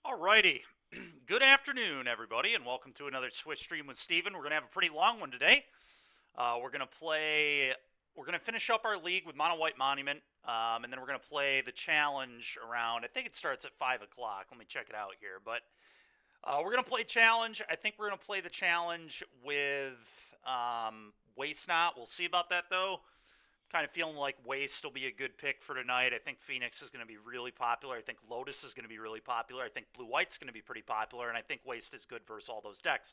Alrighty. Good afternoon, everybody, and welcome to another Swiss Stream with Steven. We're going to have a pretty long one today. We're going to play. We're going to finish up our league with Mono White Monument, and then we're going to play the challenge around. I think it starts at 5 o'clock. Let me check it out here. But we're going to play challenge. I think we're going to play the challenge with Waste Not. We'll see about that though. Kind of feeling like Waste will be a good pick for tonight. I think Phoenix is going to be really popular. I think Lotus is going to be really popular. I think Blue White's going to be pretty popular, and I think Waste is good versus all those decks.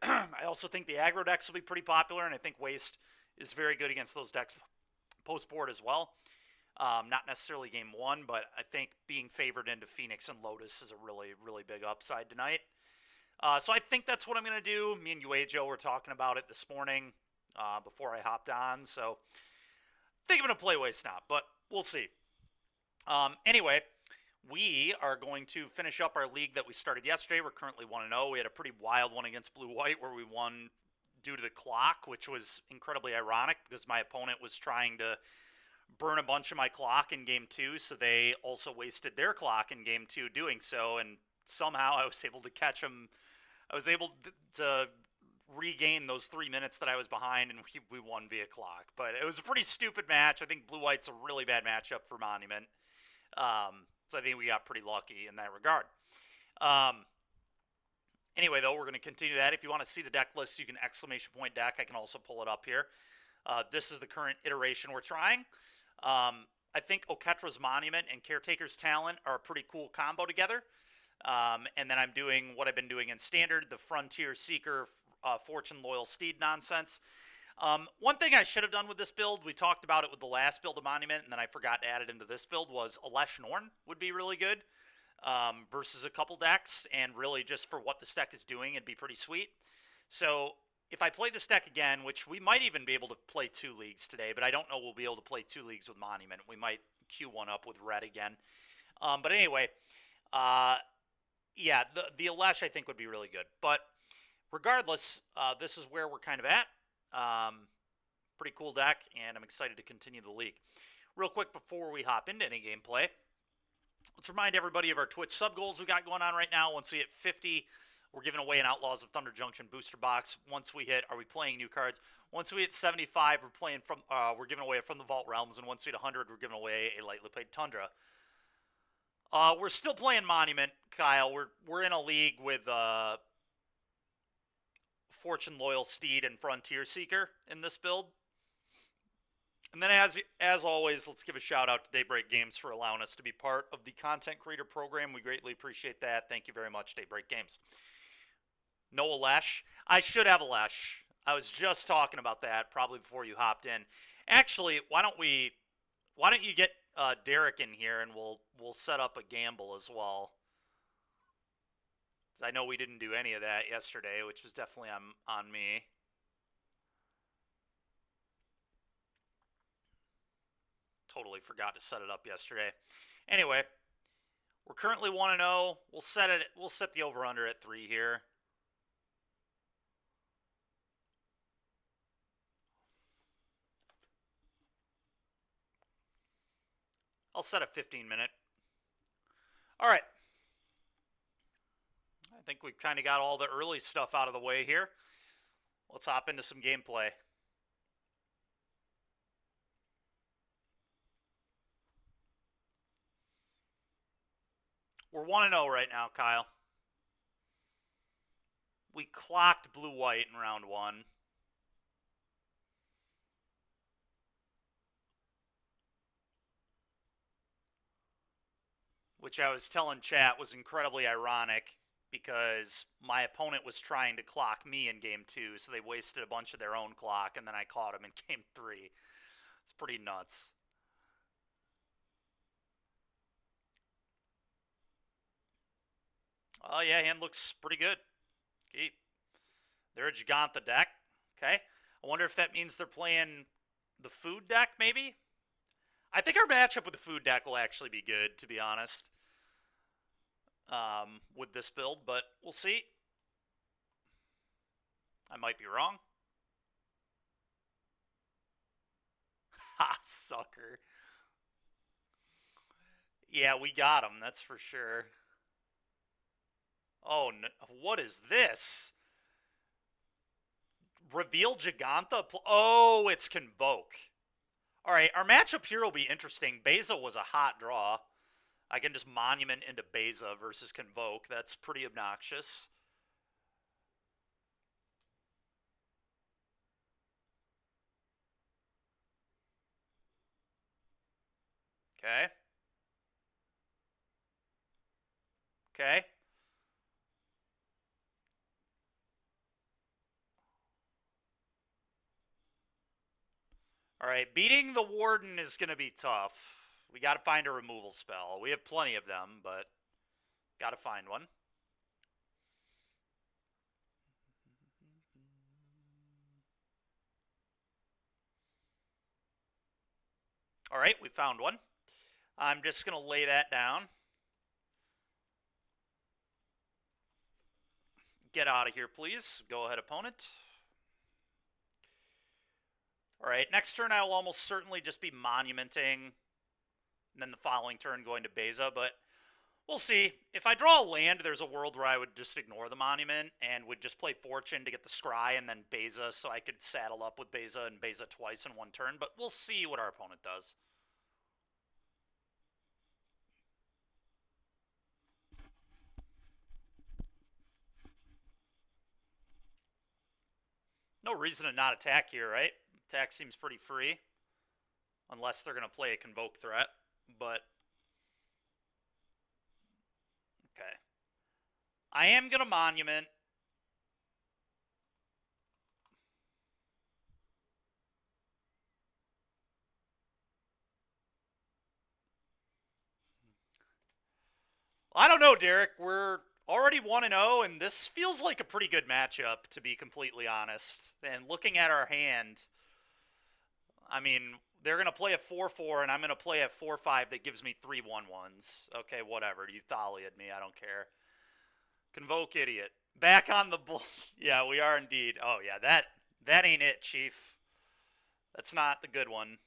I also think the aggro decks will be pretty popular, and I think Waste is very good against those decks post board as well. Not necessarily game one, but I think being favored into Phoenix and Lotus is a really, really big upside tonight. So I think that's what I'm going to do. Me and Joe were talking about it this morning before I hopped on, so I think I'm going to play Waste Not, but we'll see. Anyway, we are going to finish up our league that we started yesterday. We're currently 1-0. We had a pretty wild one against Blue White where we won due to the clock, which was incredibly ironic because my opponent was trying to burn a bunch of my clock in game 2, so they also wasted their clock in game 2 doing so, and somehow I was able to catch them. I was able to regain those 3 minutes that I was behind, and we won via clock. But it was a pretty stupid match. I think Blue White's a really bad matchup for Monument. So I think we got pretty lucky in that regard. Anyway, though, we're going to continue that. If you want to see the deck list, you can exclamation point deck. I can also pull it up here. This is the current iteration we're trying. I think Oketra's Monument and Caretaker's Talent are a pretty cool combo together. And then I'm doing what I've been doing in Standard, the Frontier Seeker Fortune Loyal Steed nonsense. One thing I should have done with this build, we talked about it with the last build of Monument, and then I forgot to add it into this build, was Elesh Norn would be really good versus a couple decks, and really just for what this deck is doing, it'd be pretty sweet. So if I play this deck again, which we might even be able to play 2 leagues today, but I don't know we'll be able to play 2 leagues with Monument. We might queue one up with Red again. But anyway, yeah, the Elesh I think would be really good. But regardless, this is where we're kind of at. Pretty cool deck, and I'm excited to continue the league. Real quick before we hop into any gameplay, let's remind everybody of our Twitch sub goals we got going on right now. Once we hit 50, we're giving away an Outlaws of Thunder Junction booster box. Once we hit, are we playing new cards? Once we hit 75, we're giving away From the Vault Realms, and once we hit 100, we're giving away a Lightly Played Tundra. We're still playing Monument, Kyle. We're in a league with Fortune Loyal Steed and Frontier Seeker in this build. And then as always, let's give a shout out to Daybreak Games for allowing us to be part of the content creator program. We greatly appreciate that. Thank you very much, Daybreak Games. No Elesh. I should have Elesh. I was just talking about that probably before you hopped in. Actually, why don't you get Derek in here, and we'll set up a gamble as well. I know we didn't do any of that yesterday, which was definitely on me. Totally forgot to set it up yesterday. Anyway, we're currently 1-0. We'll set the over-under at 3 here. I'll set a 15-minute. All right. I think we've kind of got all the early stuff out of the way here. Let's hop into some gameplay. We're 1-0 right now, Kyle. We clocked Blue White in round 1. Which I was telling chat was incredibly ironic because my opponent was trying to clock me in game 2, so they wasted a bunch of their own clock, and then I caught them in game 3. It's pretty nuts. Oh yeah, hand looks pretty good. Okay. They're a Giganta deck. Okay. I wonder if that means they're playing the food deck, maybe? I think our matchup with the food deck will actually be good, to be honest, with this build, but we'll see. I might be wrong. Ha, sucker. Yeah, we got him, that's for sure. Oh, no, what is this? Reveal Giganta? Oh, it's Convoke. Alright, our matchup here will be interesting. Beza was a hot draw. I can just Monument into Beza versus Convoke. That's pretty obnoxious. Okay. Okay. Alright, beating the Warden is going to be tough. We got to find a removal spell. We have plenty of them, but got to find one. Alright, we found one. I'm just going to lay that down. Get out of here, please. Go ahead, opponent. Alright, next turn I will almost certainly just be Monumenting. And then the following turn going to Beza, but we'll see. If I draw a land, there's a world where I would just ignore the Monument and would just play Fortune to get the Scry and then Beza, so I could saddle up with Beza and Beza twice in one turn, but we'll see what our opponent does. No reason to not attack here, right? Attack seems pretty free. Unless they're going to play a Convoke threat, but... Okay. I am going to Monument. I don't know, Derek. We're already 1-0, and this feels like a pretty good matchup, to be completely honest. And looking at our hand, I mean, they're going to play a 4-4, and I'm going to play a 4-5 that gives me 3 1-1s. Okay, whatever. You Thalia'd me. I don't care. Convoke idiot. Back on the bull. Yeah, we are indeed. Oh, yeah, that ain't it, Chief. That's not the good one.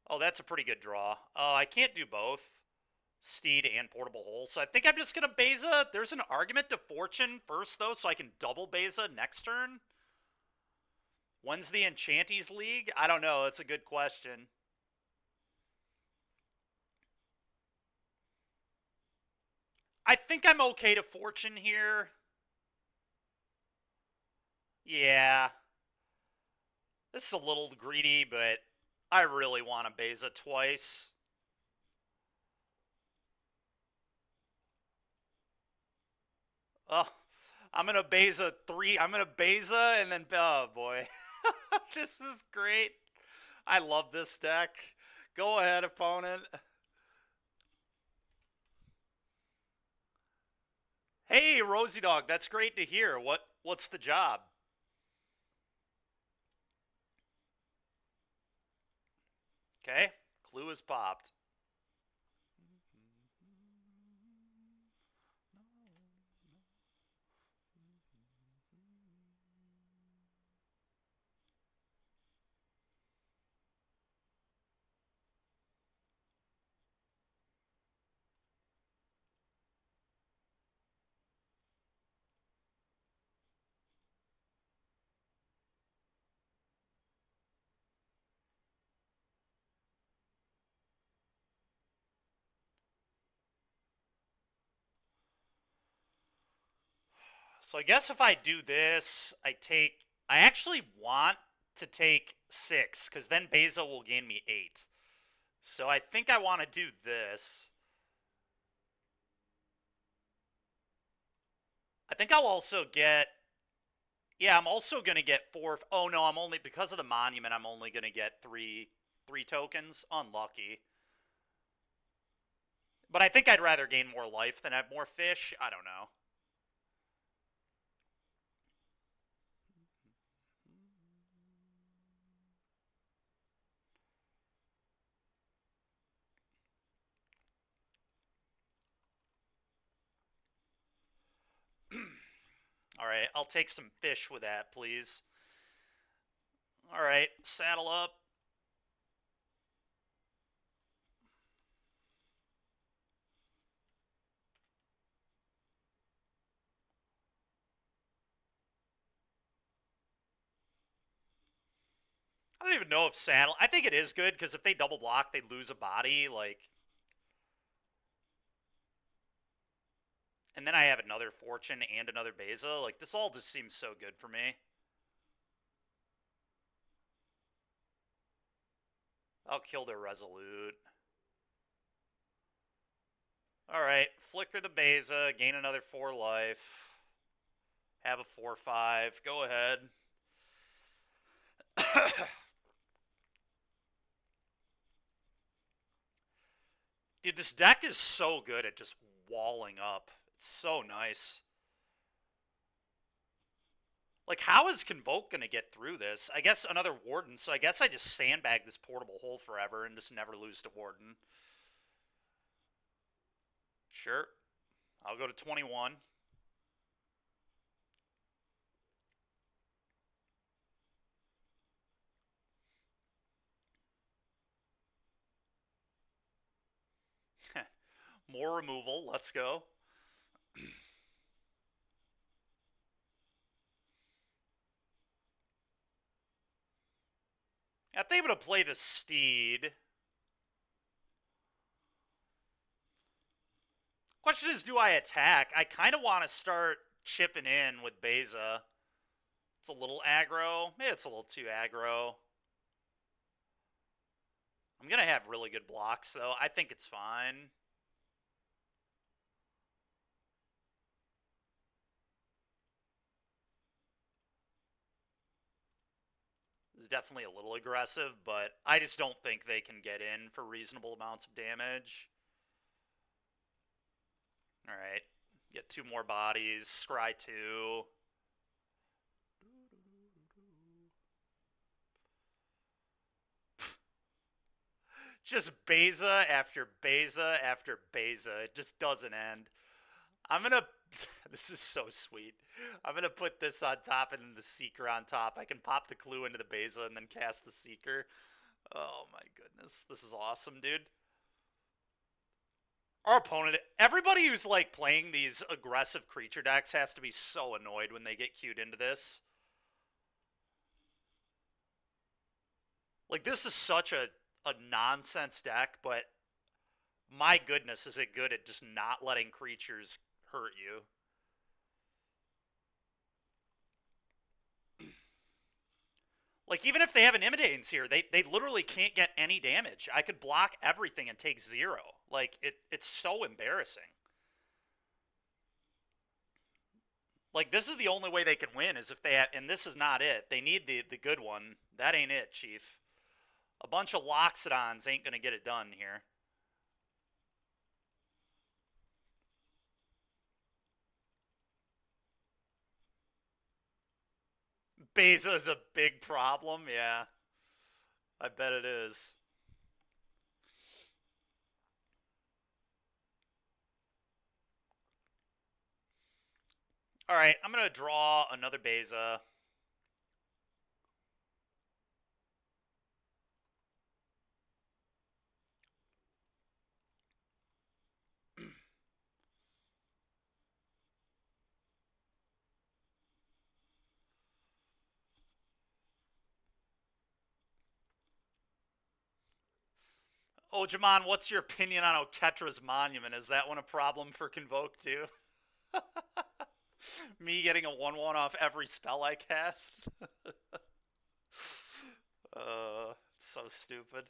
Oh, that's a pretty good draw. Oh, I can't do both. Steed and Portable Hole. So I think I'm just going to Beza. There's an argument to Fortune first, though, so I can double Beza next turn. When's the Enchanties League? I don't know. That's a good question. I think I'm okay to Fortune here. Yeah. This is a little greedy, but I really want to Beza twice. Oh, I'm going to Beza 3. I'm going to Beza and then... Oh, boy. This is great. I love this deck. Go ahead, opponent. Hey, Rosie Dog, that's great to hear. What's the job? Okay, clue is popped. So I guess if I do this, I actually want to take 6, because then Beza will gain me 8. So I think I want to do this. I think I'll also get... Yeah, I'm also going to get 4... Oh, no, I'm only... Because of the Monument, I'm only going to get 3 tokens. Unlucky. But I think I'd rather gain more life than have more fish. I don't know. Alright, I'll take some fish with that, please. Alright, saddle up. I don't even know if saddle... I think it is good, because if they double block, they lose a body, like... And then I have another Fortune and another Beza. Like, this all just seems so good for me. I'll kill their Resolute. Alright, flicker the Beza, gain another 4 life. Have a 4-5. Go ahead. Dude, this deck is so good at just walling up. It's so nice. Like, how is Convoke gonna get through this? I guess another Warden, so I guess I just sandbag this Portable Hole forever and just never lose to Warden. Sure. I'll go to 21. More removal. Let's go. If they able to play the Steed... Question is, do I attack? I kind of want to start chipping in with Beza. It's a little aggro. Maybe it's a little too aggro. I'm going to have really good blocks, though. I think it's fine. This is definitely a little aggressive, but I just don't think they can get in for reasonable amounts of damage. Alright. Get 2 more bodies. Scry 2. Just Beza after Beza after Beza. It just doesn't end. I'm gonna... This is so sweet. I'm gonna put this on top and then the Seeker on top. I can pop the Clue into the Beza and then cast the Seeker. Oh my goodness. This is awesome, dude. Our opponent... Everybody who's, like, playing these aggressive creature decks has to be so annoyed when they get queued into this. Like, this is such a nonsense deck, but my goodness, is it good at just not letting creatures hurt you. Like, even if they have an Imidanes here, they literally can't get any damage. I could block everything and take 0. Like, it's so embarrassing. Like, this is the only way they can win, is if they have... And this is not it. They need the good one. That ain't it, Chief. A bunch of Loxodons ain't gonna get it done here. Beza is a big problem, yeah. I bet it is. Alright, I'm gonna draw another Beza. Oh, Jamon, what's your opinion on Oketra's Monument? Is that one a problem for Convoke, too? Me getting a 1-1 off every spell I cast? So stupid.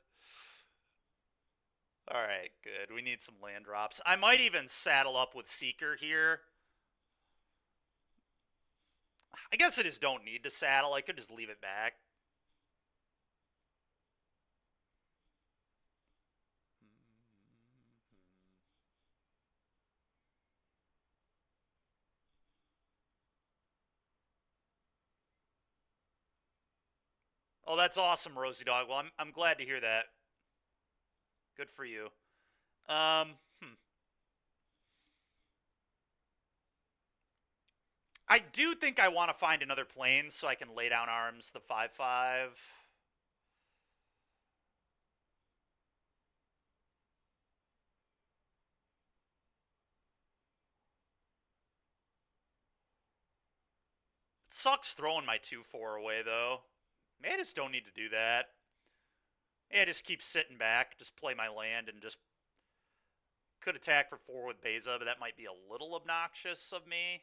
Alright, good. We need some land drops. I might even saddle up with Seeker here. I guess I just don't need to saddle. I could just leave it back. Oh, that's awesome, Rosie Dog. Well, I'm glad to hear that. Good for you. I do think I want to find another plane so I can lay down arms the 5-5. It sucks throwing my 2-4 away, though. Maybe I just don't need to do that. Yeah, just keep sitting back, just play my land, and just could attack for 4 with Beza, but that might be a little obnoxious of me.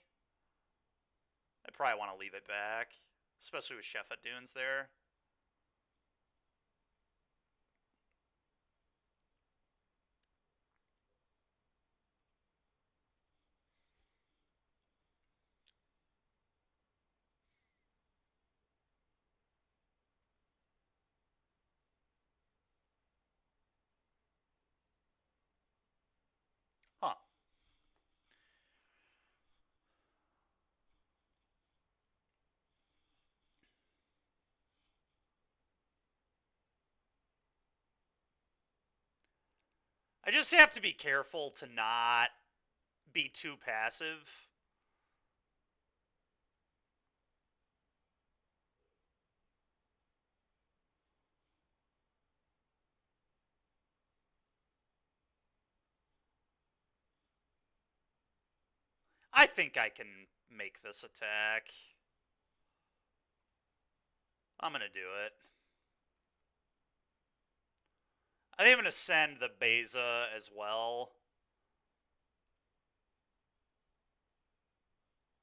I probably want to leave it back, especially with Shefet Dunes there. Huh. I just have to be careful to not be too passive. I think I can make this attack. I'm going to do it. I think I'm going to send the Beza as well.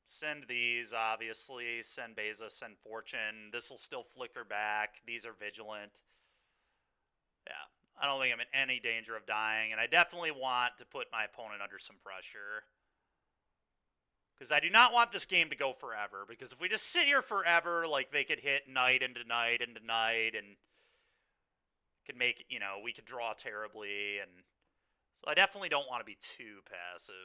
Send these, obviously. Send Beza, send Fortune. This will still flicker back. These are vigilant. Yeah, I don't think I'm in any danger of dying, and I definitely want to put my opponent under some pressure. Because I do not want this game to go forever, because if we just sit here forever, like, they could hit night into night into night, and could make, we could draw terribly, and so I definitely don't want to be too passive.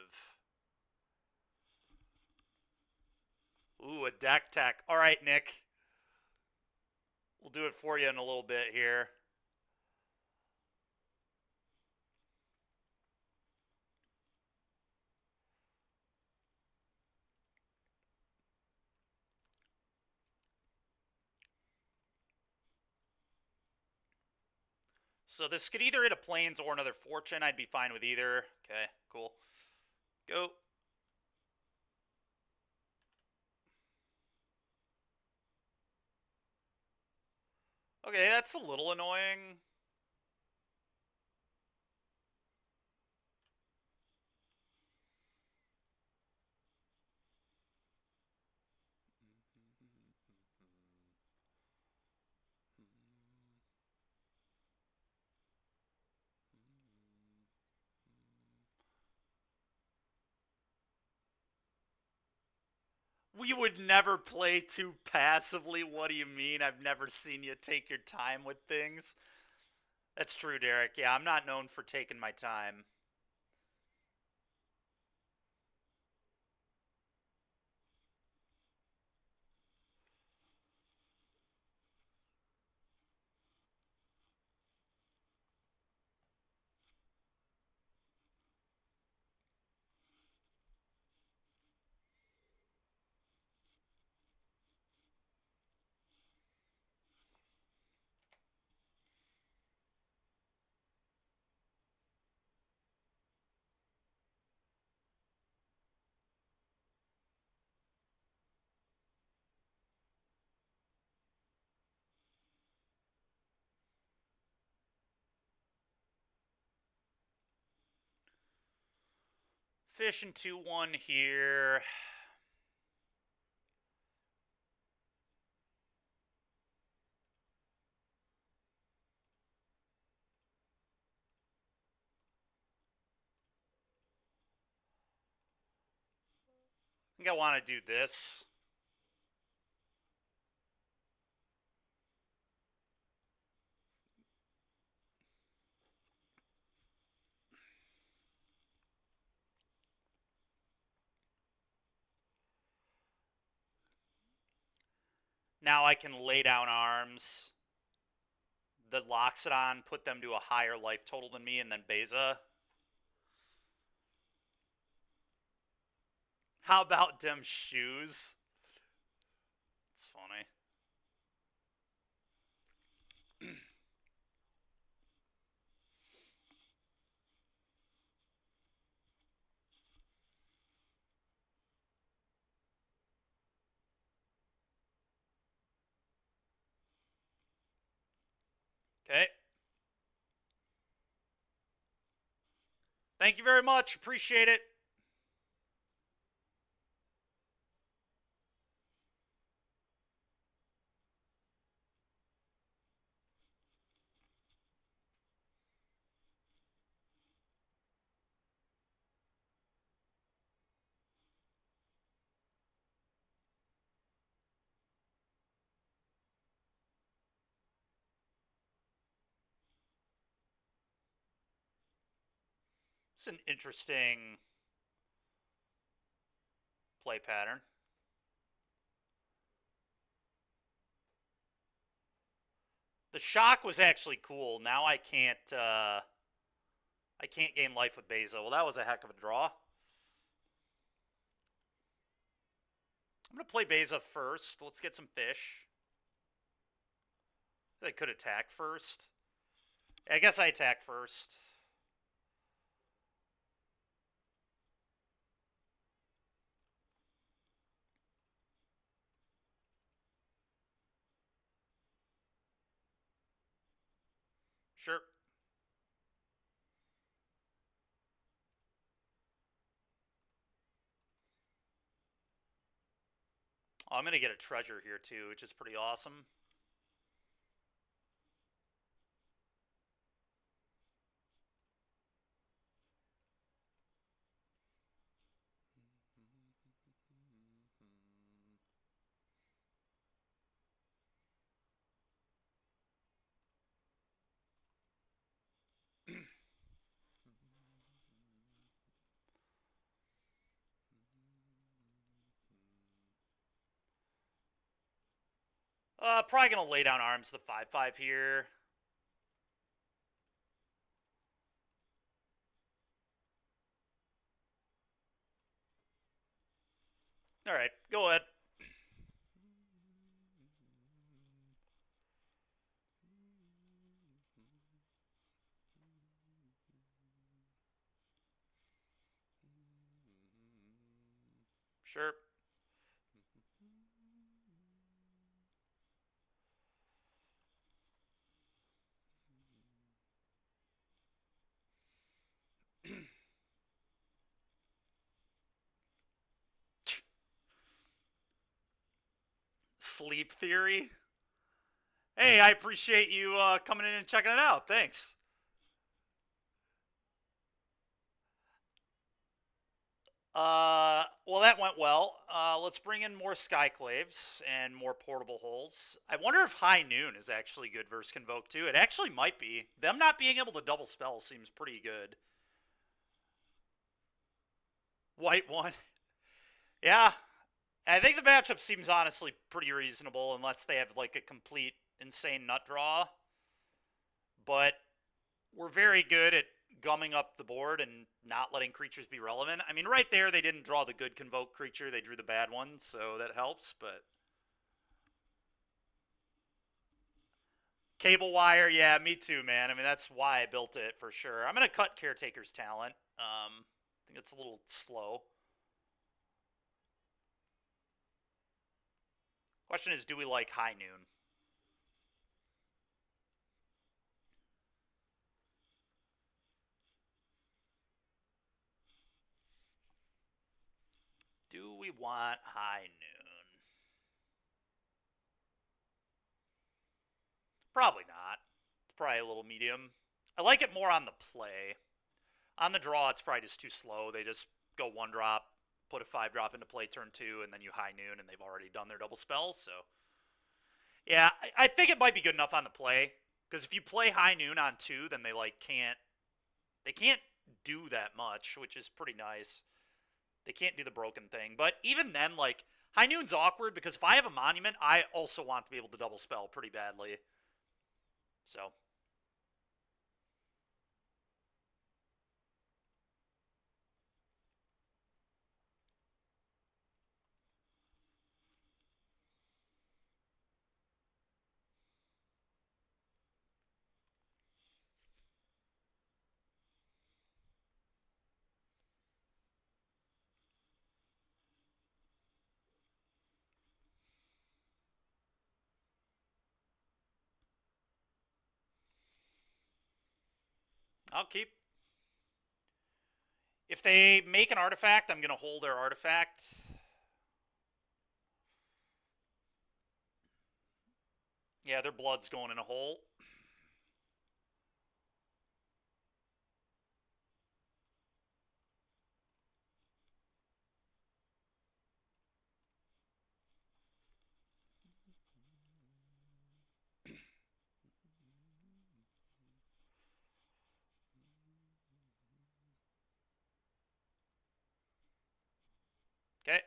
Ooh, a deck tech. All right, Nick. We'll do it for you in a little bit here. So this could either hit a Plains or another Fortune. I'd be fine with either. Okay, cool. Go. Okay, that's a little annoying. We would never play too passively. What do you mean? I've never seen you take your time with things. That's true, Derek. Yeah, I'm not known for taking my time. Fish and 2-1 here. I think I want to do this. Now I can lay down arms that locks it on, put them to a higher life total than me, and then Beza. How about them shoes? It's funny. Okay. Thank you very much. Appreciate it. It's an interesting play pattern. The shock was actually cool. Now I can't gain life with Beza. Well, that was a heck of a draw. I'm gonna play Beza first. Let's get some fish. I could attack first. I guess I attack first. Sure. Oh, I'm gonna get a treasure here too, which is pretty awesome. Probably gonna lay down arms the 5/5 here. All right, go ahead. Sure. Sleep theory. Hey, I appreciate you coming in and checking it out. Thanks. Well, that went well. Let's bring in more Skyclaves and more portable holes. I wonder if High Noon is actually good versus Convoke too. It actually might be. Them not being able to double spell seems pretty good. White one. Yeah. I think the matchup seems honestly pretty reasonable unless they have like a complete insane nut draw. But we're very good at gumming up the board and not letting creatures be relevant. I mean, right there, they didn't draw the good Convoke creature. They drew the bad one, so that helps, but... Cable Wire, yeah, me too, man. I mean, that's why I built it, for sure. I'm going to cut Caretaker's Talent. I think it's a little slow. Question is, do we like High Noon? Do we want High Noon? Probably not. It's probably a little medium. I like it more on the play. On the draw, it's probably just too slow. They just go 1-drop, put a 5-drop into play turn 2, and then you High Noon, and they've already done their double spells, so... Yeah, I think it might be good enough on the play, because if you play High Noon on 2, then they, like, can't... They can't do that much, which is pretty nice. They can't do the broken thing. But even then, like, High Noon's awkward, because if I have a Monument, I also want to be able to double spell pretty badly. So... I'll keep. If they make an artifact, I'm going to hold their artifact. Yeah, their blood's going in a hole. Okay.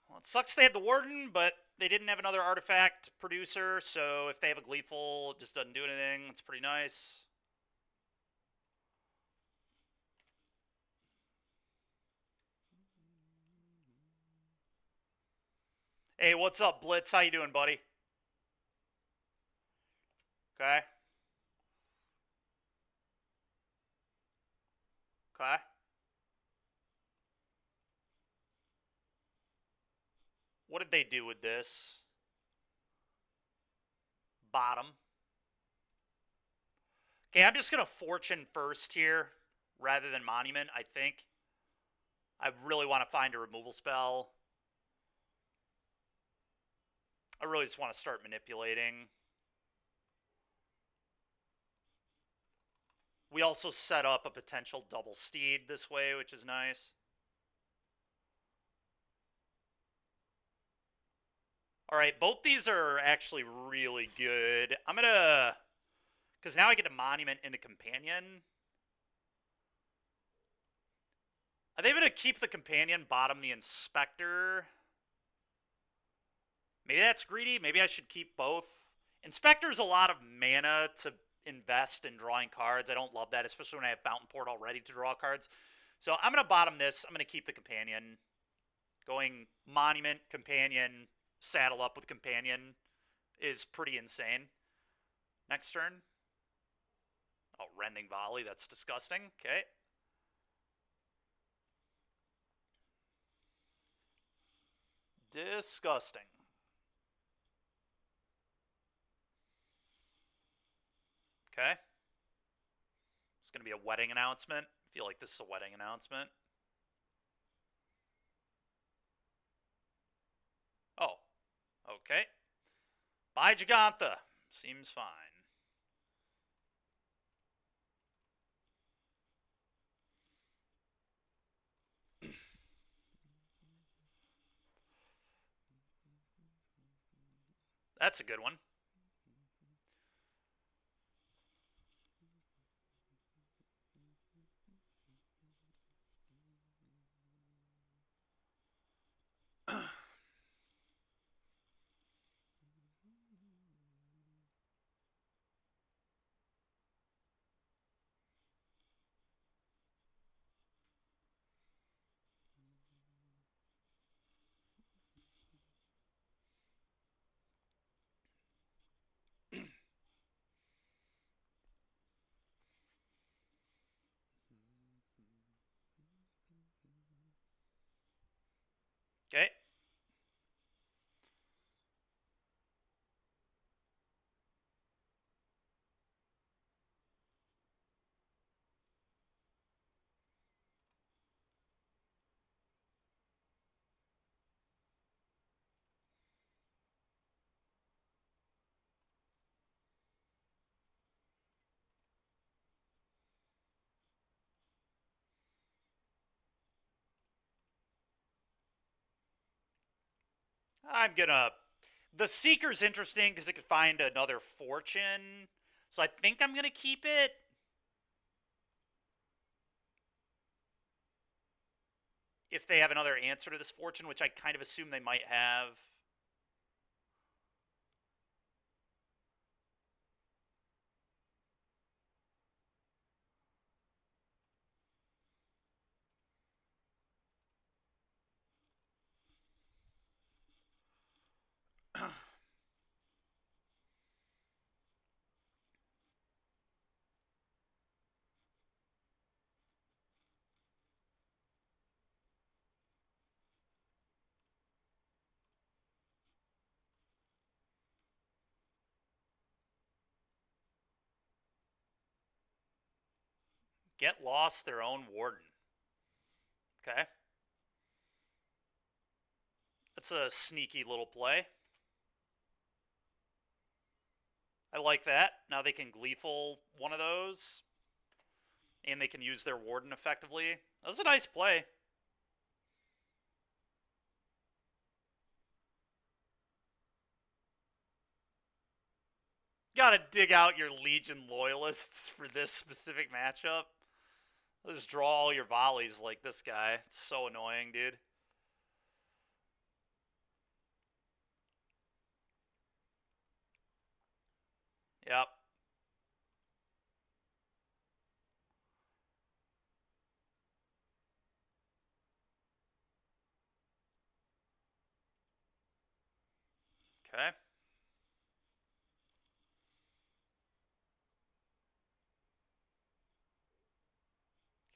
Well, it sucks they had the Warden, but they didn't have another artifact producer, so if they have a Gleeful, it just doesn't do anything. It's pretty nice. Hey, what's up, Blitz? How you doing, buddy? Okay. Okay. What did they do with this? Bottom. Okay, I'm just going to Fortune first here rather than Monument, I think. I really want to find a removal spell. I really just want to start manipulating. We also set up a potential double Steed this way, which is nice. Alright, both these are actually really good. I'm gonna... Because now I get a Monument and a Companion. Are they gonna keep the Companion, bottom the Inspector? Maybe that's greedy. Maybe I should keep both. Inspector's a lot of mana to invest in drawing cards. I don't love that, especially when I have Fountain Port already to draw cards. So I'm going to bottom this. I'm going to keep the Companion. Going Monument, Companion, saddle up with Companion is pretty insane. Next turn. Oh, Rending Volley. That's disgusting. Okay. Disgusting. Okay. It's going to be a wedding announcement. I feel like this is a wedding announcement. Oh. Okay. Bye, Jegantha. Seems fine. That's a good one. Okay. I'm gonna... The Seeker's interesting because it could find another fortune. So I think I'm gonna keep it. If they have another answer to this fortune, which I kind of assume they might have. Get lost their own warden. Okay. That's a sneaky little play. I like that. Now they can Gleeful one of those. And they can use their warden effectively. That was a nice play. Gotta dig out your Legion loyalists for this specific matchup. Just draw all your volleys like this guy. It's so annoying, dude. Yep. Okay.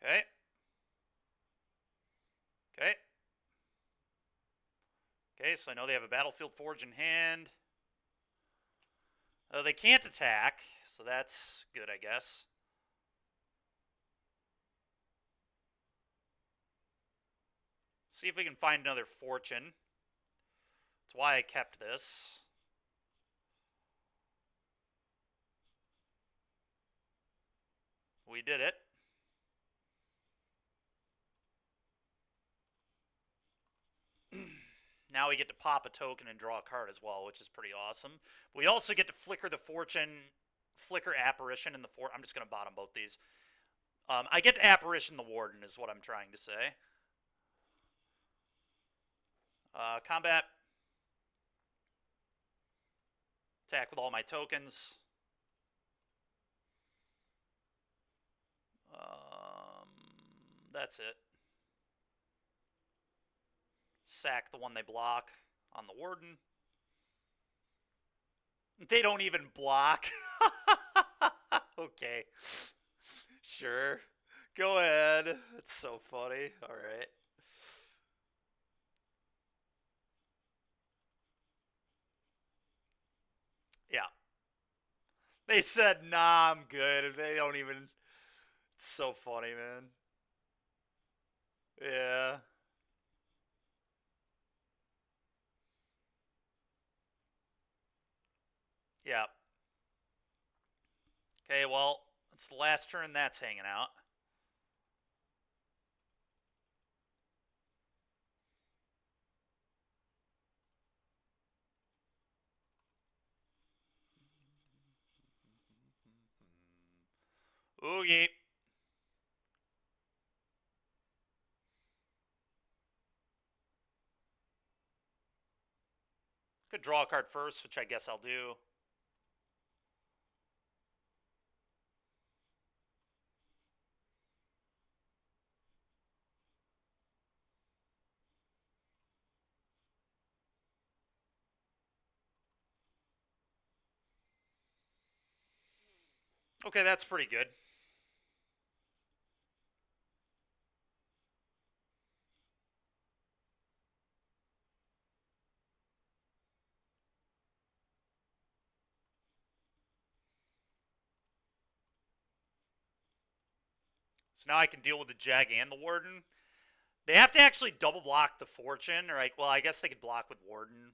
Okay. Okay. Okay, so I know they have a Battlefield Forge in hand. They can't attack, so that's good, I guess. See if we can find another Fortune. That's why I kept this. We did it. Now we get to pop a token and draw a card as well, which is pretty awesome. We also get to flicker the Fortune, flicker Apparition in the fort. I'm just going to bottom both these. I get to Apparition the Warden is what I'm trying to say. Combat. Attack with all my tokens. That's it. Sack the one they block on the Warden. They don't even block. Okay. Sure. Go ahead. That's so funny. Alright. Yeah. They said, nah, I'm good. They don't even... It's so funny, man. Yeah. Yeah. Okay, well, it's the last turn that's hanging out. Oogie. Could draw a card first, which I guess I'll do. Okay, that's pretty good. So now I can deal with the Jag and the Warden. They have to actually double block the Fortune, or well, I guess they could block with Warden.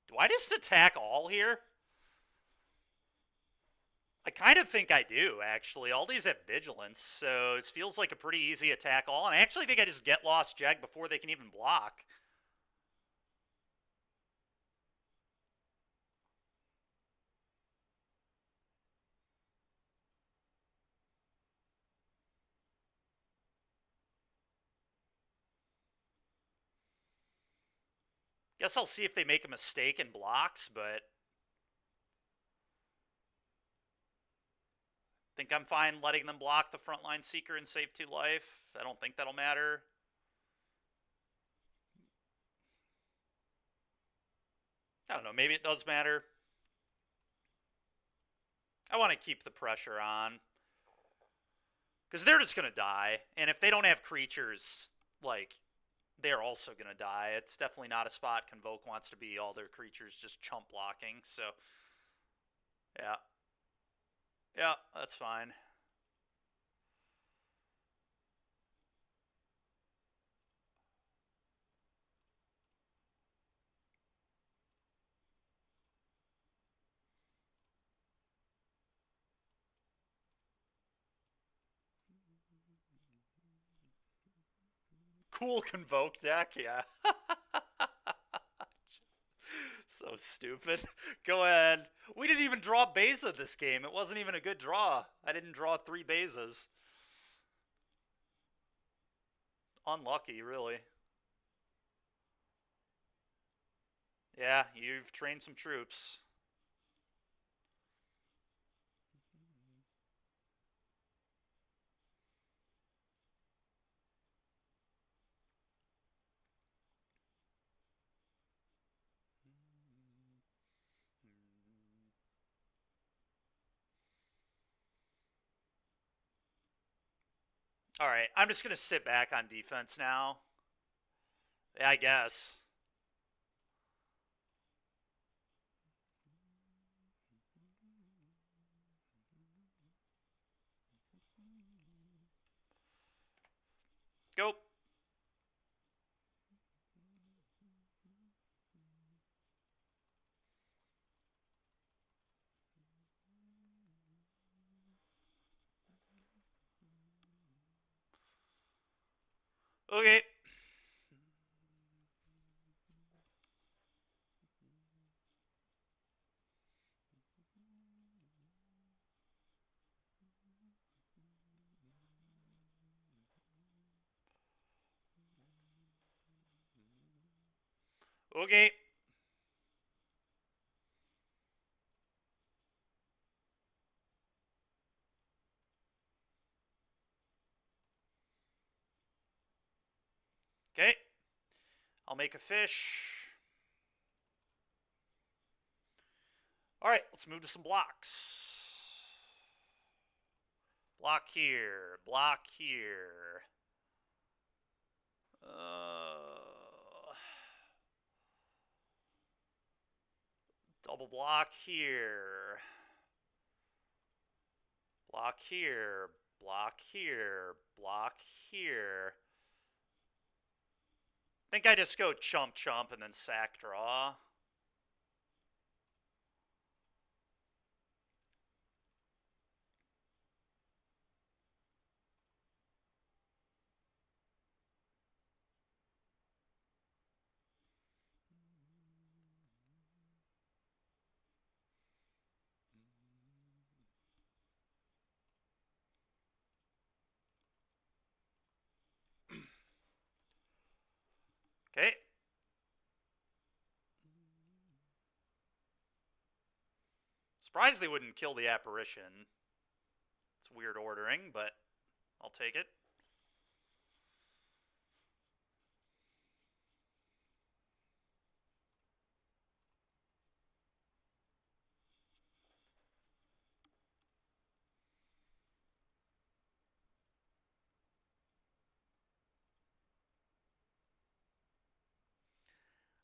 Do I just attack all here? I kind of think I do, actually. All these have Vigilance, so it feels like a pretty easy attack all. And I actually think I just get Lost Jag before they can even block. Guess I'll see if they make a mistake in blocks, but I think I'm fine letting them block the Frontline Seeker and save 2 life. I don't think that'll matter. I don't know, maybe it does matter. I want to keep the pressure on. Because they're just going to die. And if they don't have creatures, like, they're also going to die. It's definitely not a spot Convoke wants to be, all their creatures just chump blocking, so yeah. Yeah, that's fine. Cool Convoke deck, yeah. So stupid. Go ahead. We didn't even draw Beza this game. It wasn't even a good draw. I didn't draw 3 Bezas. Unlucky, really. Yeah, you've trained some troops. Alright, I'm just going to sit back on defense now. Yeah, I guess. Go. Okay. Okay. Okay. I'll make a fish. Alright, let's move to some blocks. Block here. Block here. Double block here. Block here. Block here. Block here. I think I just go chump chump and then sack draw. Okay. Surprised they wouldn't kill the apparition. It's weird ordering, but I'll take it.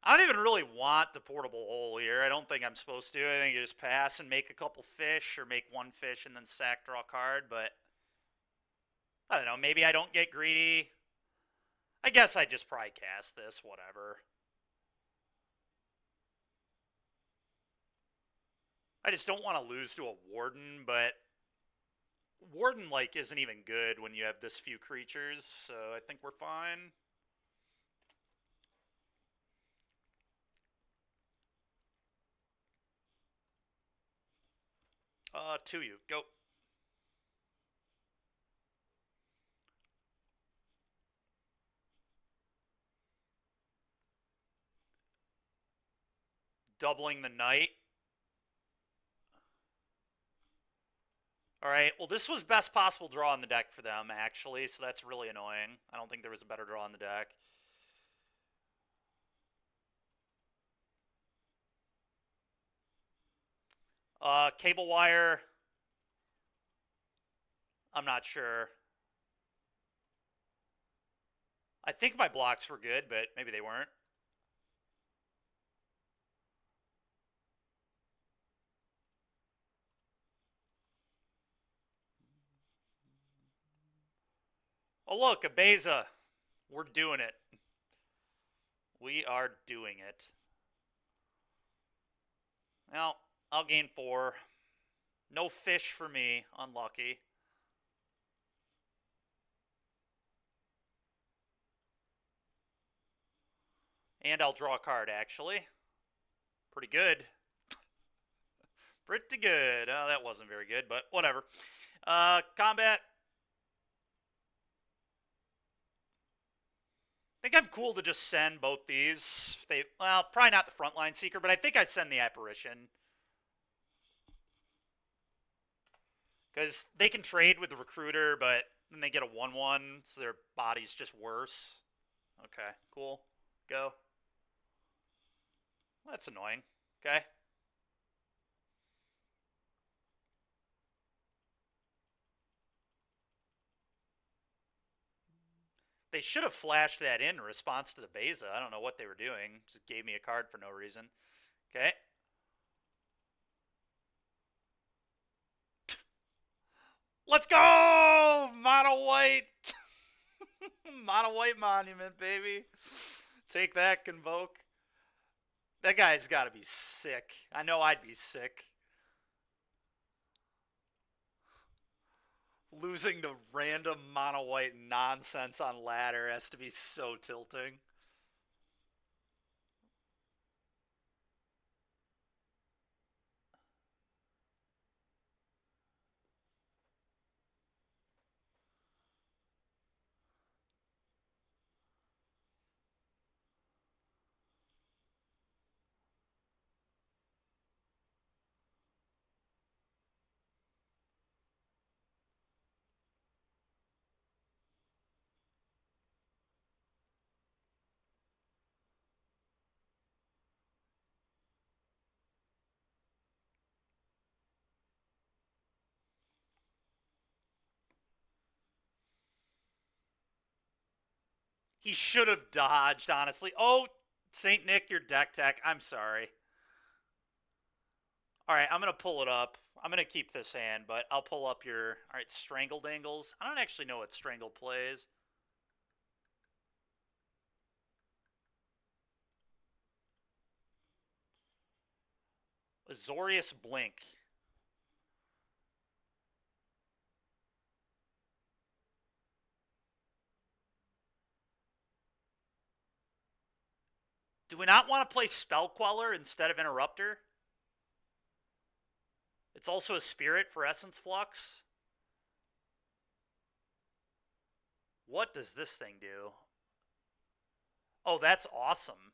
I don't even really want the portable hole here. I don't think I'm supposed to. I think you just pass and make a couple fish, or make one fish and then sack draw a card, but I don't know. Maybe I don't get greedy. I guess I just probably cast this, whatever. I just don't want to lose to a Warden, but Warden, like, isn't even good when you have this few creatures, so I think we're fine. To you. Go. Doubling the knight. Alright, well this was best possible draw in the deck for them, actually, so that's really annoying. I don't think there was a better draw in the deck. Cable wire. I'm not sure. I think my blocks were good, but maybe they weren't. Oh, look, a Beza. We're doing it. We are doing it. Well, I'll gain 4. No fish for me. Unlucky. And I'll draw a card, actually. Pretty good. Pretty good. Oh, that wasn't very good, but whatever. Combat. I think I'm cool to just send both these. Well, probably not the Frontline Seeker, but I think I send the Apparition. Because they can trade with the Recruiter, but then they get a 1/1, so their body's just worse. Okay, cool. Go. That's annoying. Okay. They should have flashed that in response to the Beza. I don't know what they were doing. Just gave me a card for no reason. Okay. Let's go! Mono white! Mono white monument, baby. Take that, Convoke. That guy's got to be sick. I know I'd be sick. Losing to random mono white nonsense on ladder has to be so tilting. He should have dodged, honestly. Oh, St. Nick, your deck tech. I'm sorry. All right, I'm going to pull it up. I'm going to keep this hand, but I'll pull up your... All right, Strangled Angles. I don't actually know what Strangle plays. Azorius Blink. Do we not want to play Spell Queller instead of Interrupter? It's also a Spirit for Essence Flux. What does this thing do? Oh, that's awesome.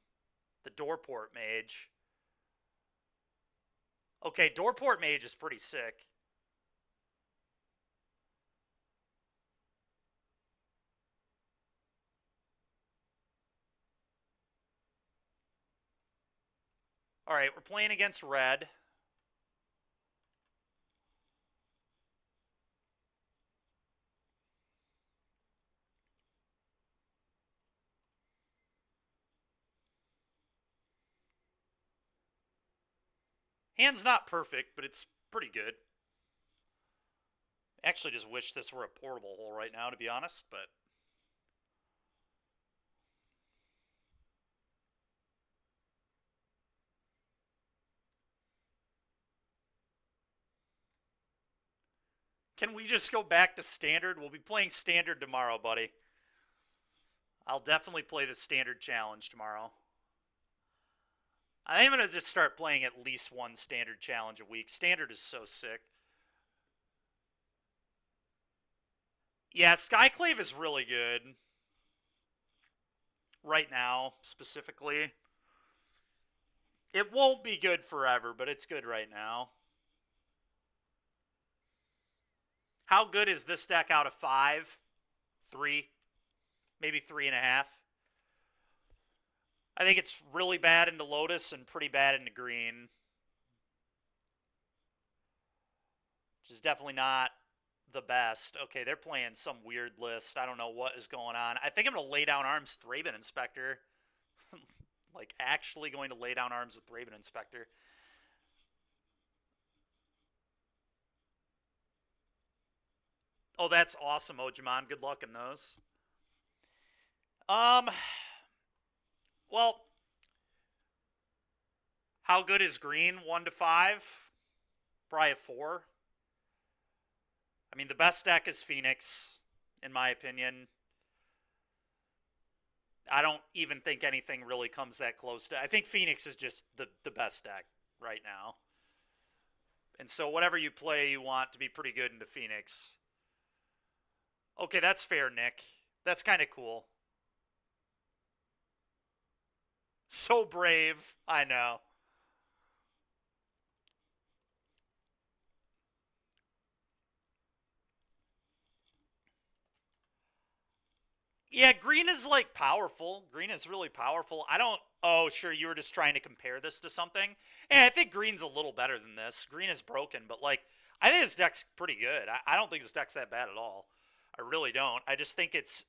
The Doorport Mage. Okay, Doorport Mage is pretty sick. All right, we're playing against red. Hand's not perfect, but it's pretty good. Actually, just wish this were a portable hole right now, to be honest, but... Can we just go back to Standard? We'll be playing Standard tomorrow, buddy. I'll definitely play the Standard Challenge tomorrow. I am going to just start playing at least one Standard Challenge a week. Standard is so sick. Yeah, Skyclave is really good. Right now, specifically. It won't be good forever, but it's good right now. How good is this deck out of 5? 3? Maybe 3.5? I think it's really bad into Lotus and pretty bad into Green. Which is definitely not the best. Okay, they're playing some weird list. I don't know what is going on. I think I'm going to lay down arms Thraben Inspector. Like, actually going to lay down arms with Thraben Inspector. Oh, that's awesome, Ojimon. Good luck in those. Um, well, how good is green? 1 to 5? Probably a 4. I mean, the best deck is Phoenix, in my opinion. I don't even think anything really comes that close to. I think Phoenix is just the best deck right now. And so whatever you play, you want to be pretty good into Phoenix. Okay, that's fair, Nick. That's kind of cool. So brave. I know. Yeah, green is like powerful. Green is really powerful. I don't. Oh, sure, you were just trying to compare this to something. Yeah, I think green's a little better than this. Green is broken, but like, I think this deck's pretty good. I don't think this deck's that bad at all. I really don't. I just think its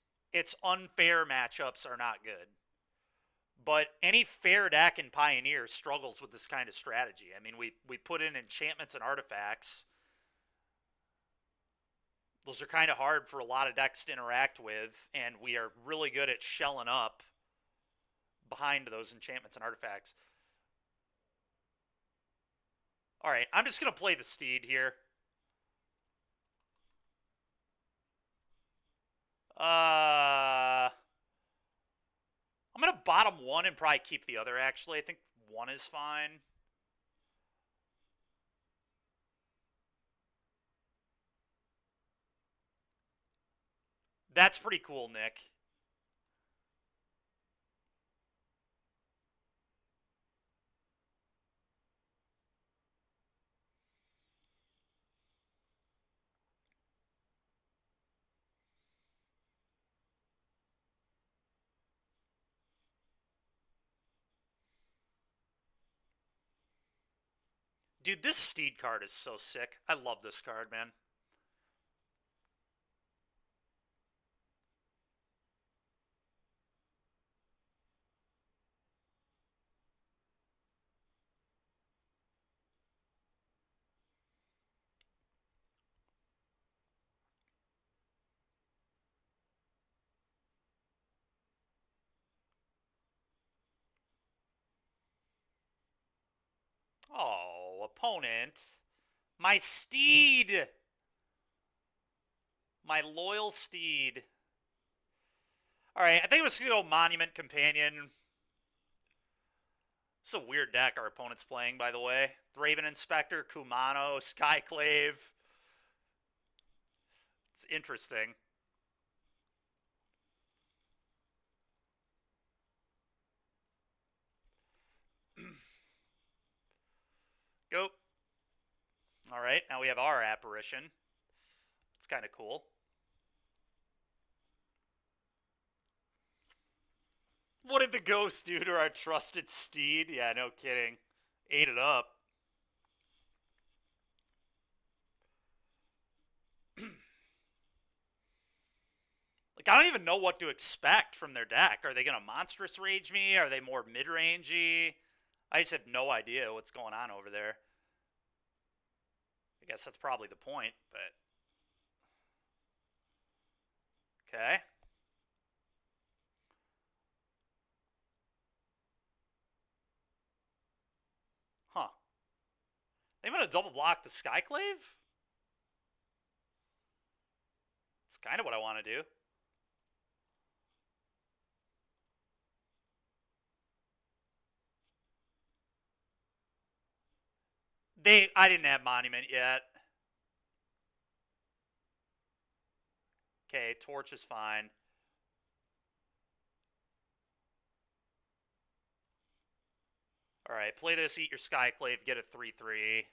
unfair matchups are not good. But any fair deck in Pioneer struggles with this kind of strategy. I mean, we put in enchantments and artifacts. Those are kind of hard for a lot of decks to interact with, and we are really good at shelling up behind those enchantments and artifacts. All right, I'm just going to play the Steed here. I'm going to bottom one and probably keep the other, actually. I think one is fine. That's pretty cool, Nick. Dude, this Steed card is so sick. I love this card, man. Oh, opponent. My Steed! My loyal Steed. Alright, I think I'm just going to go Monument Companion. It's a weird deck our opponent's playing, by the way. Thraben Inspector, Kumano, Skyclave. It's interesting. Go. Alright, now we have our apparition. It's kind of cool. What did the ghost do to our trusted Steed? Yeah, no kidding. Ate it up. Like, I don't even know what to expect from their deck. Are they going to monstrous rage me? Are they more mid-rangey? I just have no idea what's going on over there. I guess that's probably the point, but... Okay. Huh. They want to double block the Skyclave? It's kind of what I want to do. I didn't have Monument yet. Okay, Torch is fine. Alright, play this, eat your Skyclave, get a 3-3.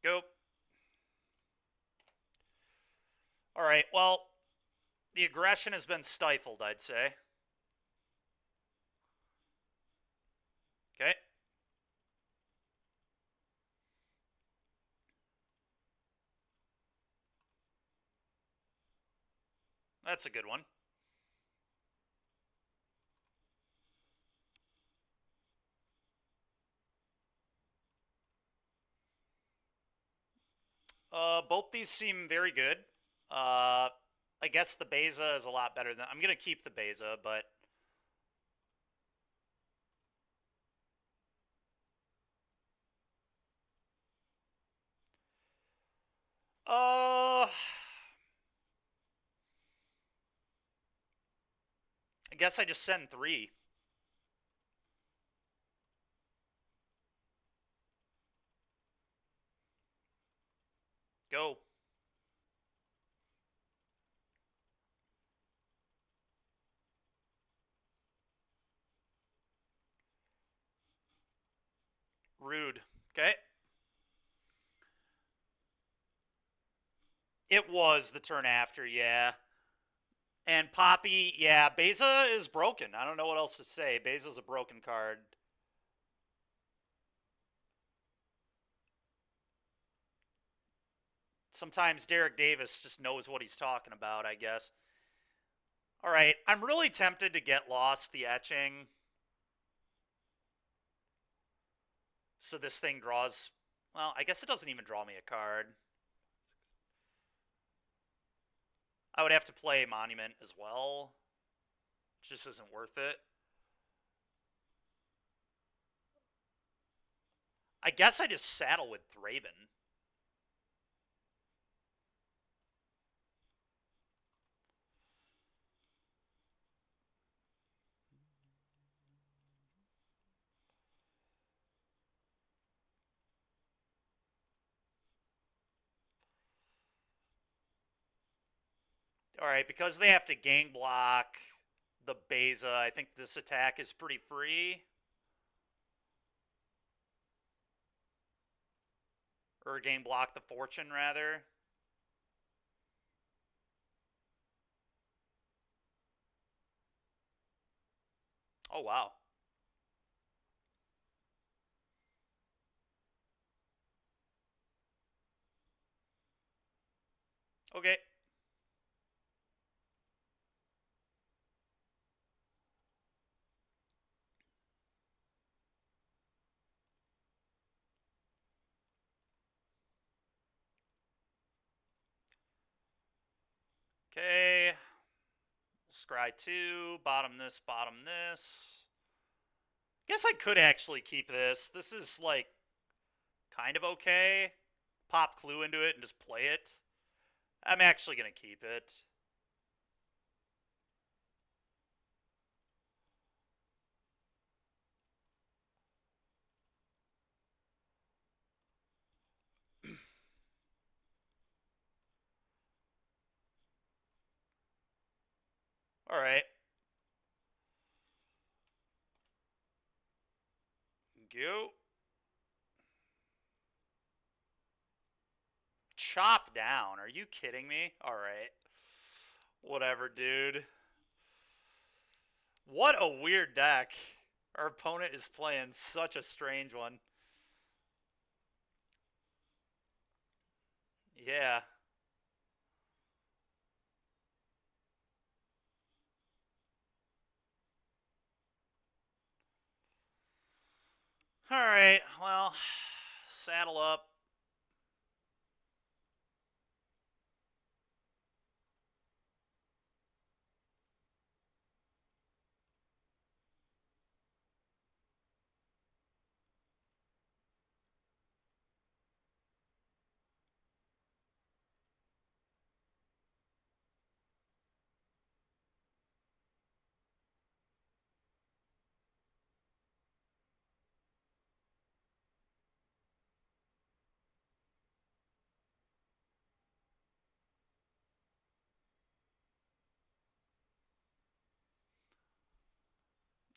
Go. All right, well, the aggression has been stifled, I'd say. Okay. That's a good one. Both these seem very good. I guess the Beza is a lot better than... I'm going to keep the Beza, but... I guess I just send 3. Go. Rude. Okay. It was the turn after, yeah. And Poppy, yeah, Beza is broken. I don't know what else to say. Beza's a broken card. Sometimes Derek Davis just knows what he's talking about, I guess. All right, I'm really tempted to get Lost the Etching. So this thing draws... Well, I guess it doesn't even draw me a card. I would have to play Monument as well. It just isn't worth it. I guess I just saddle with Thraben. Alright, because they have to gang block the Beza, I think this attack is pretty free. Or gang block the Fortune, rather. Oh, wow. Okay. Okay. Scry 2, bottom this, bottom this. Guess I could actually keep this. This is, like, kind of okay. Pop Clue into it and just play it. I'm actually going to keep it. Alright. Go. Chop down. Are you kidding me? Alright. Whatever, dude. What a weird deck. Our opponent is playing such a strange one. Yeah. Alright, well, saddle up.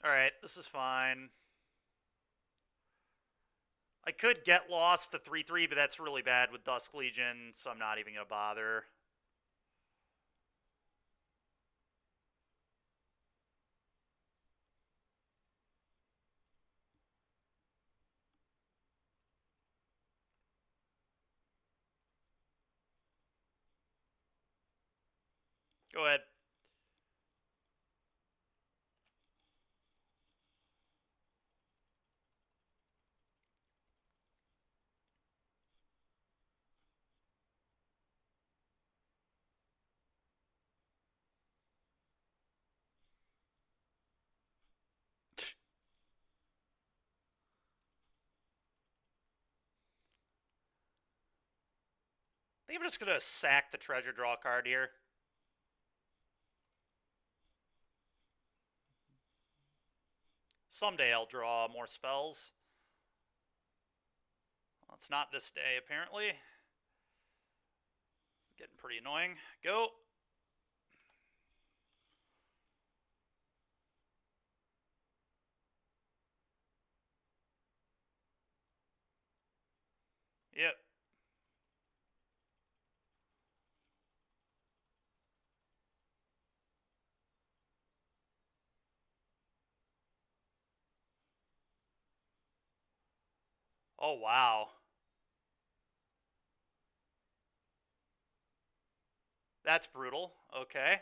Alright, this is fine. I could get lost to 3-3, but that's really bad with Dusk Legion, so I'm not even going to bother. Go ahead. I think I'm just going to sack the treasure draw card here. Someday I'll draw more spells. Well, it's not this day, apparently. It's getting pretty annoying. Go. Yep. Oh, wow. That's brutal. Okay.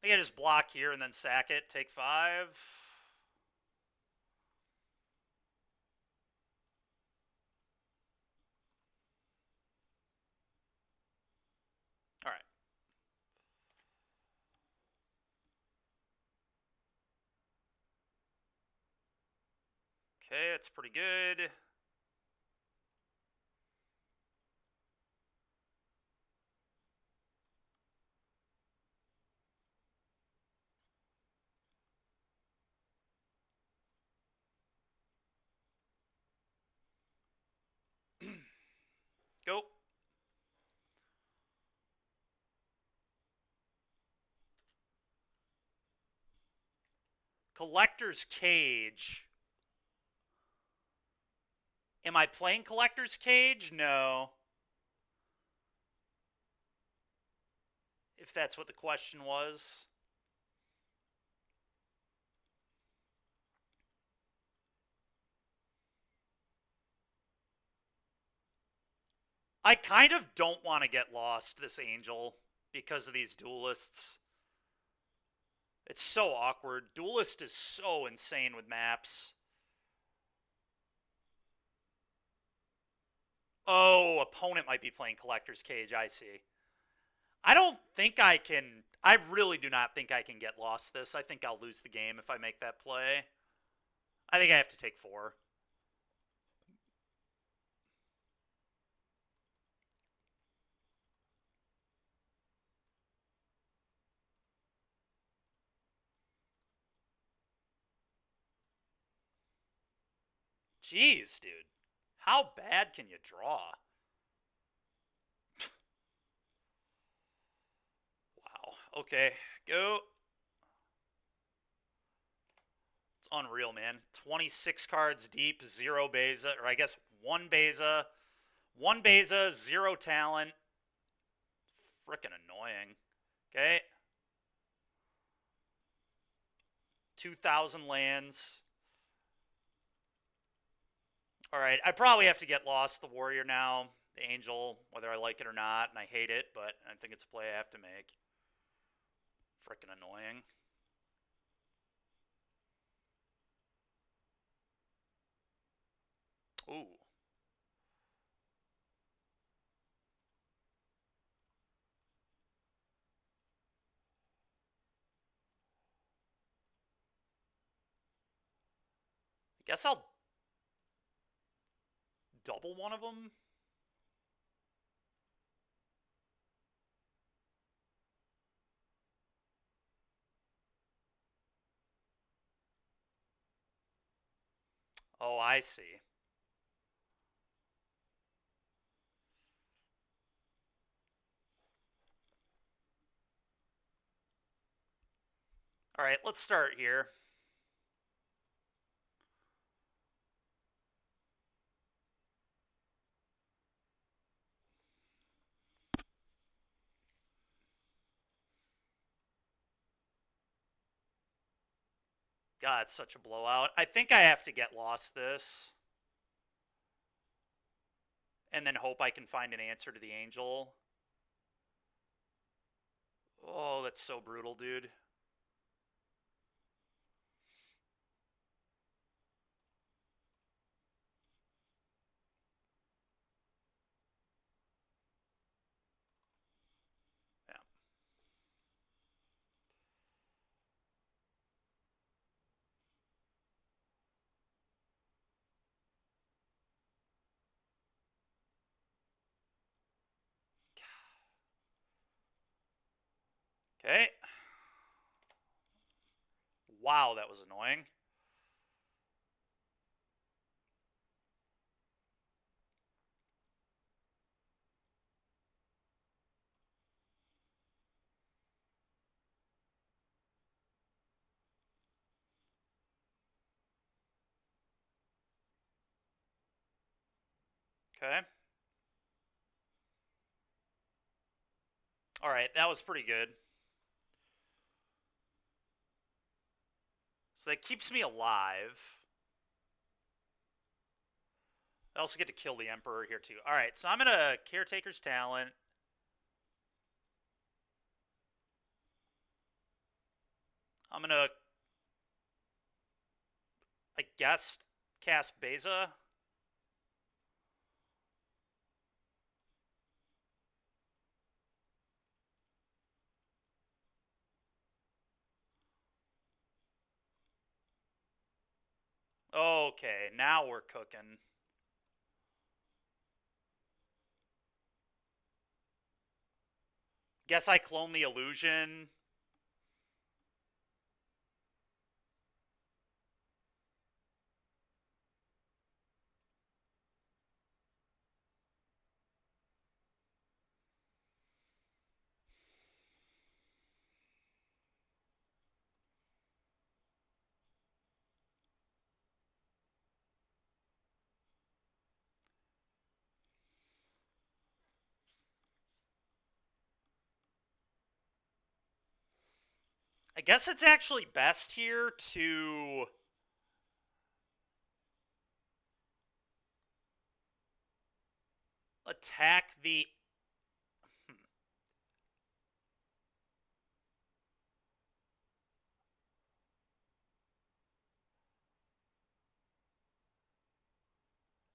I think I just block here and then sack it. Take 5. All right. Okay, that's pretty good. Go. Collector's Cage. Am I playing Collector's Cage? No. If that's what the question was. I kind of don't want to get lost this Angel because of these duelists. It's so awkward. Duelist is so insane with maps. Oh, opponent might be playing Collector's Cage. I see. I don't think I can. I really do not think I can get lost this. I think I'll lose the game if I make that play. I think I have to take 4. Jeez, dude. How bad can you draw? Wow. Okay, go. It's unreal, man. 26 cards deep, 0 Beza, or I guess 1 Beza. 1 Beza, 0 talent. Frickin' annoying. Okay. 2,000 lands. Alright, I probably have to get lost the warrior now. The angel, whether I like it or not, and I hate it, but I think it's a play I have to make. Frickin' annoying. Ooh. I guess I'll double one of them. Oh, I see. All right, let's start here. God, it's such a blowout. I think I have to get lost this. And then hope I can find an answer to the angel. Oh, that's so brutal, dude. Yeah. Okay. Wow, that was annoying. Okay. All right, that was pretty good. So that keeps me alive. I also get to kill the Emperor here, too. All right, so I'm going to Caretaker's Talent. I'm going to, I guess, cast Beza. Okay, now we're cooking. Guess I clone the illusion. I guess it's actually best here to attack the...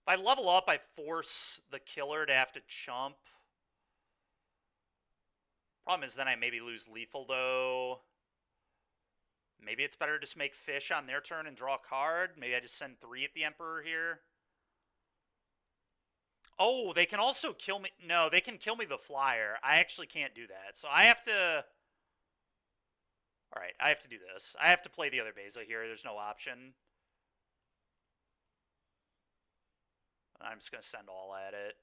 If I level up, I force the killer to have to chump. Problem is then I maybe lose lethal, though. Maybe it's better to just make fish on their turn and draw a card. Maybe I just send 3 at the Emperor here. Oh, they can also kill me. No, they can kill me the flyer. I actually can't do that. So I have to... Alright, I have to do this. I have to play the other Beza here. There's no option. I'm just going to send all at it.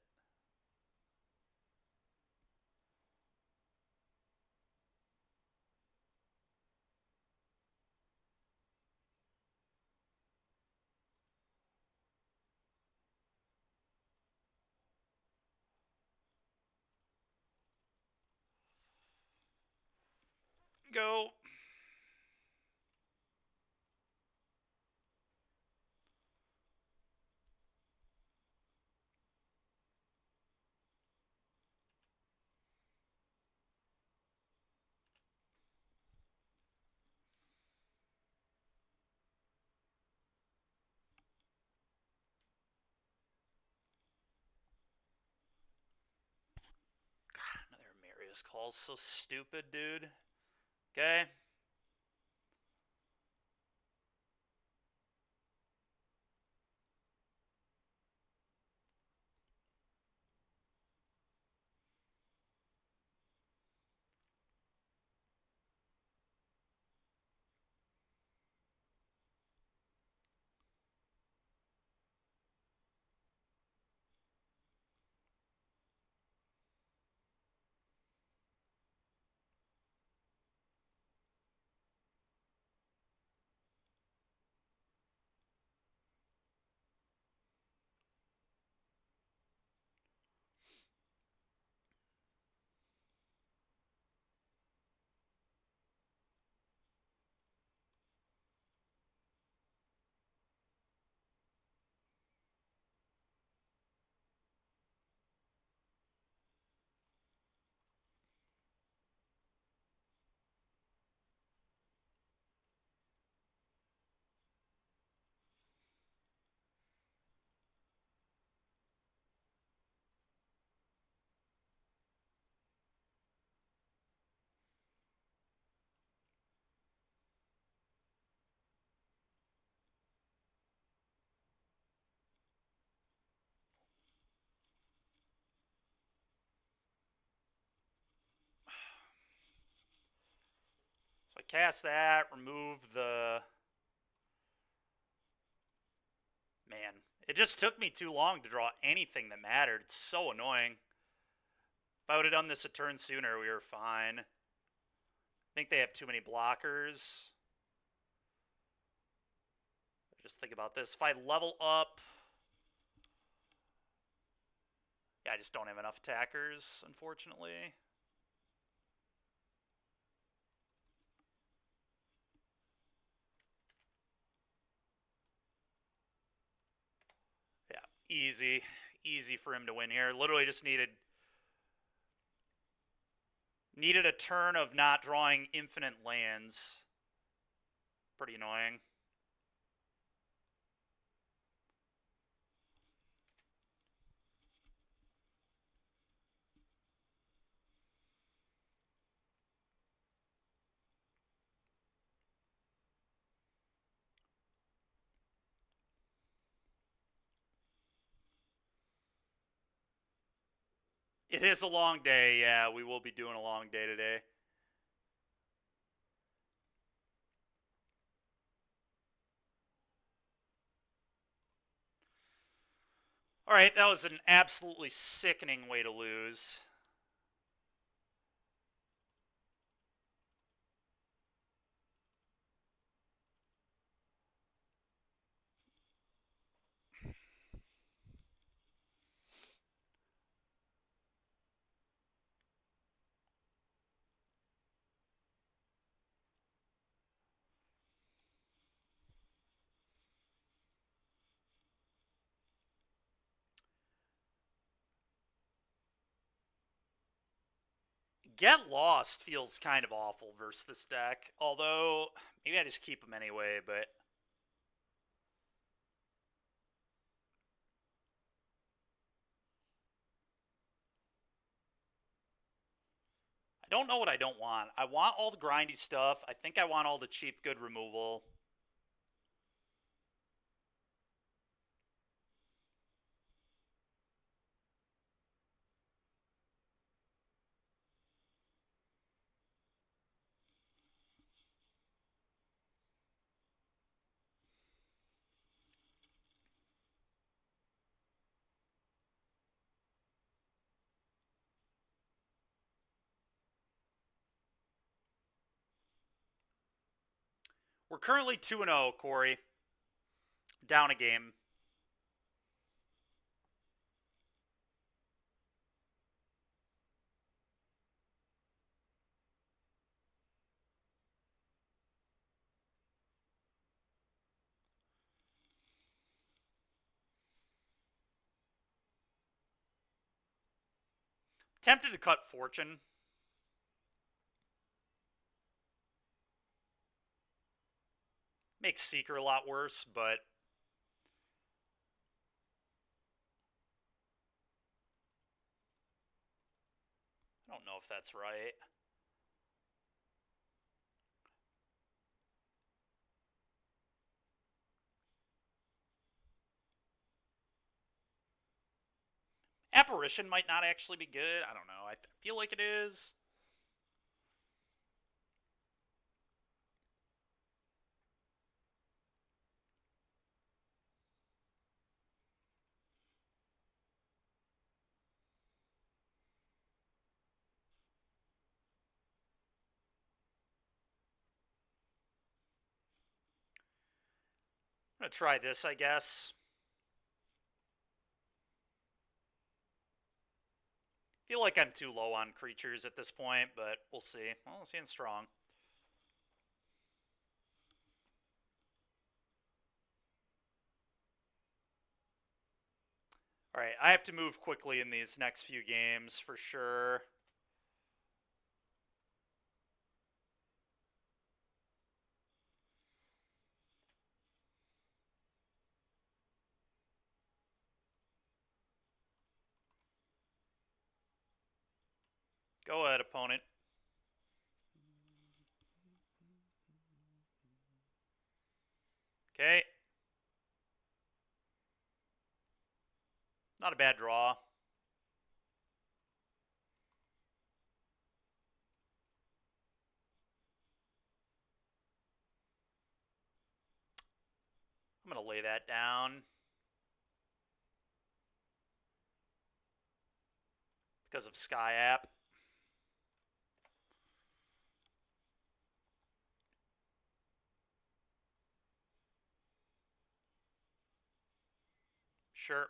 Go. God, another Marius call's so stupid, dude. Okay. cast that, remove the... Man, it just took me too long to draw anything that mattered. It's so annoying. If I would have done this a turn sooner, we were fine. I think they have too many blockers. Just think about this. If I level up... Yeah, I just don't have enough attackers, unfortunately. Yeah, easy. Easy for him to win here. Literally just needed a turn of not drawing infinite lands. Pretty annoying. It is a long day, yeah. We will be doing a long day today. Alright, that was an absolutely sickening way to lose. Get Lost feels kind of awful versus this deck. Although, maybe I just keep them anyway, but... I don't know what I don't want. I want all the grindy stuff. I think I want all the cheap good removal. We're currently 2-0, Corey. Down a game. Tempted to cut Fortune. Makes Seeker a lot worse, but... I don't know if that's right. Apparition might not actually be good. I don't know. I feel like it is. I'm going to try this, I guess. Feel like I'm too low on creatures at this point, but we'll see. Well, it's seeing strong. Alright, I have to move quickly in these next few games, for sure. Go ahead, opponent. Okay. Not a bad draw. I'm going to lay that down because of Sky App. Sure.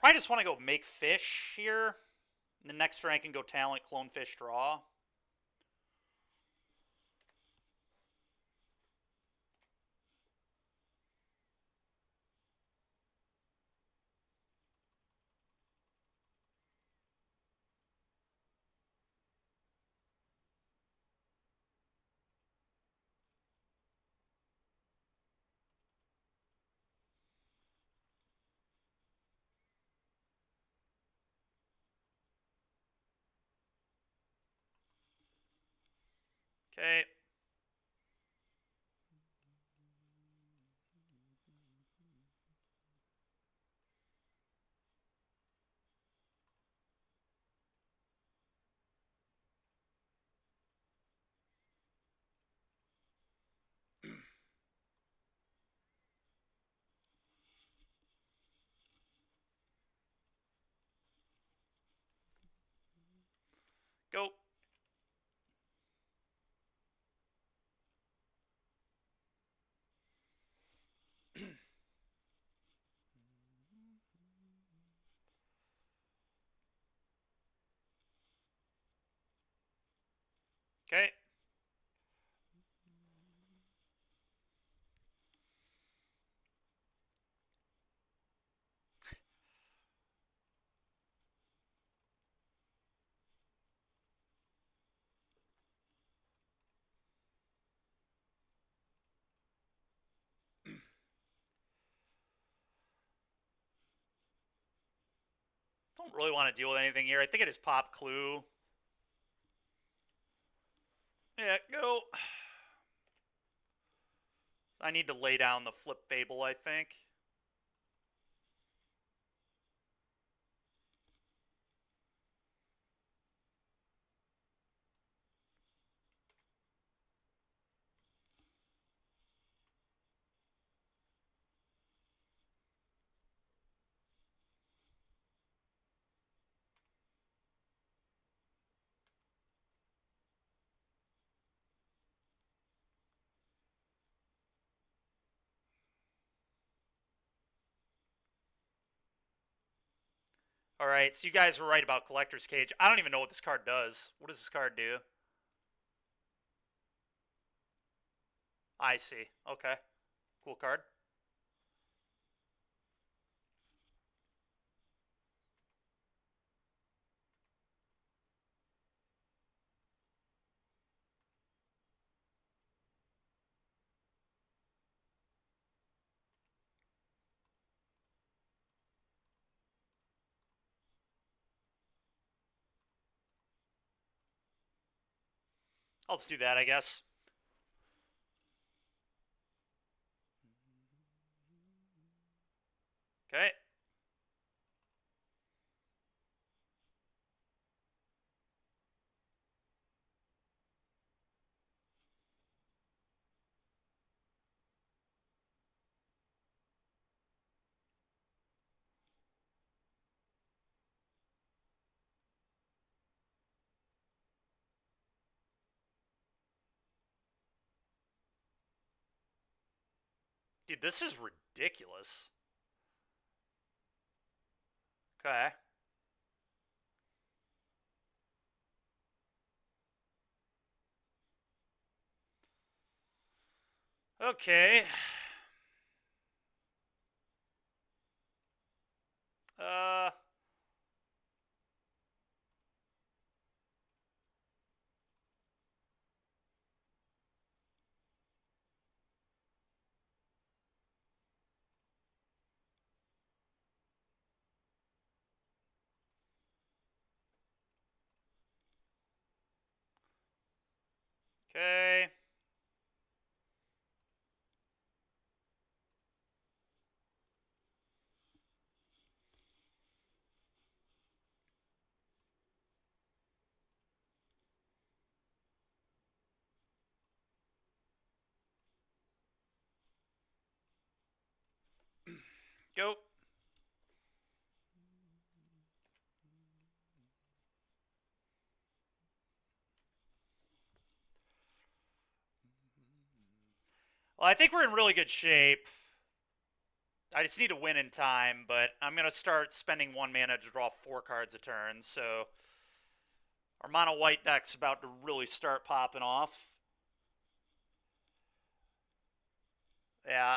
Probably just want to go make fish here. And the next turn I can go talent, clone fish, draw. Okay. Go. Okay. Don't really want to deal with anything here. I think it is pop clue. Yeah, go. I need to lay down the flip fable, I think. All right, so you guys were right about Collector's Cage. I don't even know what this card does. What does this card do? I see. Okay. Cool card. Let's do that, I guess. Okay. Dude, this is ridiculous. Okay. Okay. Uh... Okay. Go. Well, I think we're in really good shape. I just need to win in time, but I'm going to start spending 1 mana to draw 4 cards a turn, so our mono white deck's about to really start popping off. Yeah.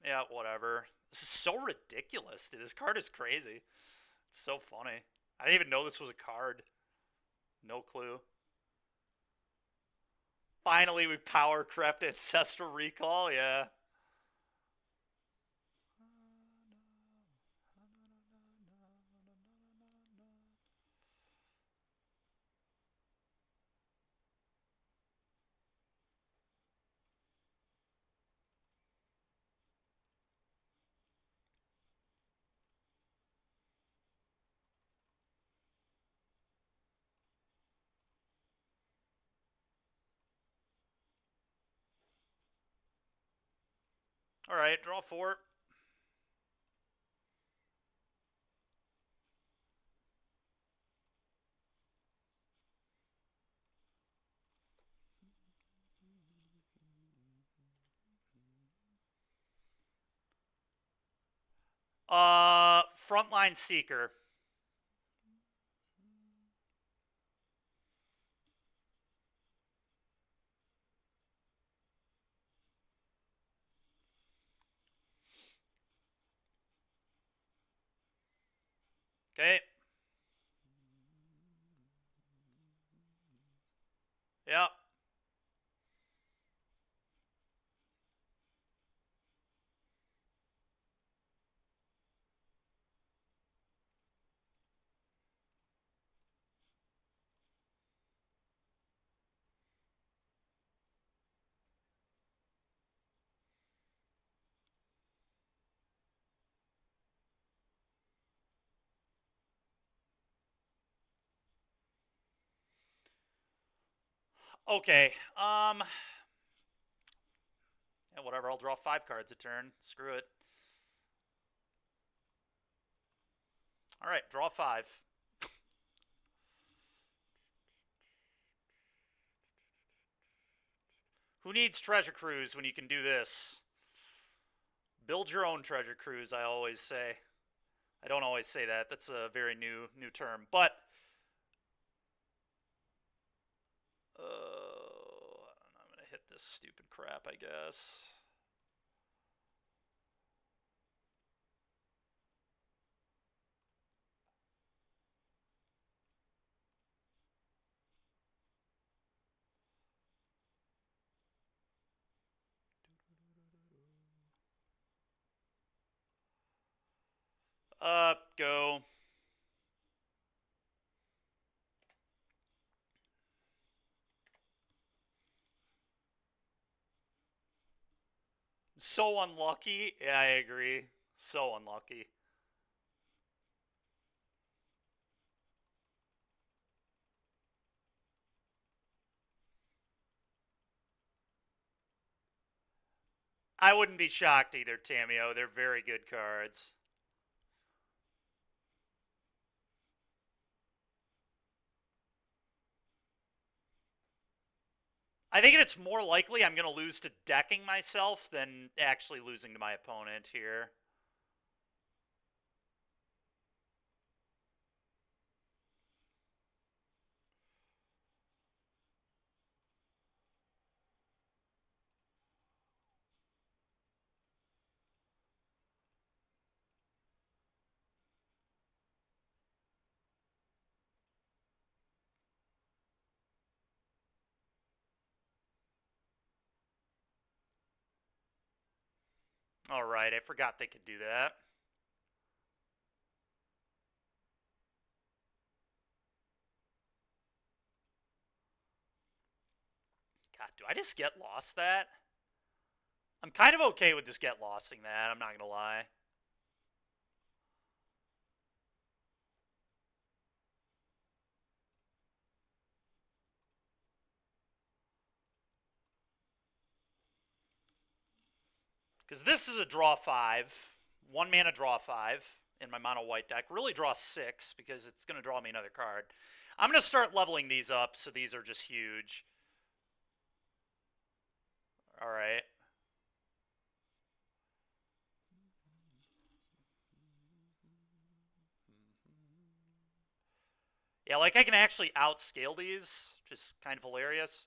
Yeah, whatever. This is so ridiculous, dude. This card is crazy. It's so funny. I didn't even know this was a card. No clue. Finally, we power crept Ancestral Recall, yeah. Alright, draw 4. Frontline Seeker. Okay. Yep. Okay. Yeah, whatever. I'll draw 5 cards a turn. Screw it. Alright, draw 5. Who needs Treasure Cruise when you can do this? Build your own Treasure Cruise, I always say. I don't always say that. That's a very new term. But I'm gonna hit this stupid crap, I guess. Go. So unlucky. Yeah, I agree. So unlucky. I wouldn't be shocked either, Tamio. They're very good cards. I think it's more likely I'm going to lose to decking myself than actually losing to my opponent here. Alright, I forgot they could do that. God, do I just get lost that? I'm kind of okay with just get losting that, I'm not going to lie. Because this is a draw 5. 1 mana draw 5 in my mono white deck. Really draw 6 because it's going to draw me another card. I'm going to start leveling these up so these are just huge. Alright. Yeah, like I can actually outscale these. Just kind of hilarious.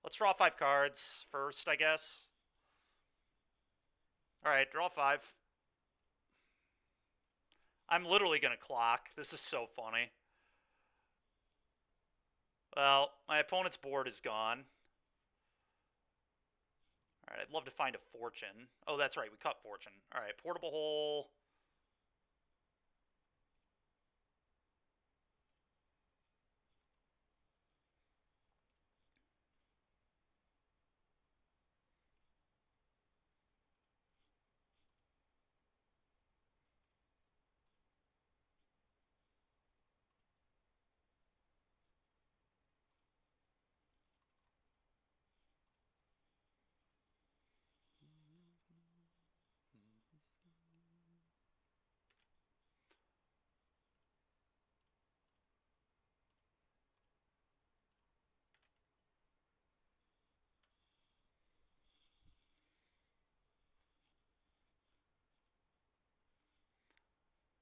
Let's draw 5 cards first, I guess. Alright, draw 5. I'm literally going to clock. This is so funny. Well, my opponent's board is gone. Alright, I'd love to find a fortune. Oh, that's right, we cut fortune. Alright, portable hole.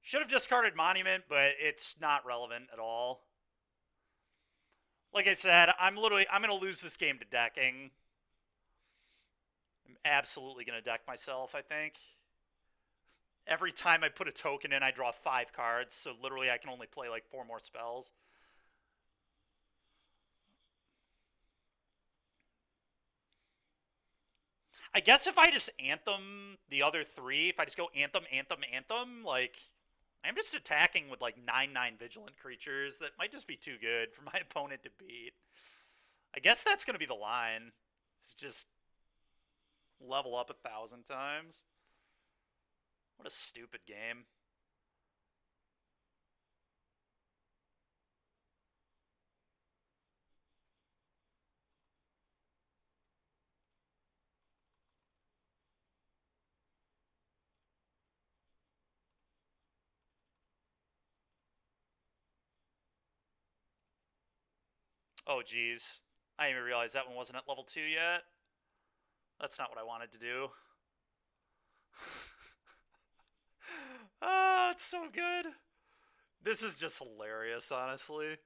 Should have discarded Monument, but it's not relevant at all. Like I said, I'm going to lose this game to decking. I'm absolutely going to deck myself, I think. Every time I put a token in, I draw 5 cards, so literally I can only play like 4 more spells. I guess if I just Anthem the other 3, if I just go Anthem, Anthem, Anthem, like, I'm just attacking with like 9/9 Vigilant creatures that might just be too good for my opponent to beat. I guess that's going to be the line. It's just level up 1,000 times. What a stupid game. Oh, geez. I didn't even realize that one wasn't at level 2 yet. That's not what I wanted to do. Ah, it's so good. This is just hilarious, honestly.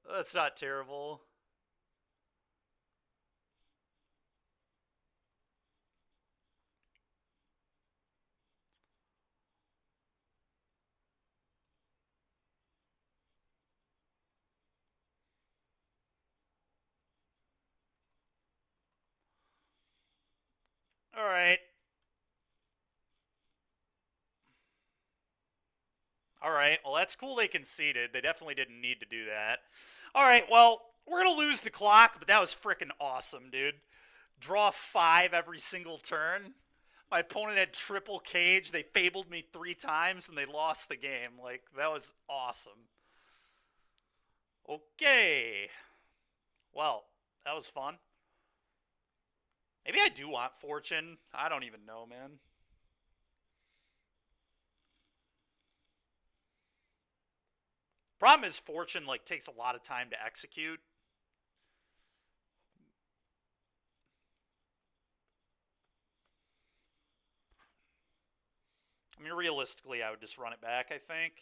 That's not terrible. Alright. Alright, well, that's cool they conceded. They definitely didn't need to do that. Alright, well, we're going to lose the clock, but that was freaking awesome, dude. Draw 5 every single turn. My opponent had triple cage. They fabled me 3 times, and they lost the game. Like, that was awesome. Okay. Well, that was fun. Maybe I do want Fortune. I don't even know, man. Problem is, Fortune like takes a lot of time to execute. I mean, realistically, I would just run it back, I think.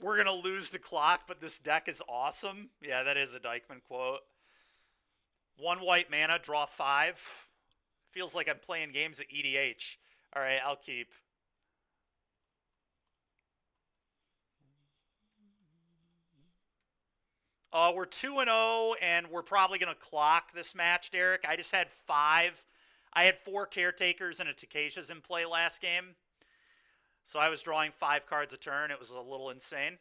We're going to lose the clock, but this deck is awesome. Yeah, that is a Dykeman quote. 1 white mana, draw 5. Feels like I'm playing games at EDH. All right, I'll keep. We're 2-0, and we're probably going to clock this match, Derek. I just had 5. I had 4 Caretakers and a Takeshas in play last game. So I was drawing 5 cards a turn. It was a little insane.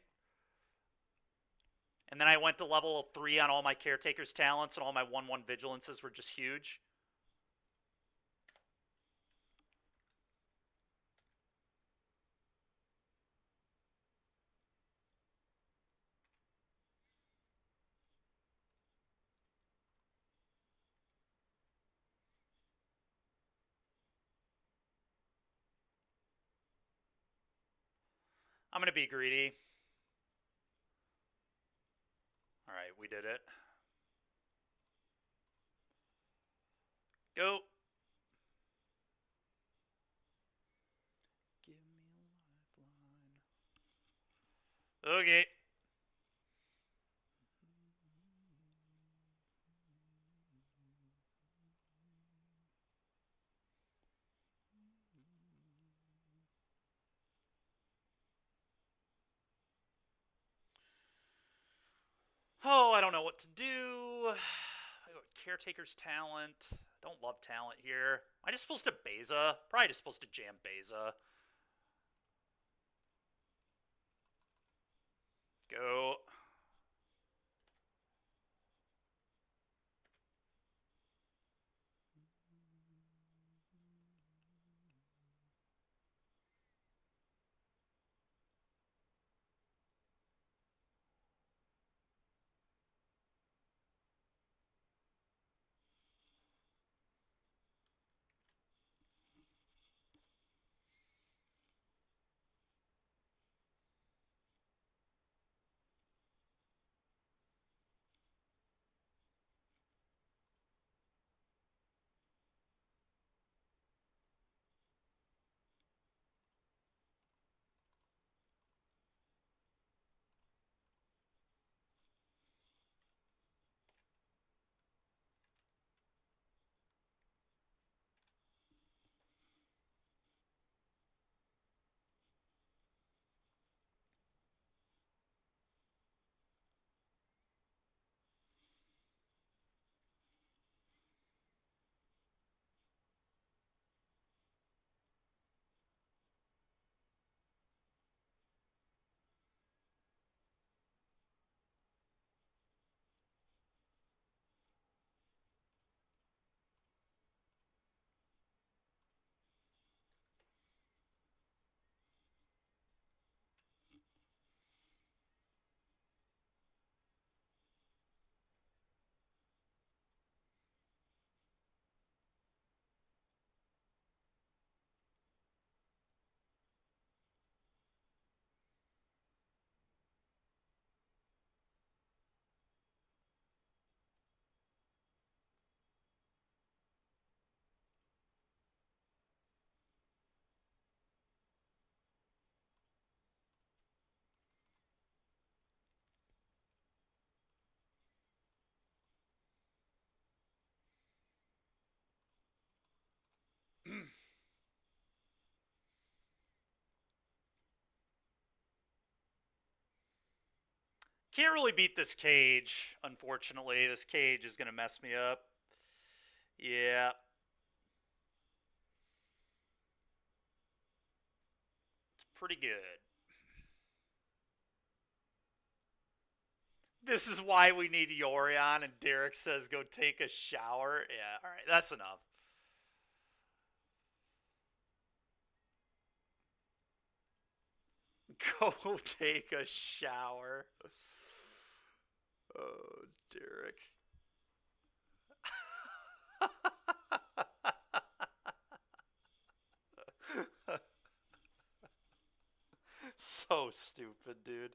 And then I went to level 3 on all my Caretaker's talents, and all my 1/1 vigilances were just huge. I'm going to be greedy. Alright, we did it. Go. Give me a lifeline. Okay. Oh, I don't know what to do. I go Caretaker's talent. Don't love talent here. Am I just supposed to Beza? Probably just supposed to jam Beza. Go. Can't really beat this cage, unfortunately. This cage is going to mess me up. Yeah. It's pretty good. This is why we need Yorion, and Derek says go take a shower. Yeah, alright, that's enough. Go take a shower. Oh, Derek. So stupid, dude.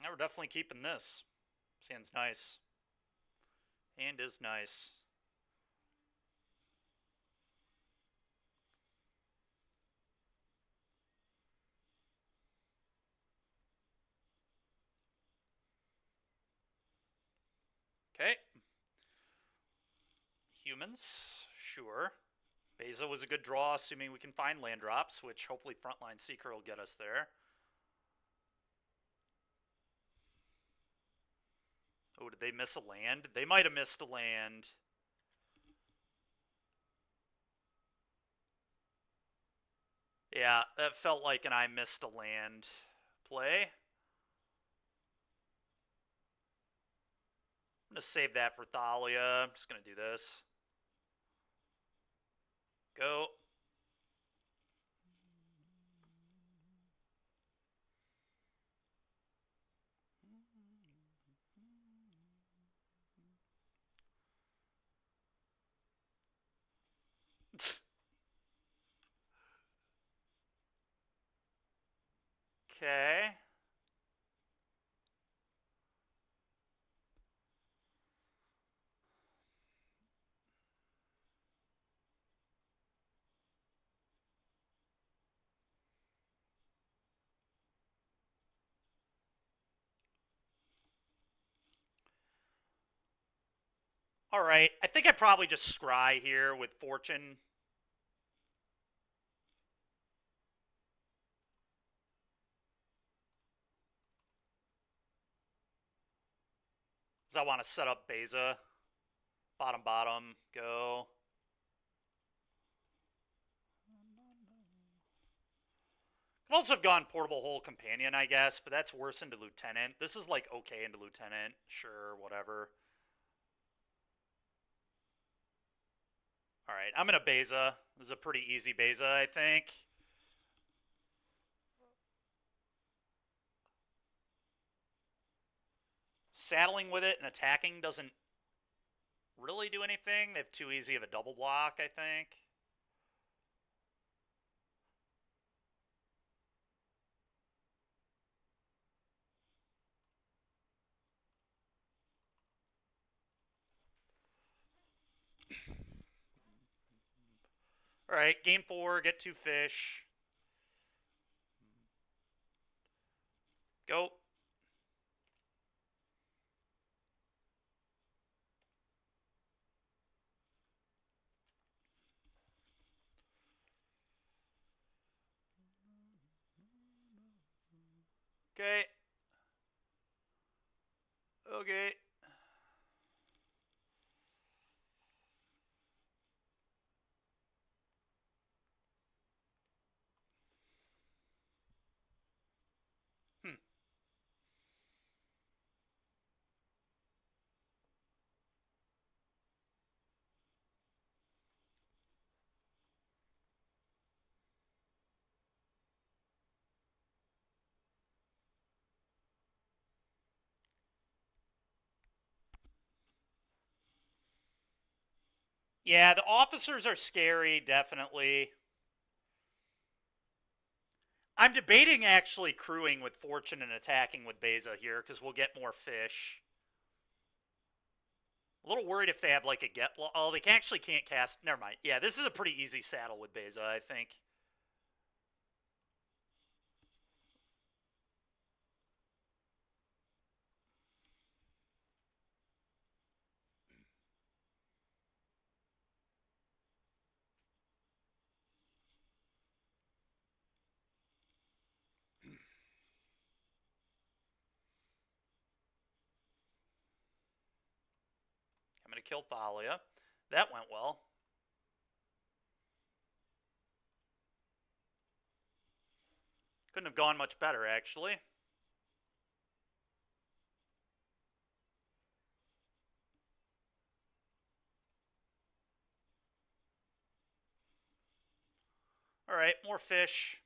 Now we're definitely keeping this. This hand's nice. Hand is nice. Okay. Humans, sure. Beza was a good draw, assuming we can find land drops, which hopefully Frontline Seeker will get us there. Oh, did they miss a land? They might have missed a land. Yeah, that felt like an I missed a land play. I'm going to save that for Thalia. I'm just going to do this. Go. Okay. All right. I think I probably just scry here with Fortune. Because I want to set up Beza. Bottom, bottom. Go. Could also have gone Portable Hole Companion, I guess, but that's worse into Lieutenant. This is like okay into Lieutenant. Sure, whatever. Alright, I'm gonna Beza. This is a pretty easy Beza, I think. Saddling with it and attacking doesn't really do anything. They have too easy of a double block, I think. Alright, game 4, get 2 fish. Go. Okay. Okay. Yeah, the officers are scary, definitely. I'm debating actually crewing with Fortune and attacking with Beza here, because we'll get more fish. A little worried if they have like a get. Oh, they actually can't cast. Never mind. Yeah, this is a pretty easy saddle with Beza, I think. I'm going to kill Thalia. That went well. Couldn't have gone much better, actually. Alright, more fish.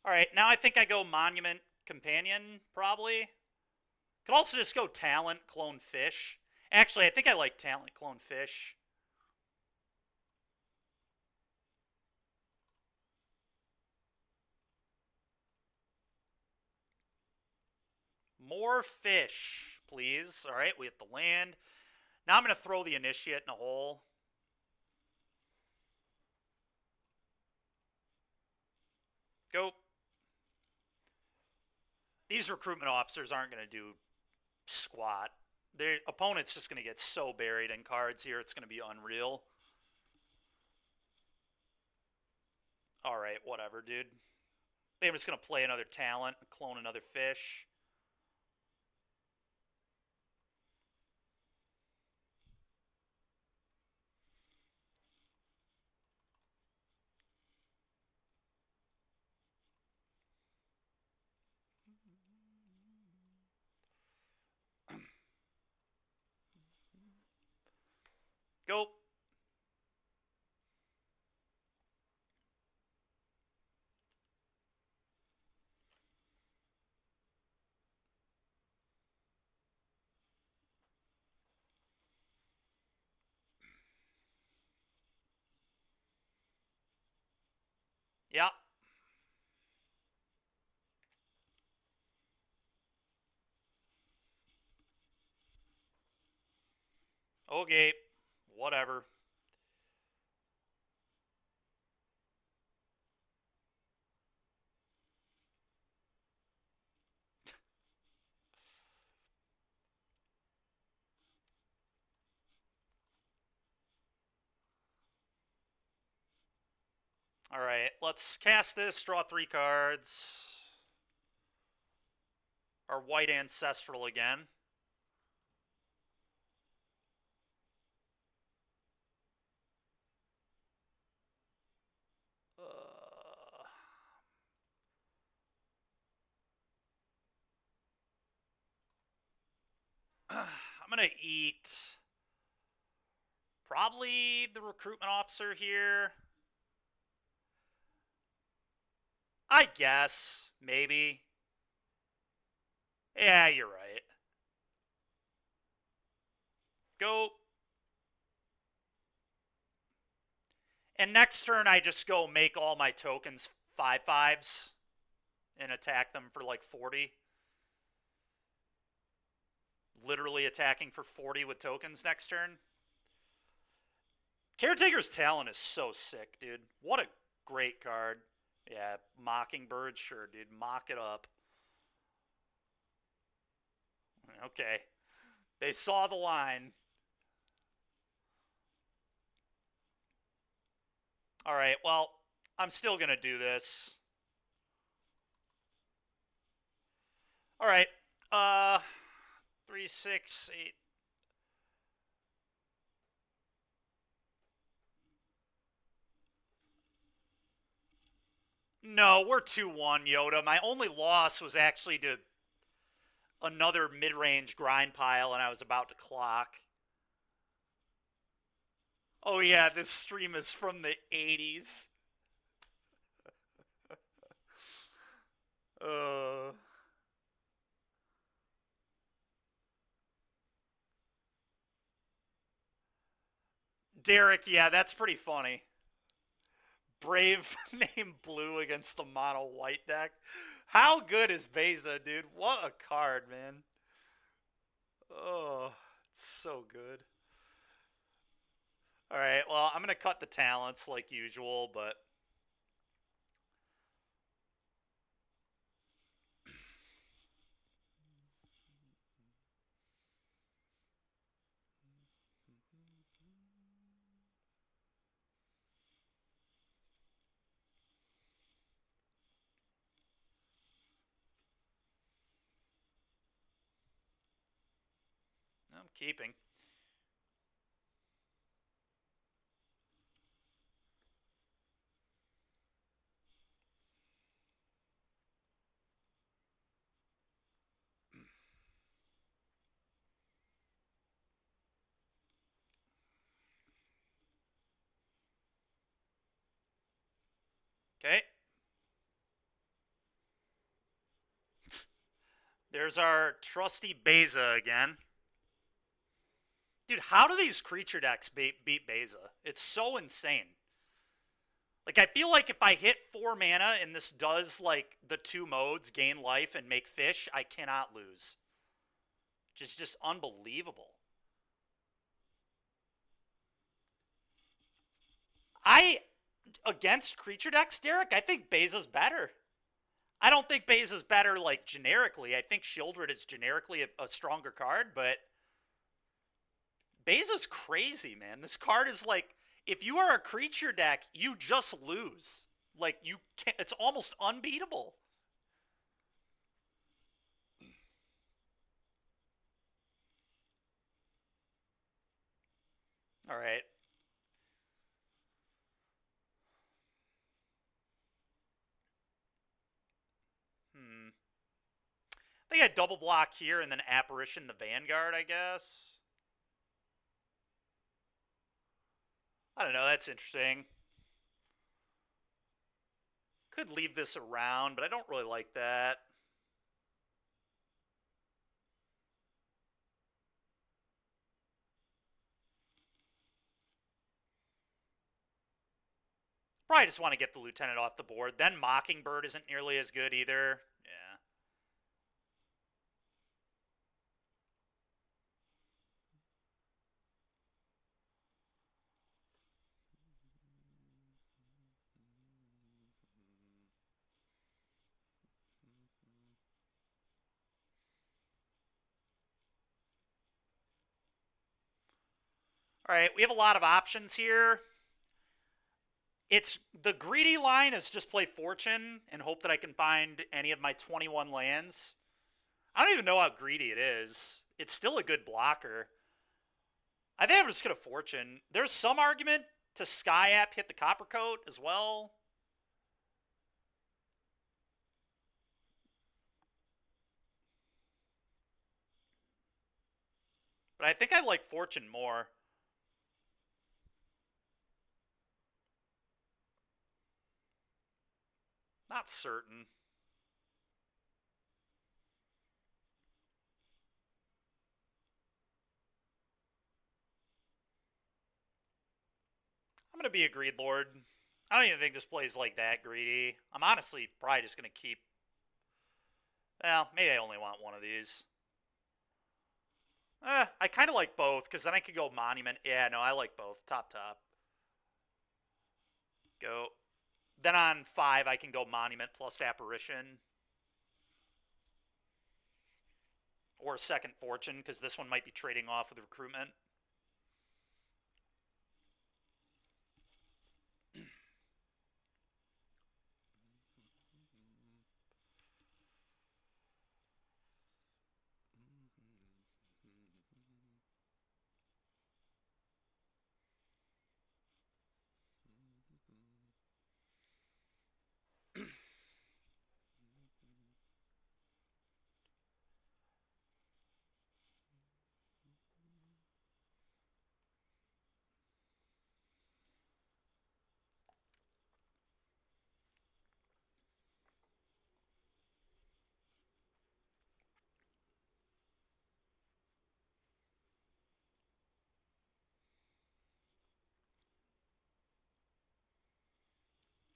Alright, now I think I go Monument Companion, probably. Could also just go Talent, Clone Fish. Actually, I think I like Talent, Clone Fish. More fish, please. All right, we hit the land. Now I'm going to throw the initiate in a hole. Go. These recruitment officers aren't going to do squat. Their opponent's just going to get so buried in cards here, it's going to be unreal. All right, whatever, dude. They're just going to play another talent, clone another fish. Go. Yeah. Okay. Whatever. All right, let's cast this, draw 3 cards. Our white ancestral again. I'm going to eat probably the recruitment officer here. I guess, maybe. Yeah, you're right. Go. And next turn, I just go make all my tokens 5/5s and attack them for like 40. Literally attacking for 40 with tokens next turn. Caretaker's Talent is so sick, dude. What a great card. Yeah, Mockingbird, sure, dude. Mock it up. Okay. They saw the line. All right, well, I'm still going to do this. All right. 3, 6, 8. No, we're 2-1, Yoda. My only loss was actually to another mid-range grind pile, and I was about to clock. Oh, yeah, this stream is from the 80s. Derek, yeah, that's pretty funny. Brave name blue against the mono white deck. How good is Beza, dude? What a card, man. Oh, it's so good. All right, well, I'm going to cut the talents like usual, but I'm keeping. Okay. There's our trusty Beza again. Dude, how do these creature decks beat Beza? It's so insane. Like, I feel like if I hit 4 mana and this does, like, the 2 modes, gain life and make fish, I cannot lose. which is just unbelievable. Against creature decks, Derek, I think Beza's better. I don't think Beza's better, like, generically. I think Shieldred is generically a stronger card, but Beza's crazy, man. This card is like, if you are a creature deck, you just lose. Like, you can't, it's almost unbeatable. All right. I think I double block here and then Apparition the Vanguard, I guess. I don't know, that's interesting. Could leave this around, but I don't really like that. Probably just want to get the Lieutenant off the board. Then Mockingbird isn't nearly as good either. Yeah. All right, we have a lot of options here. It's the greedy line is just play Fortune and hope that I can find any of my 21 lands. I don't even know how greedy it is. It's still a good blocker. I think I'm just going to Fortune. There's some argument to Skyap hit the Copper Coat as well. But I think I like Fortune more. Not certain. I'm going to be a Greed Lord. I don't even think this play's like that greedy. I'm honestly probably just going to keep... Well, maybe I only want one of these. I kind of like both, because then I could go Monument. Yeah, no, I like both. Top. Go. Then on 5, I can go Monument plus Apparition. Or Second Fortune, because this one might be trading off with Recruitment.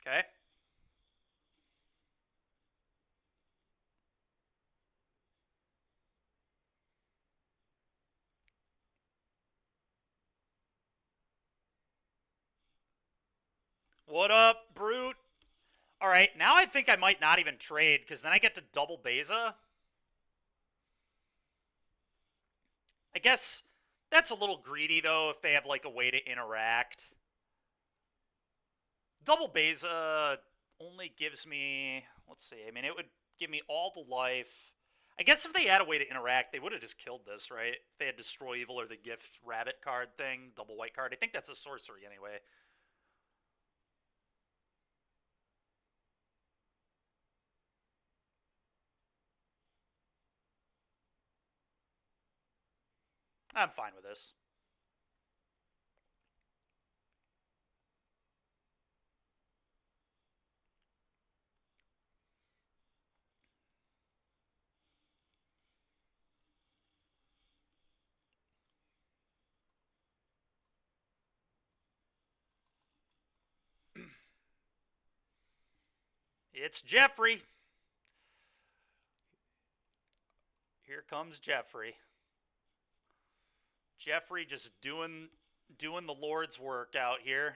Okay. What up, Brute? All right, now I think I might not even trade, because then I get to double Beza. I guess that's a little greedy, though, if they have, like, a way to interact. Double Beza only gives me... Let's see. I mean, it would give me all the life. I guess if they had a way to interact, they would have just killed this, right? If they had Destroy Evil or the Gift Rabbit card thing, double white card. I think that's a sorcery anyway. I'm fine with this. It's Jeffrey. Here comes Jeffrey. Jeffrey just doing the Lord's work out here.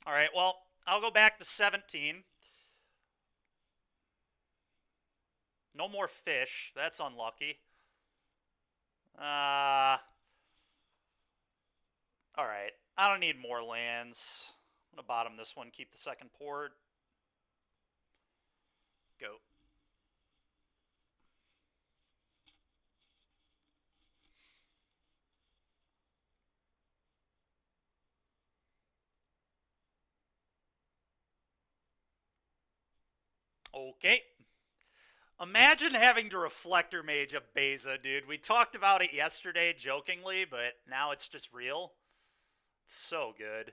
All right, well, I'll go back to 17. No more fish. That's unlucky. All right. I don't need more lands. I'm going to bottom this one, keep the second port. Go. Okay. Imagine having to Reflector Mage a Beza, dude. We talked about it yesterday jokingly, but now it's just real. It's so good.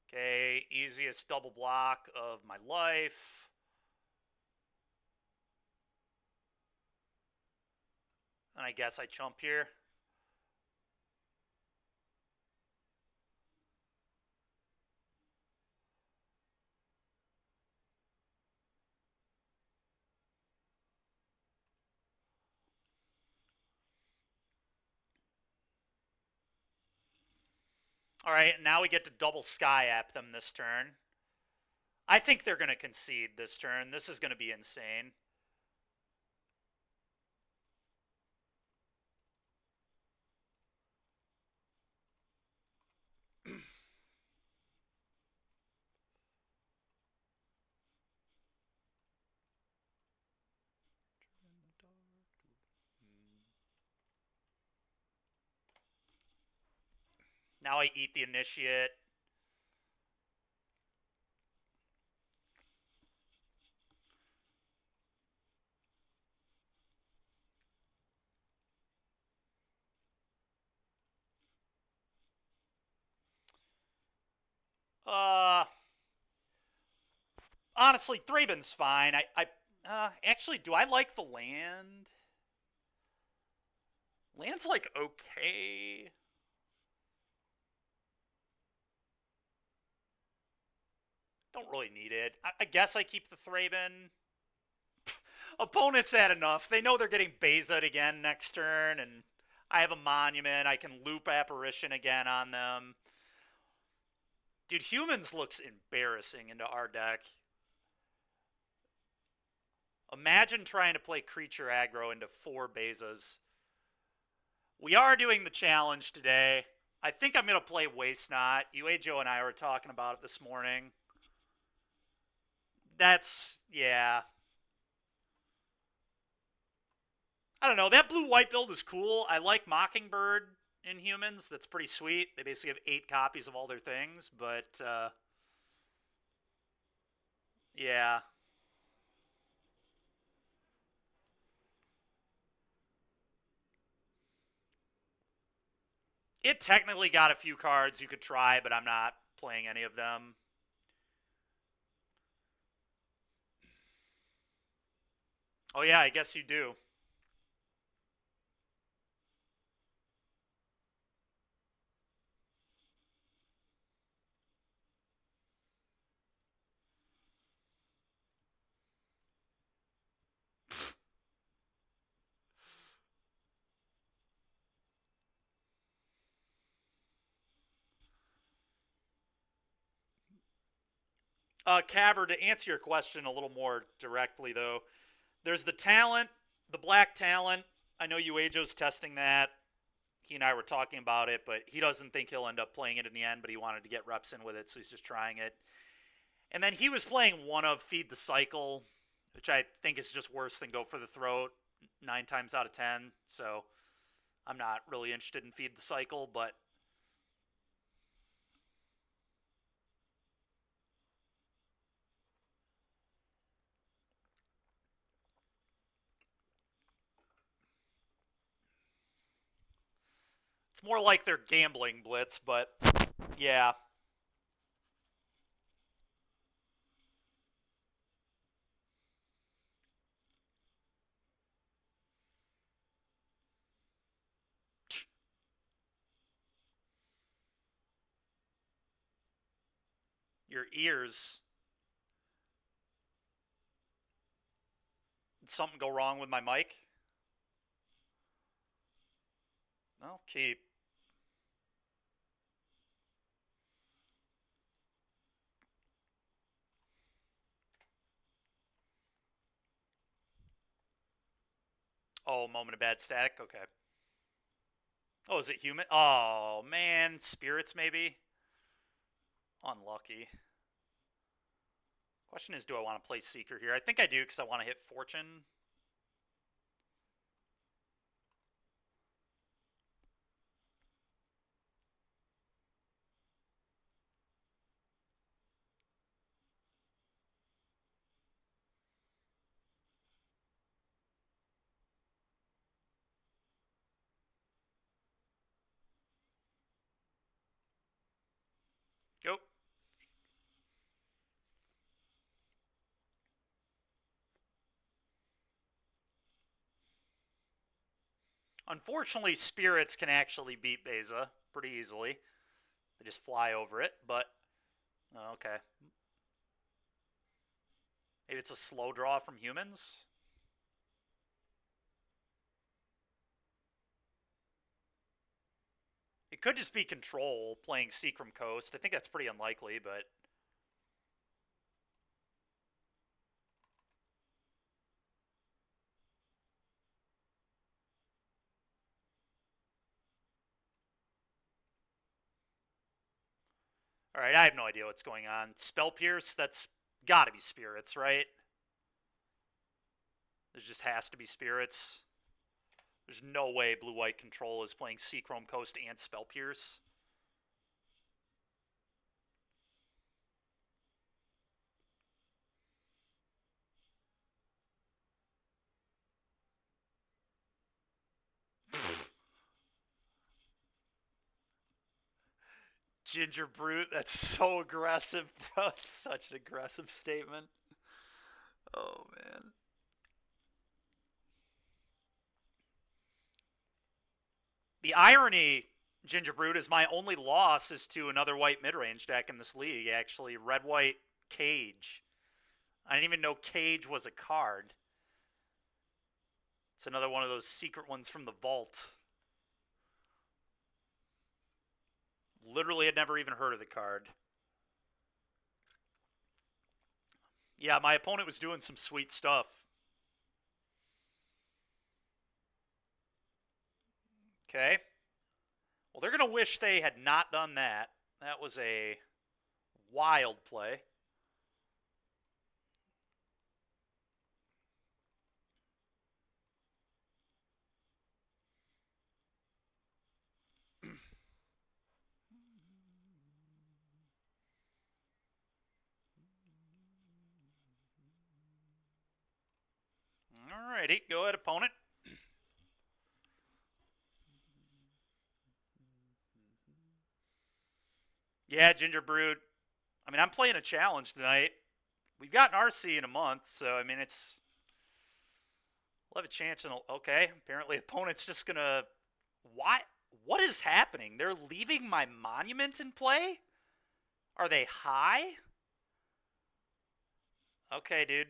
Okay, easiest double block of my life. And I guess I chump here. All right, now we get to double Sky App them this turn. I think they're going to concede this turn. This is going to be insane. Now I eat the Initiate. Honestly, Thraben's fine. Actually, do I like the land? Land's like okay. Don't really need it. I guess I keep the Thraben. Opponents had enough. They know they're getting Beza'd again next turn, and I have a Monument. I can loop Apparition again on them. Dude, Humans looks embarrassing into our deck. Imagine trying to play creature aggro into 4 Bezas. We are doing the challenge today. I think I'm going to play Waste Not. Joe and I were talking about it this morning. That's, yeah. I don't know. That blue-white build is cool. I like Mockingbird in Humans. That's pretty sweet. They basically have 8 copies of all their things, but, yeah. It technically got a few cards you could try, but I'm not playing any of them. Oh, yeah, I guess you do. Cabber, to answer your question a little more directly, though, there's the talent, the black talent. I know Joe's testing that. He and I were talking about it, but he doesn't think he'll end up playing it in the end, but he wanted to get reps in with it, so he's just trying it. And then he was playing one of Feed the Cycle, which I think is just worse than Go for the Throat 9 times out of 10. So I'm not really interested in Feed the Cycle, but it's more like they're gambling blitz, but yeah. Your ears. Did something go wrong with my mic? I'll keep. Oh, moment of bad static? Okay. Oh, is it human? Oh, man. Spirits, maybe? Unlucky. Question is, do I want to play Seeker here? I think I do because I want to hit Fortune. Go. Unfortunately, Spirits can actually beat Beza pretty easily. They just fly over it, but... Oh, okay. Maybe it's a slow draw from humans? It could just be Control playing Seacrum Coast. I think that's pretty unlikely, but... Alright, I have no idea what's going on. Spell Pierce, that's gotta be Spirits, right? There just has to be Spirits. There's no way Blue-White Control is playing Seachrome Coast and Spell Pierce. Ginger Brute, that's so aggressive, bro. It's such an aggressive statement. Oh, man. The irony, Ginger Brute, is my only loss is to another white mid-range deck in this league, actually. Red-White Cage. I didn't even know Cage was a card. It's another one of those secret ones from the vault. Literally had never even heard of the card. Yeah, my opponent was doing some sweet stuff. Okay. Well, they're going to wish they had not done that. That was a wild play. Alrighty, go ahead, opponent. Yeah, Ginger Brood. I mean, I'm playing a challenge tonight. We've got an RC in a month, so I mean, it's... We'll have a chance. Okay, apparently opponent's just gonna... Why? What is happening? They're leaving my monument in play? Are they high? Okay, dude.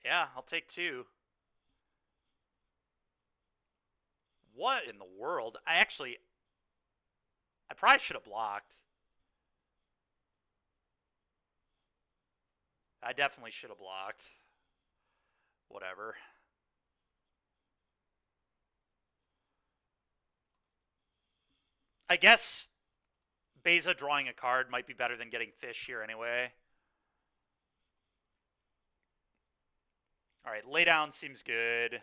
Yeah, I'll take 2. What in the world? I probably should have blocked. I definitely should have blocked. Whatever. I guess Beza drawing a card might be better than getting fish here anyway. Alright, lay down seems good.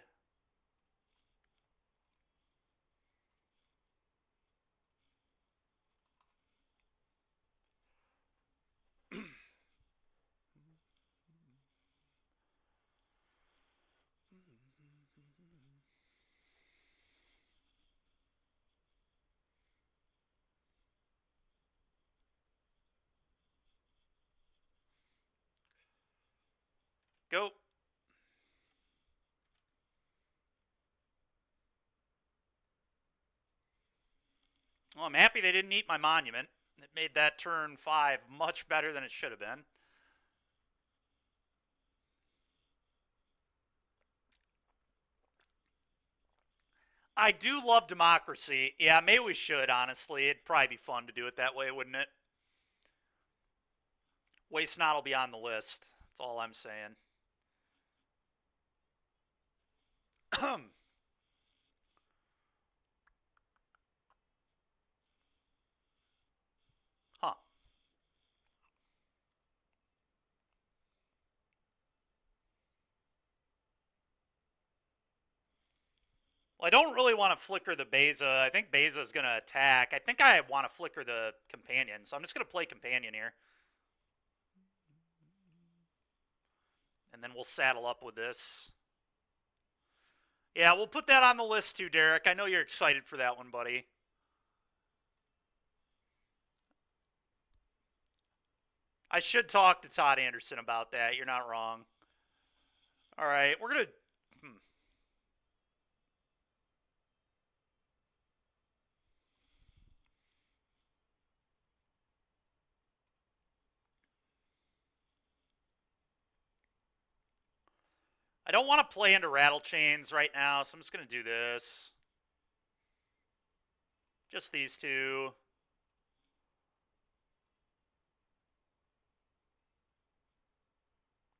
Go. Well, I'm happy they didn't eat my monument. It made that turn 5 much better than it should have been. I do love democracy. Yeah, maybe we should, honestly. It'd probably be fun to do it that way, wouldn't it? Waste Not will be on the list. That's all I'm saying. Huh. Well, I don't really want to flicker the Beza. I think Beza's going to attack. I think I want to flicker the Companion, so I'm just going to play Companion here. And then we'll saddle up with this. Yeah, we'll put that on the list too, Derek. I know you're excited for that one, buddy. I should talk to Todd Anderson about that. You're not wrong. All right, we're going to... I don't want to play into Rattle Chains right now, so I'm just going to do this. Just these two.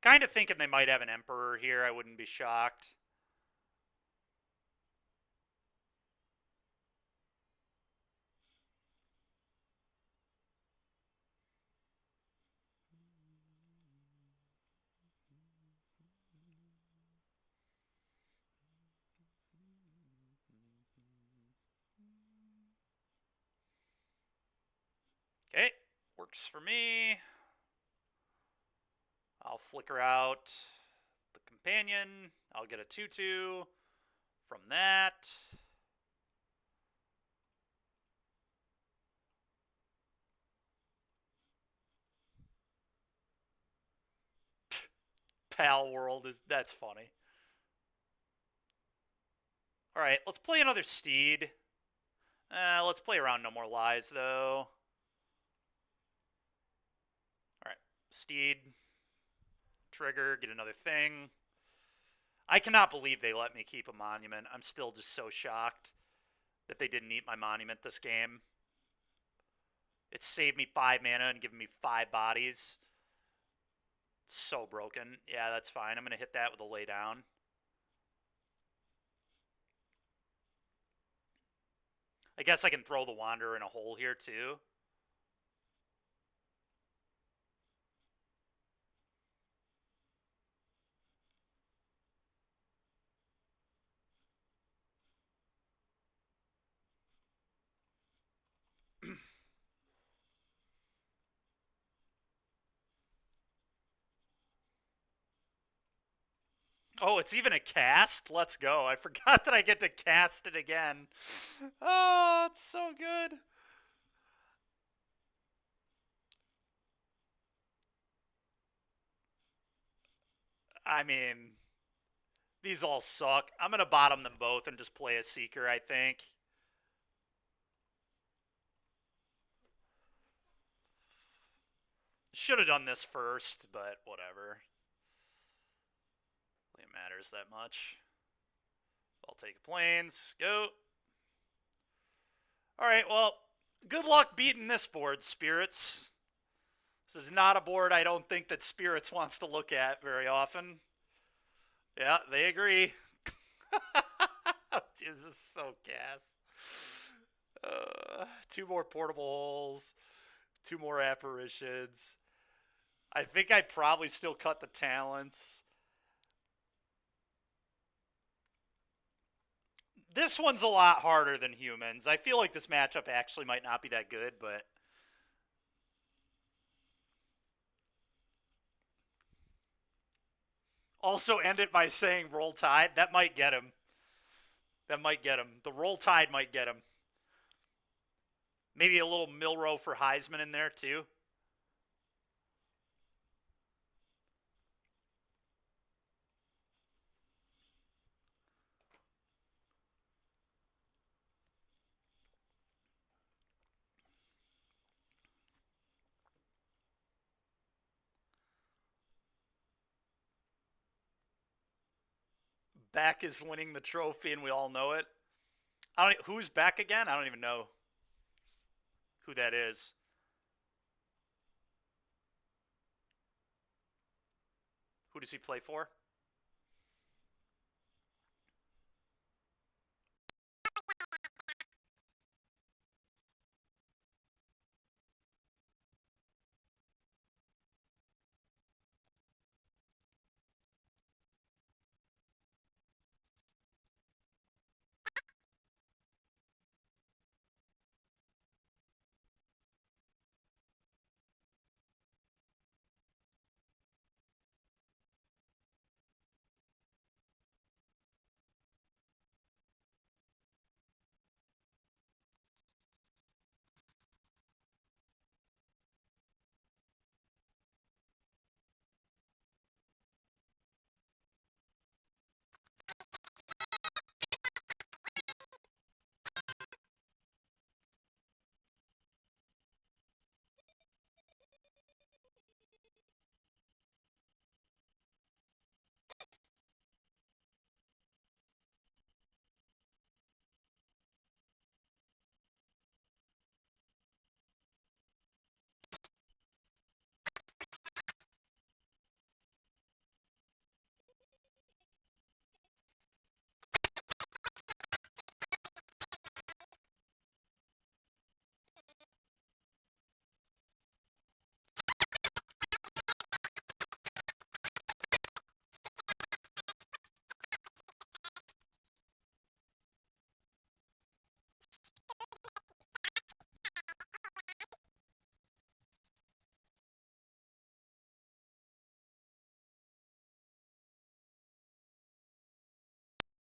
Kind of thinking they might have an Emperor here. I wouldn't be shocked. Okay, works for me. I'll flicker out the Companion. I'll get a 2-2 from that. Pal World that's funny. All right, let's play another Steed. Let's play around No More Lies though. All right, Steed. Trigger, get another thing. I cannot believe they let me keep a monument. I'm still just so shocked that they didn't eat my monument this game. It saved me 5 mana and given me 5 bodies. It's so broken. Yeah, that's fine. I'm going to hit that with a lay down. I guess I can throw the Wanderer in a hole here too. Oh, it's even a cast? Let's go. I forgot that I get to cast it again. Oh, it's so good. I mean, these all suck. I'm going to bottom them both and just play a Seeker, I think. Should have done this first, but whatever. It matters that much. I'll take planes. Go. Alright, well, good luck beating this board, Spirits. This is not a board I don't think that Spirits wants to look at very often. Yeah, they agree. Dude, this is so gas. 2 more portables. 2 more apparitions. I think I probably still cut the talents. This one's a lot harder than humans. I feel like this matchup actually might not be that good, but... Also end it by saying Roll Tide. That might get him. That might get him. The Roll Tide might get him. Maybe a little Milrow for Heisman in there, too. Beck is winning the trophy, and we all know it. I don't. Who's Beck again? I don't even know who that is. Who does he play for?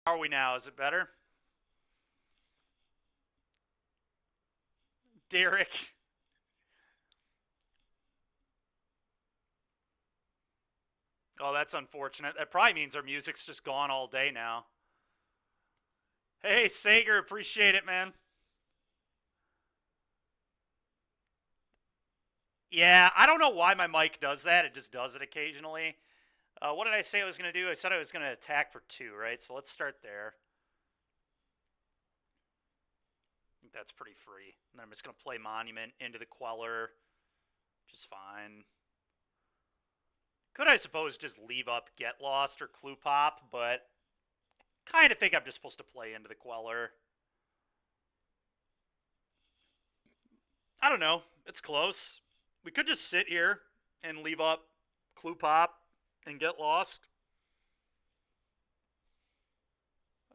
How are we now? Is it better? Derek. Oh, that's unfortunate. That probably means our music's just gone all day now. Hey, Sager, appreciate it, man. Yeah, I don't know why my mic does that. It just does it occasionally. What did I say I was going to do? I said I was going to attack for 2, right? So let's start there. I think that's pretty free. And then I'm just going to play Monument into the Queller. Just fine. Could, I suppose, just leave up Get Lost or Clue Pop, but kind of think I'm just supposed to play into the Queller. I don't know. It's close. We could just sit here and leave up Clue Pop and Get Lost.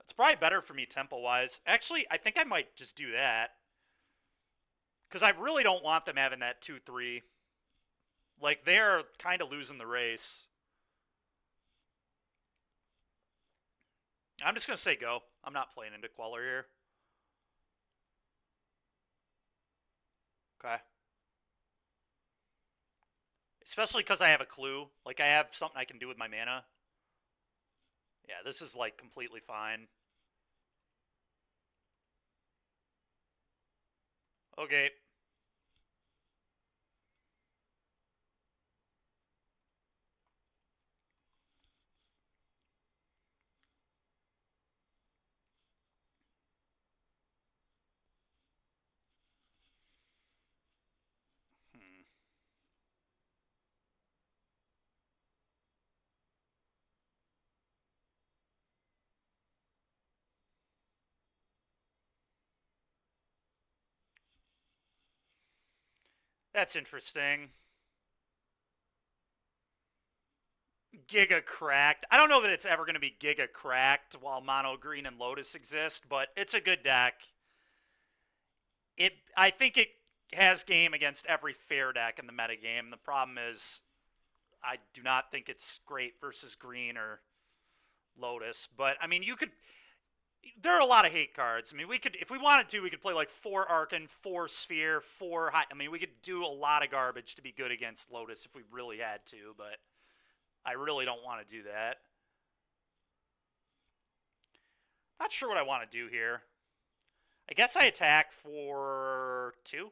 It's probably better for me tempo-wise. Actually, I think I might just do that. Because I really don't want them having that 2-3. Like, they're kind of losing the race. I'm just going to say go. I'm not playing into Queller here. Okay. Especially because I have a clue. Like, I have something I can do with my mana. Yeah, this is, like, completely fine. Okay. Hmm. That's interesting. Giga cracked. I don't know that it's ever going to be Giga cracked while Mono Green and Lotus exist, but it's a good deck. I think it has game against every fair deck in the metagame. The problem is I do not think it's great versus Green or Lotus. But I mean, you could. There are a lot of hate cards. I mean, we could, if we wanted to, we could play like 4 Arcan, 4 Sphere, 4 High. I mean, we could do a lot of garbage to be good against Lotus if we really had to, but I really don't want to do that. Not sure what I want to do here. I guess I attack for 2.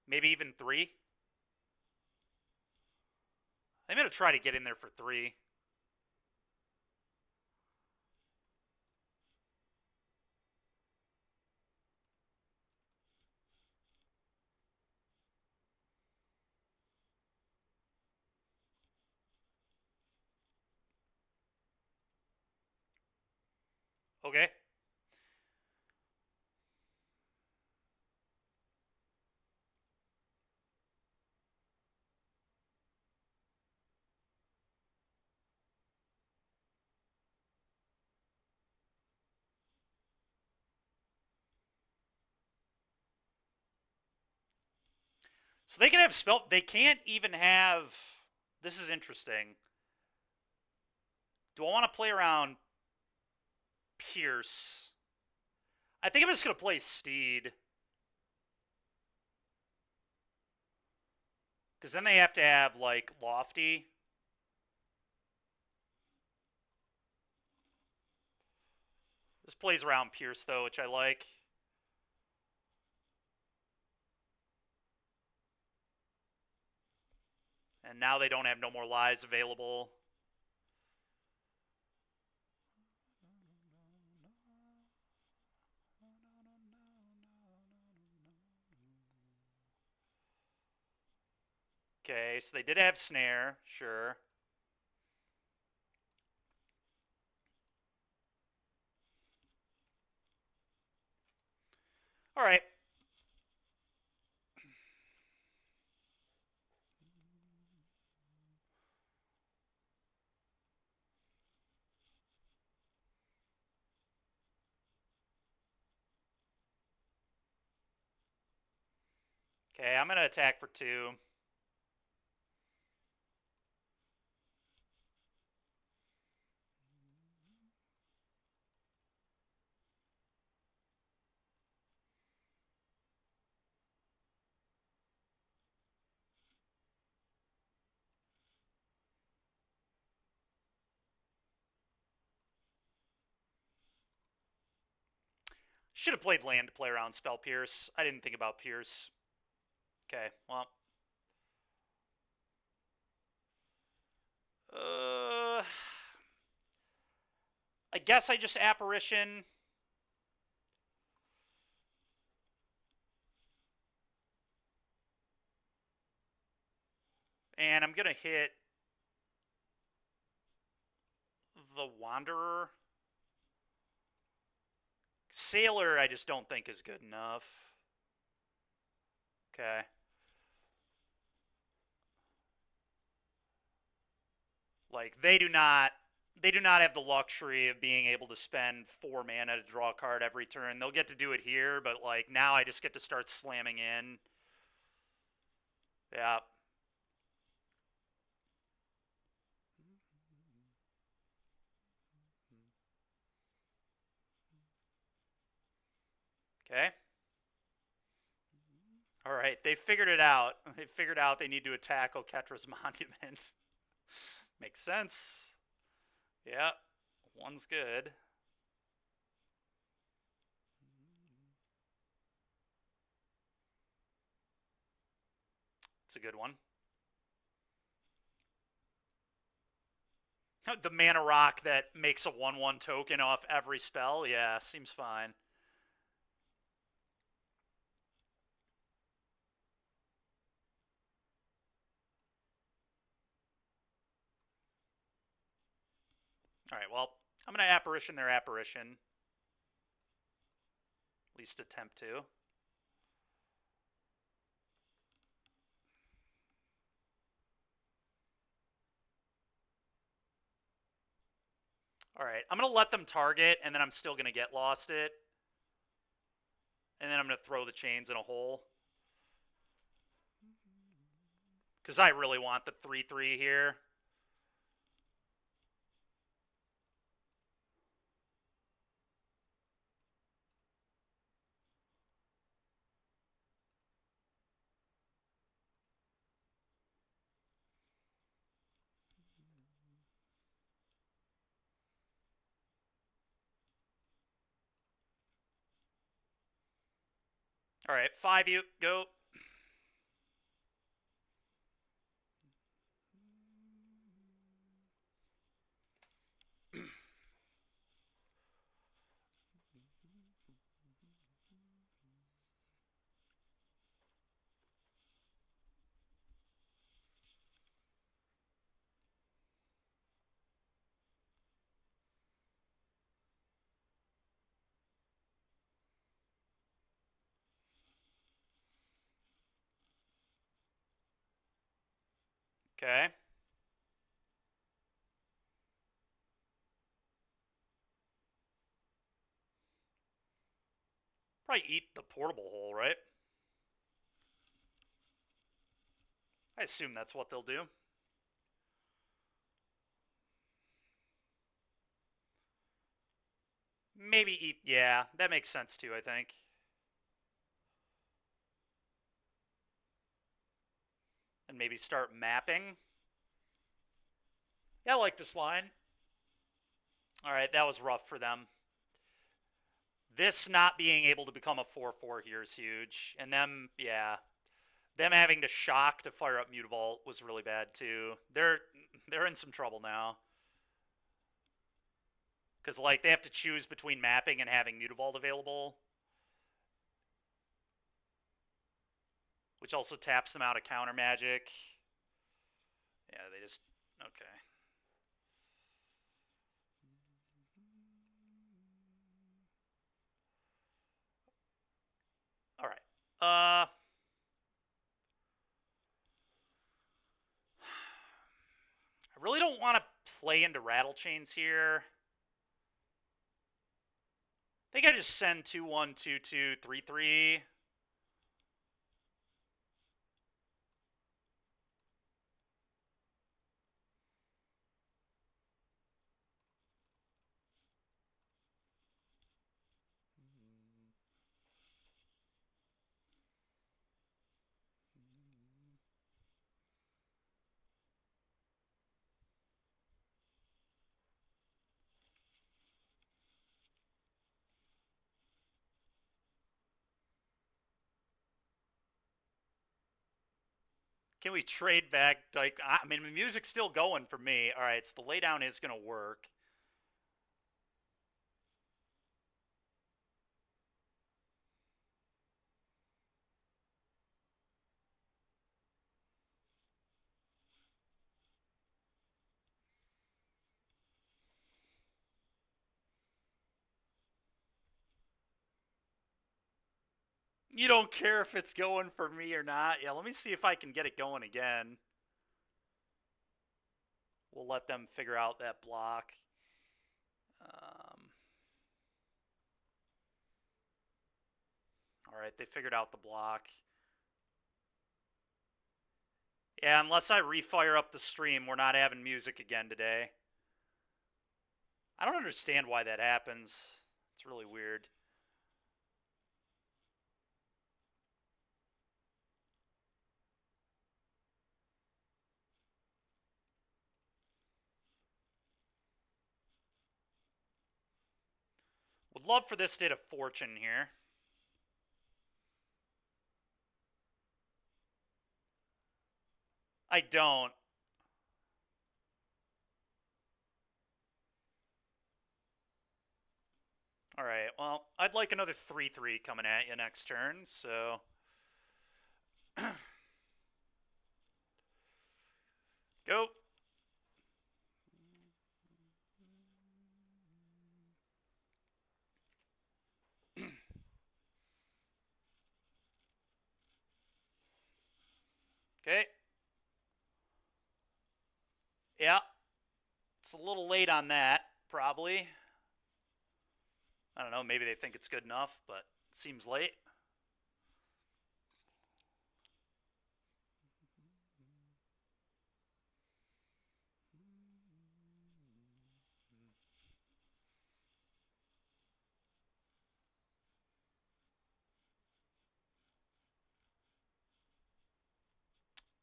Maybe even 3. I'm going to try to get in there for 3. Okay. So they can have spell. They can't even have. This is interesting. Do I want to play around Pierce? I think I'm just going to play Steed. Because then they have to have, like, Lofty. This plays around Pierce, though, which I like. And now they don't have no more lives available. Okay, so they did have Snare, sure. All right. Okay, I'm going to attack for 2. Should have played land to play around Spell Pierce. I didn't think about Pierce. Okay, well. I guess I just Apparition. And I'm going to hit the Wanderer. Sailor, I just don't think is good enough. Okay. Like, they do not have the luxury of being able to spend 4 mana to draw a card every turn. They'll get to do it here, but, like, now I just get to start slamming in. Yeah. Okay. All right, they figured it out. They figured out they need to attack Oketra's Monument. Makes sense. Yeah, one's good. It's a good one. The mana rock that makes a 1/1 token off every spell? Yeah, seems fine. Alright, well, I'm going to Apparition their Apparition. At least attempt to. Alright, I'm going to let them target, and then I'm still going to get lost it. And then I'm going to throw the chains in a hole. Because I really want the 3/3 here. Alright, 5 you, go. Okay. Probably eat the portable hole, right? I assume that's what they'll do. Maybe eat... Yeah, that makes sense too, I think. And maybe start mapping. Yeah, I like this line. Alright, that was rough for them. This not being able to become a 4-4 here is huge. And them, yeah. Them having to shock to fire up Mutavault was really bad too. They're in some trouble now. Because, like, they have to choose between mapping and having Mutavault available. Which also taps them out of counter magic. Yeah, they just... Okay. Alright. I really don't want to play into Rattle Chains here. I think I just send 2-1, 2-2, 3-3. Can we trade back? Like, I mean, the music's still going for me. All right, so the laydown is going to work. You don't care if it's going for me or not? Yeah, let me see if I can get it going again. We'll let them figure out that block. All right, they figured out the block. Yeah, unless I refire up the stream, we're not having music again today. I don't understand why that happens. It's really weird. Would love for this to hit a fortune here. I don't. Alright, well, I'd like another 3-3 coming at you next turn, so... Go! Okay. Yeah. It's a little late on that, probably. I don't know, maybe they think it's good enough, but it seems late.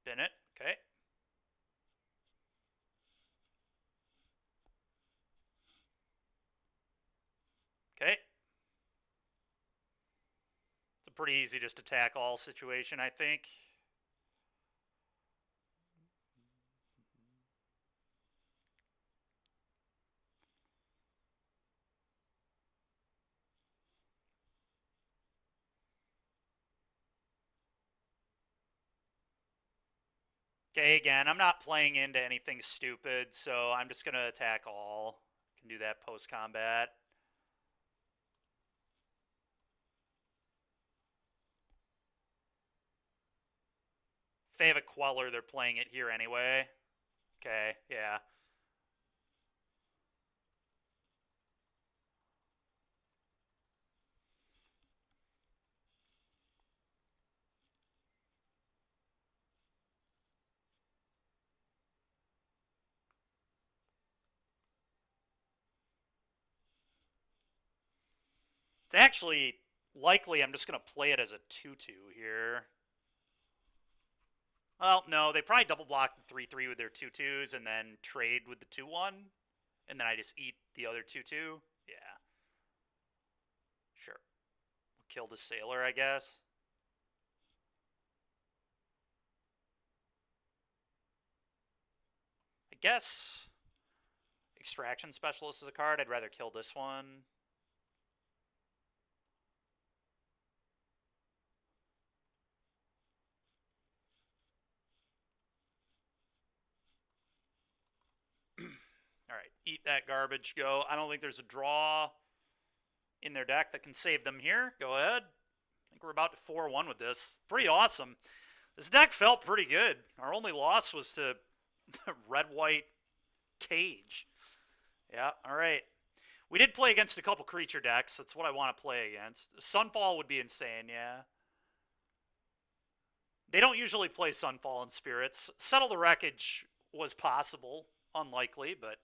Bennett, okay. Okay. It's a pretty easy just attack all situation, I think. Okay, again, I'm not playing into anything stupid, so I'm just going to attack all. Can do that post-combat. they have a Queller, they're playing it here anyway. Okay, yeah. It's actually likely I'm just going to play it as a 2-2 here. Well, no, they probably double block the 3-3 with their 2-2s and then trade with the 2-1. And then I just eat the other 2-2. Yeah. Sure. We'll kill the Sailor, I guess. I guess Extraction Specialist is a card. I'd rather kill this one. All right, eat that garbage, go. I don't think there's a draw in their deck that can save them here. Go ahead. I think we're about to 4-1 with this. Pretty awesome. This deck felt pretty good. Our only loss was to red-white Cage. Yeah, all right. We did play against a couple creature decks. That's what I want to play against. Sunfall would be insane, yeah. They don't usually play Sunfall and Spirits. Settle the Wreckage was possible. Unlikely, but...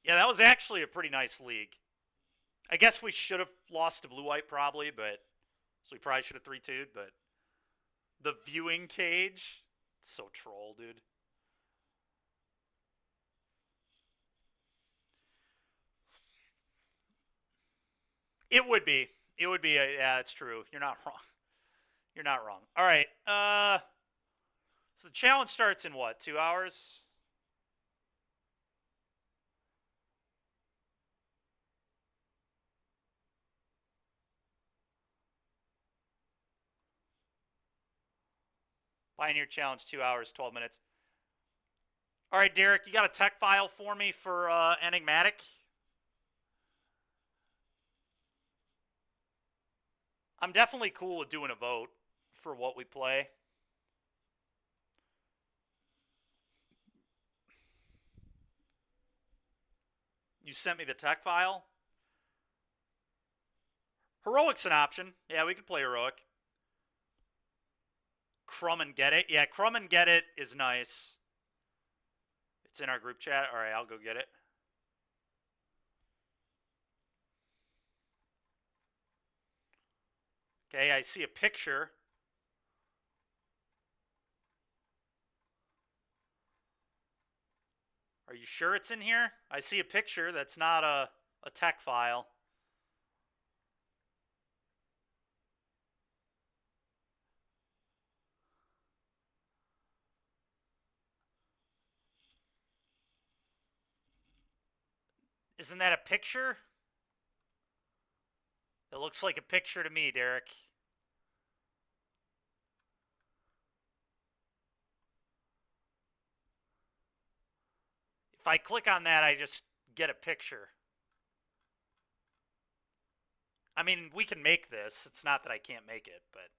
Yeah, that was actually a pretty nice league. I guess we should have lost to Blue-White probably, but... So we probably should have 3-2'd, but... The Viewing Cage? So troll, dude. It would be. It would be. Yeah, it's true. You're not wrong. You're not wrong. All right. So the challenge starts in what? 2 hours? Pioneer challenge 2 hours, 12 minutes. All right, Derek, you got a tech file for me for Enigmatic? I'm definitely cool with doing a vote for what we play. You sent me the tech file? Heroic's an option. Yeah, we could play Heroic. Crumb and Get It. Yeah, Crumb and Get It is nice. It's in our group chat. All right, I'll go get it. Okay, I see a picture. Are you sure it's in here? I see a picture that's not a tech file. Isn't that a picture? It looks like a picture to me, Derek. If I click on that, I just get a picture. I mean, we can make this. It's not that I can't make it, but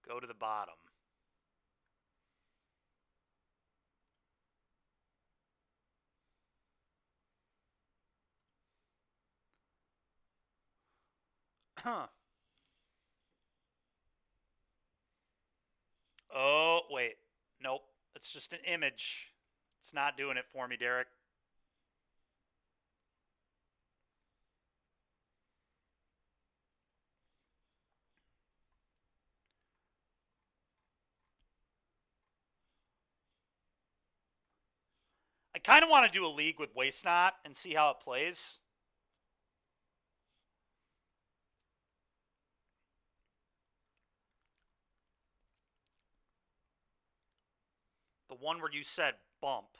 go to the bottom. Huh. Oh, wait. Nope. It's just an image. It's not doing it for me, Derek. I kind of want to do a league with Waste Not and see how it plays. The one where you said bump.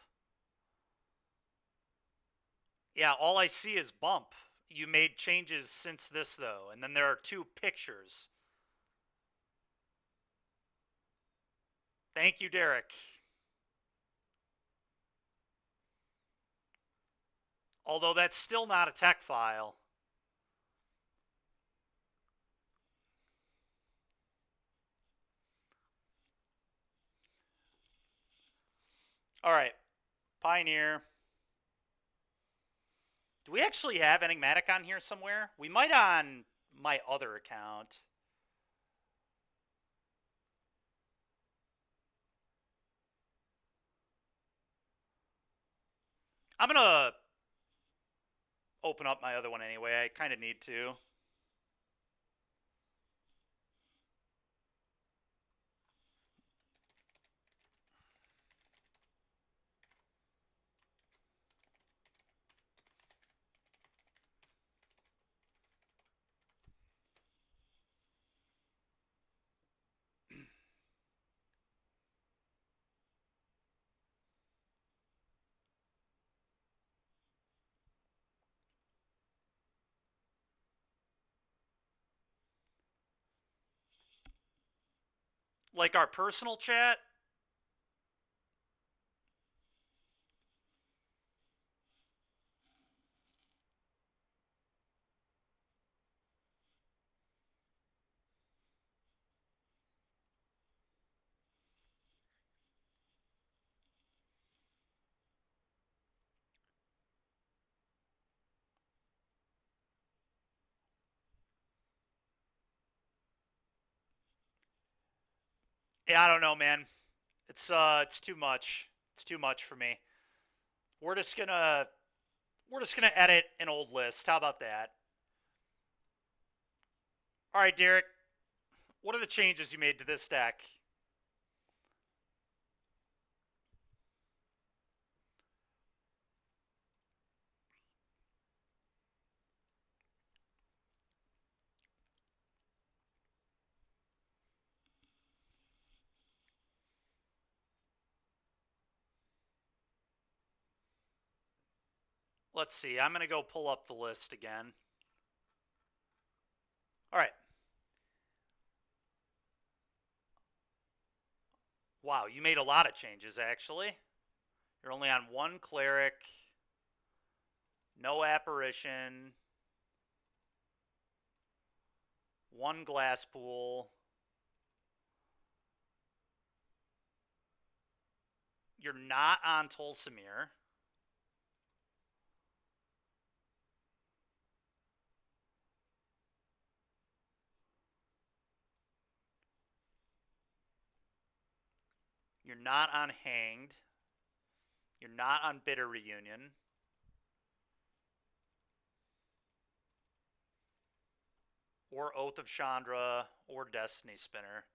Yeah, all I see is bump. You made changes since this, though, and then there are 2 pictures. Thank you, Derek. Although that's still not a tech file. All right, Pioneer. Do we actually have Enigmatic on here somewhere? We might on my other account. I'm going to open up my other one anyway. I kind of need to. Like our personal chat? Yeah, I don't know, man. It's too much. It's too much for me. We're just gonna edit an old list. How about that? All right, Derek. What are the changes you made to this deck? Let's see. I'm gonna go pull up the list again. All right. Wow, you made a lot of changes actually. You're only on one cleric, no apparition, one glass pool. You're not on Tolsimir. You're not on Hanged. You're not on Bitter Reunion. Or Oath of Chandra, or Destiny Spinner.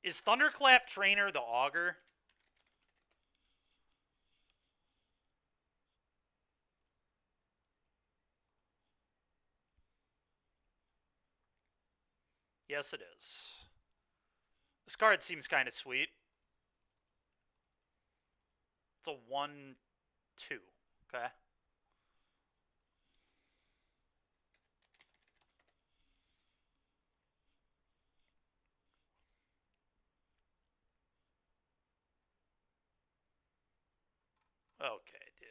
Is Thunderclap Trainer the Augur? Yes, it is. This card seems kind of sweet. It's a 1-2. Okay. Okay, dude.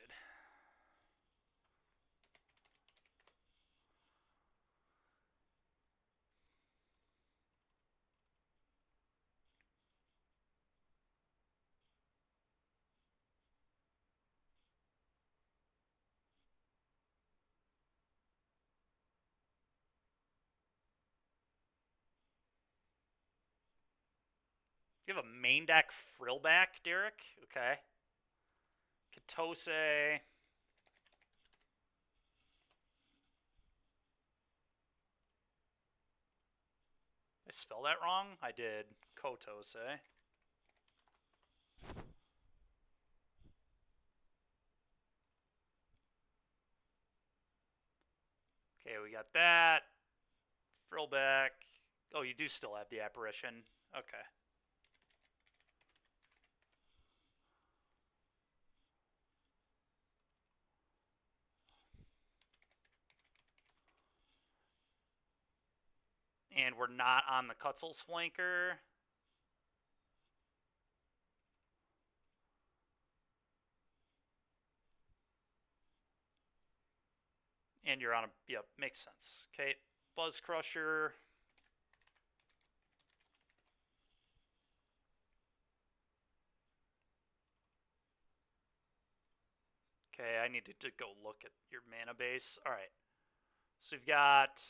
You have a main deck Frillback, Derek? Okay. Kitose. I spell that wrong? I did. Kotose. Okay, we got that. Frillback. Oh, you do still have the apparition. Okay. And we're not on the Cutzel's flanker. And you're on a... Yep, makes sense. Okay, Buzz Crusher. Okay, I need to go look at your mana base. All right. So we've got...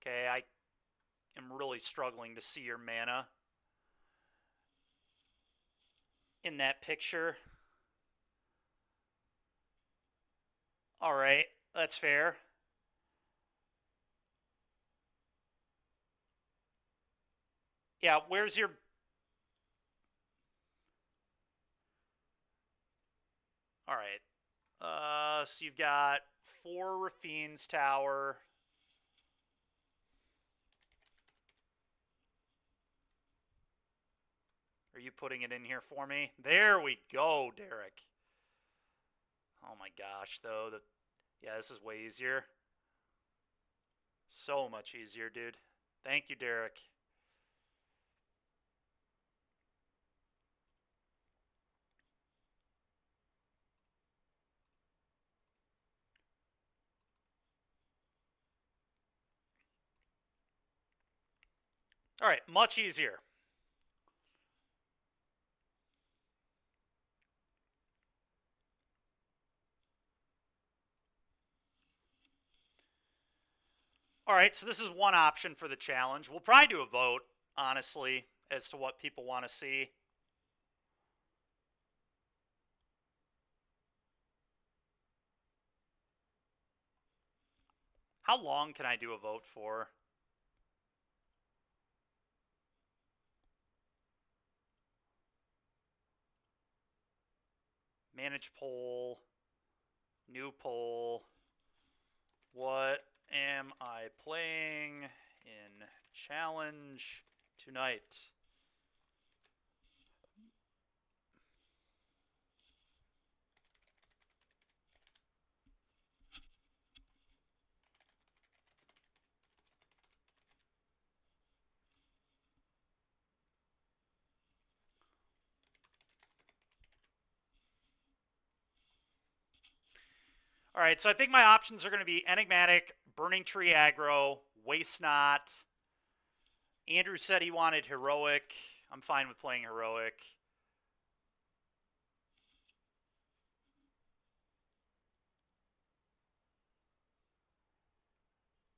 Okay, I am really struggling to see your mana in that picture. All right, that's fair. Yeah, where's your... All right. So you've got 4 Rafine's Tower. Are you putting it in here for me? There we go, Derek. Oh my gosh, though. Yeah, this is way easier. So much easier, dude. Thank you, Derek. All right, much easier. All right, so this is one option for the challenge. We'll probably do a vote, honestly, as to what people want to see. How long can I do a vote for? Manage poll. New poll. What am I playing in challenge tonight? All right, so I think my options are going to be Enigmatic, Burning Tree Aggro, Waste Not. Andrew said he wanted Heroic. I'm fine with playing Heroic.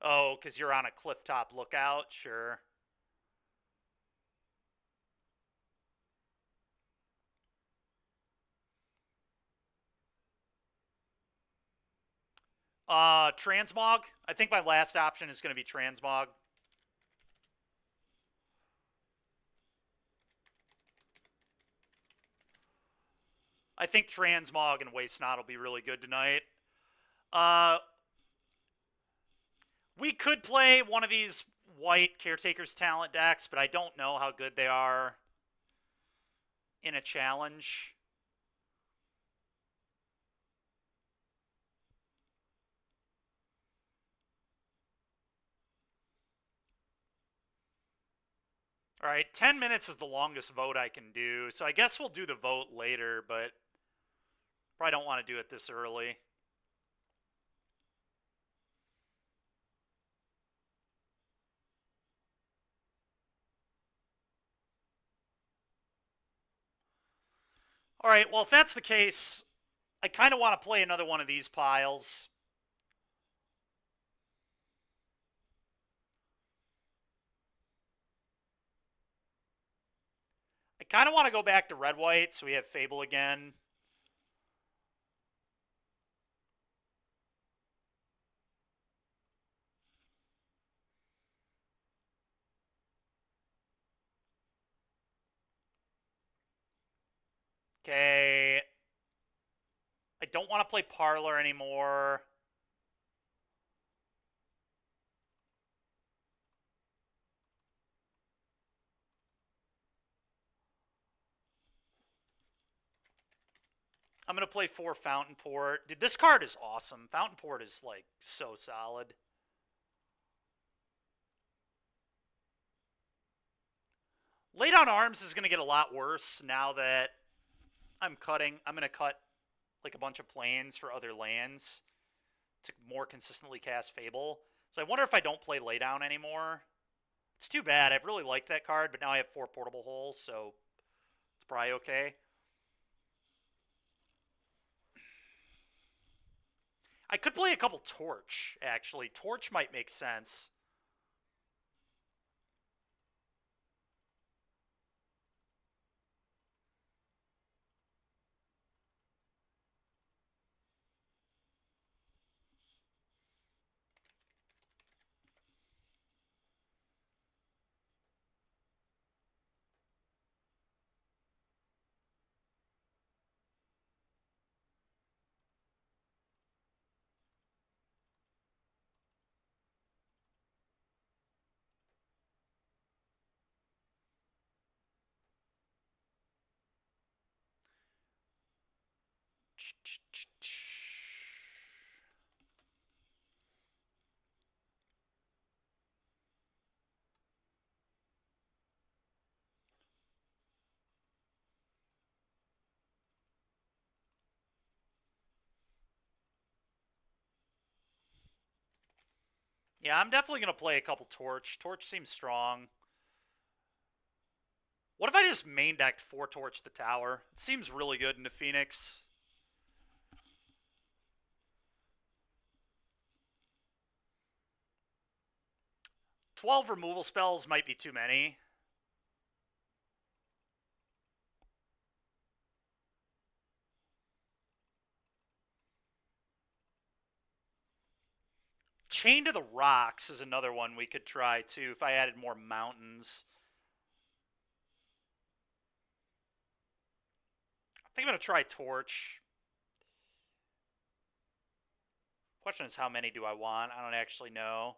Oh, because you're on a clifftop lookout? Sure. Transmog. I think my last option is going to be Transmog. I think Transmog and Waste Not will be really good tonight. We could play one of these white Caretaker's Talent decks, but I don't know how good they are in a challenge. All right, 10 minutes is the longest vote I can do, so I guess we'll do the vote later, but probably don't want to do it this early. All right, well, if that's the case, I kind of want to play another one of these piles. I kind of want to go back to red-white, so we have Fable again. Okay. I don't want to play Parlor anymore. I'm going to play 4 Fountain Port. Dude, this card is awesome. Fountain Port is, like, so solid. Lay Down Arms is going to get a lot worse now that I'm going to cut, like, a bunch of planes for other lands to more consistently cast Fable. So I wonder if I don't play Laydown anymore. It's too bad. I've really liked that card, but now I have 4 portable holes, so it's probably okay. I could play a couple Torch, actually. Torch might make sense. Yeah, I'm definitely going to play a couple Torch. Torch seems strong. What if I just main decked 4 Torch the tower? It seems really good into Phoenix. "12 removal spells might be too many. Chain to the Rocks is another one we could try too if I added more mountains. I think I'm going to try Torch. Question is, how many do I want? I don't actually know.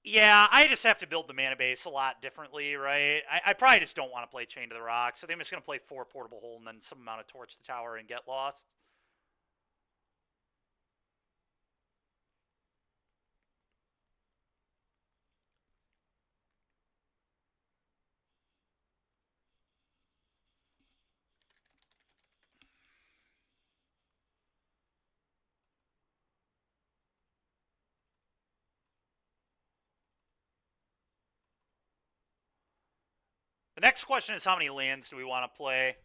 Yeah, I just have to build the mana base a lot differently, right? I probably just don't want to play Chain to the Rocks. So I think I'm just going to play 4 Portable Hole and then some amount of Torch the Tower and get lost. The next question is, how many lands do we want to play?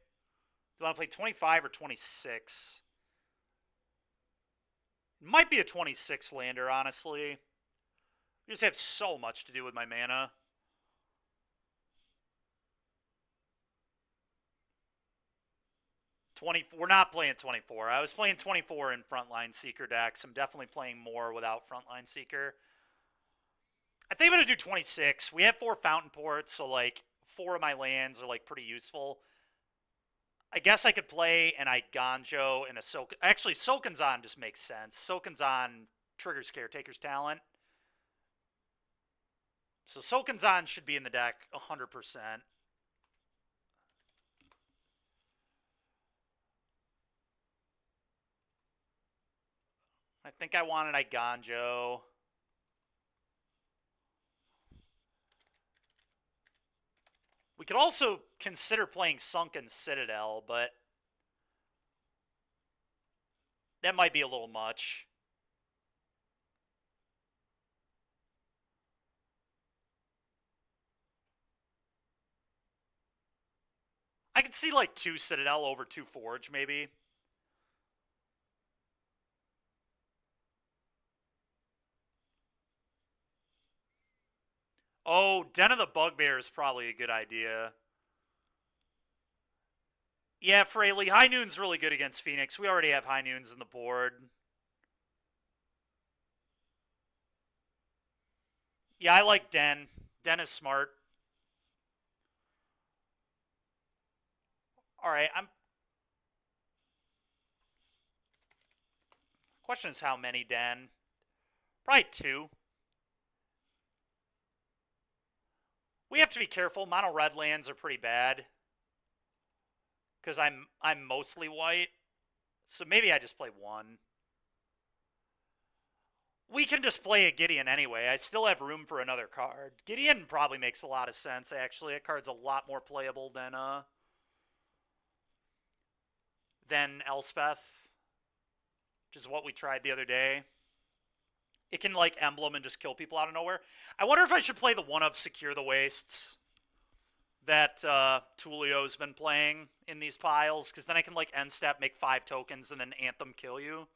Do we want to play 25 or 26? It might be a 26 lander, honestly. I just have so much to do with my mana. We're not playing 24. I was playing 24 in Frontline Seeker decks. I'm definitely playing more without Frontline Seeker. I think I'm going to do 26. We have 4 Fountain Ports, so like 4 of my lands are like pretty useful. I guess I could play an Iganjo and a Sok. Actually, Sokenzan just makes sense. Sokenzan triggers Caretaker's Talent. So Sokenzan should be in the deck 100%. I think I want an Iganjo. We could also consider playing Sunken Citadel, but that might be a little much. I could see like 2 Citadel over 2 Forge, maybe. Oh, Den of the Bugbear is probably a good idea. Yeah, Fraley. High Noon's really good against Phoenix. We already have High Noons in the board. Yeah, I like Den. Den is smart. Alright, Question is, how many Den? Probably 2. We have to be careful. Mono red lands are pretty bad. Because I'm mostly white. So maybe I just play 1. We can just play a Gideon anyway. I still have room for another card. Gideon probably makes a lot of sense, actually. That card's a lot more playable than Elspeth, which is what we tried the other day. It can, like, emblem and just kill people out of nowhere. I wonder if I should play the one of Secure the Wastes that Tulio's been playing in these piles, because then I can, like, end step, make 5 tokens, and then Anthem kill you.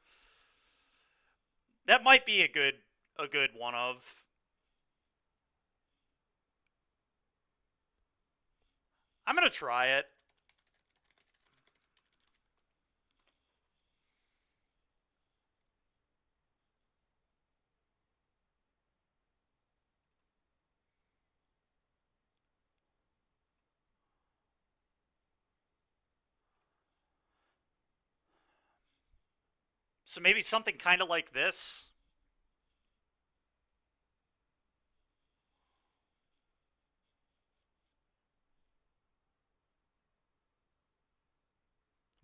That might be a good one of. I'm gonna try it. So maybe something kind of like this.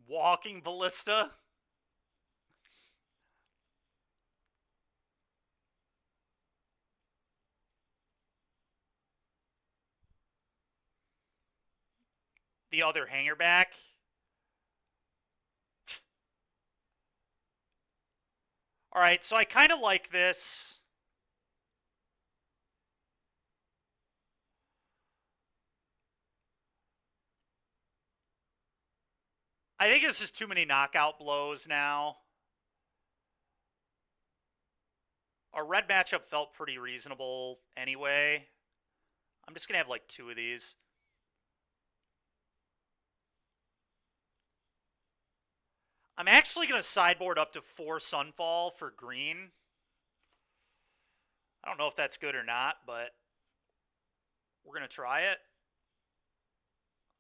Walking Ballista. The other hanger back. Alright, so I kind of like this. I think this is too many knockout blows now. Our red matchup felt pretty reasonable anyway. I'm just going to have like 2 of these. I'm actually going to sideboard up to 4 Sunfall for green. I don't know if that's good or not, but we're going to try it.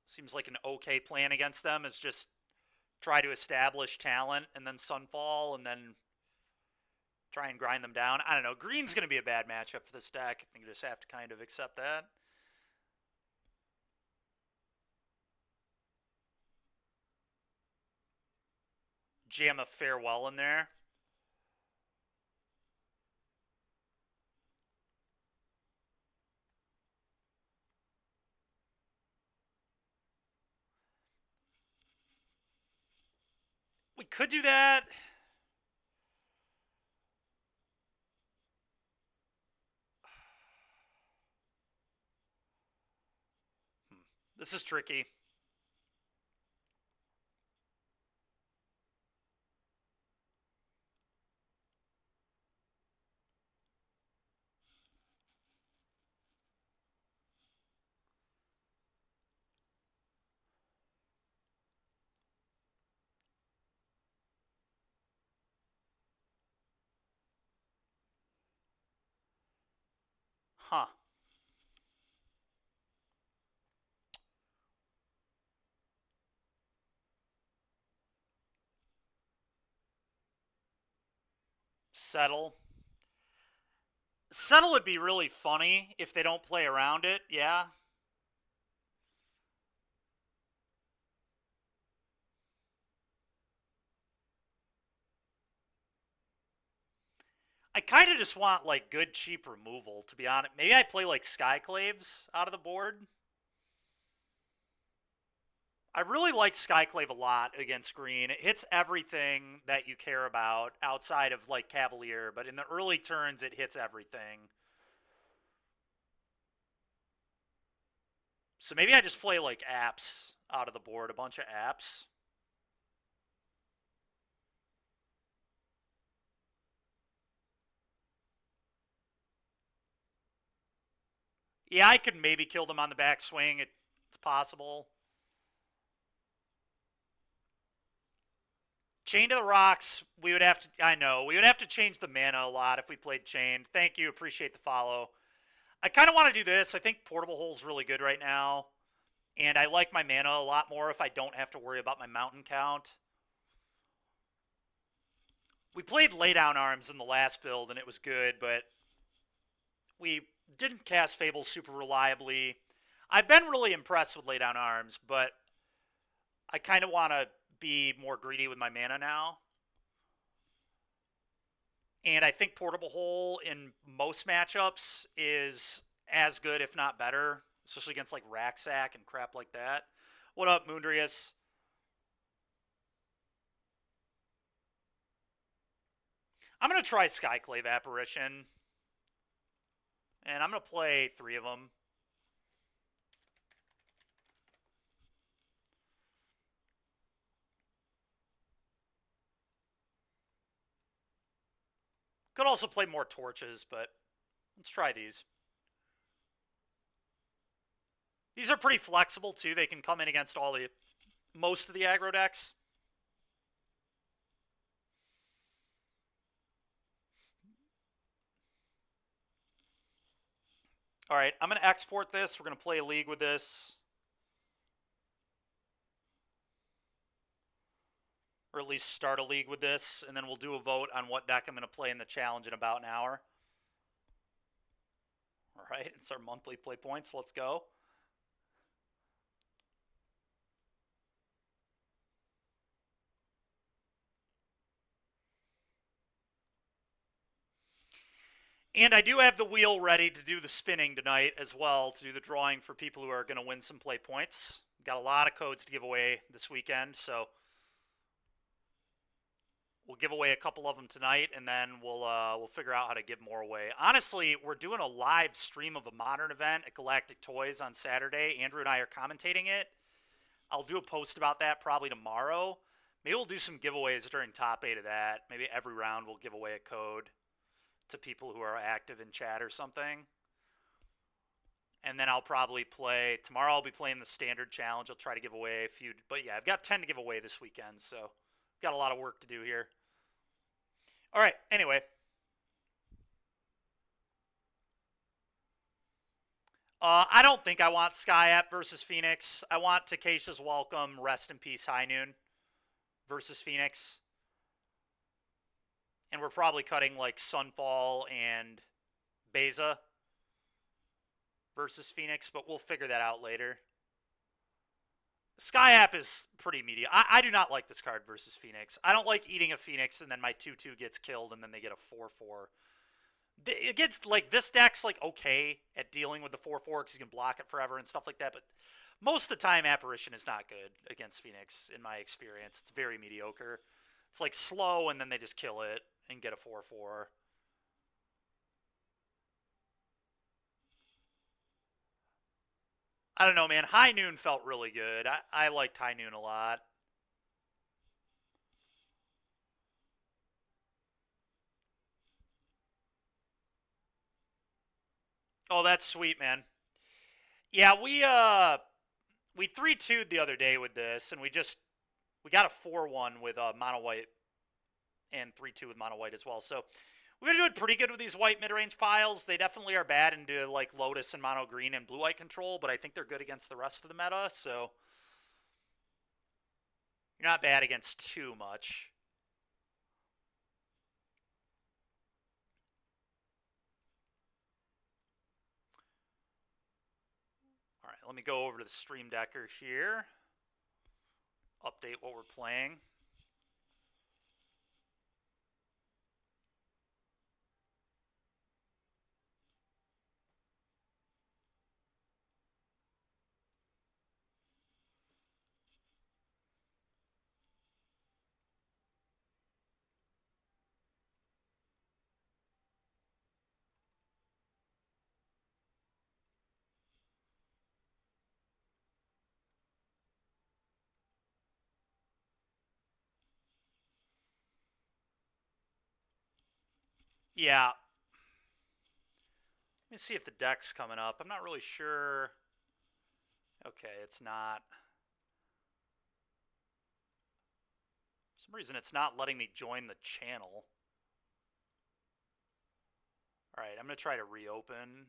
Seems like an okay plan against them is just try to establish talent and then Sunfall and then try and grind them down. I don't know. Green's going to be a bad matchup for this deck. I think you just have to kind of accept that. Jam a Farewell in there. We could do that. This is tricky. Huh. Settle. Settle would be really funny if they don't play around it, yeah. I kind of just want, like, good, cheap removal, to be honest. Maybe I play, like, Skyclaves out of the board. I really like Skyclave a lot against green. It hits everything that you care about outside of, like, Cavalier, but in the early turns, it hits everything. So maybe I just play, like, apps out of the board, a bunch of apps. Yeah, I could maybe kill them on the backswing. It's possible. Chain to the Rocks, we would have to, I know, we would have to change the mana a lot if we played Chained. Thank you, appreciate the follow. I kind of want to do this. I think Portable Hole's really good right now. And I like my mana a lot more if I don't have to worry about my mountain count. We played Laydown Arms in the last build, and it was good, but we didn't cast Fables super reliably. I've been really impressed with Laydown Arms, but I kind of want to be more greedy with my mana now. And I think Portable Hole in most matchups is as good, if not better, especially against like Racksack and crap like that. What up, Moondrius? I'm going to try Skyclave Apparition. And I'm going to play 3 of them. Could also play more Torches, but let's try these. These are pretty flexible, too. They can come in against most of the aggro decks. All right, I'm going to export this. We're going to play a league with this. Or at least start a league with this, and then we'll do a vote on what deck I'm going to play in the challenge in about an hour. All right, it's our monthly play points. Let's go. And I do have the wheel ready to do the spinning tonight as well, to do the drawing for people who are going to win some play points. Got a lot of codes to give away this weekend, so we'll give away a couple of them tonight, and then we'll figure out how to give more away. Honestly, we're doing a live stream of a Modern event at Galactic Toys on Saturday. Andrew and I are commentating it. I'll do a post about that probably tomorrow. Maybe we'll do some giveaways during top 8 of that. Maybe every round we'll give away a code to people who are active in chat or something. And then I'll probably play, tomorrow I'll be playing the standard challenge. I'll try to give away a few, but yeah, I've got 10 to give away this weekend, so got a lot of work to do here. All right, anyway. I don't think I want Skyap versus Phoenix. I want Takesha's Welcome, Rest in Peace, High Noon versus Phoenix. And we're probably cutting like Sunfall and Beza versus Phoenix, but we'll figure that out later. Skyap is pretty medium. I do not like this card versus Phoenix. I don't like eating a Phoenix and then my 2/2 gets killed and then they get a 4/4. It gets, like, this deck's, like, okay at dealing with the 4/4 because you can block it forever and stuff like that, but most of the time Apparition is not good against Phoenix, in my experience. It's very mediocre. It's, like, slow and then they just kill it and get a 4/4. I don't know, man. High Noon felt really good. I liked High Noon a lot. Oh, that's sweet, man. Yeah, we 3-2'd the other day with this, and we got a 4-1 with Mono White and 3-2 with Mono White as well. So we're doing pretty good with these white mid-range piles. They definitely are bad into like Lotus and Mono Green and Blue White control, but I think they're good against the rest of the meta, so you're not bad against too much. All right, let me go over to the Stream Decker here. Update what we're playing. Yeah. Let me see if the deck's coming up. I'm not really sure. Okay, it's not. For some reason, it's not letting me join the channel. All right, I'm going to try to reopen.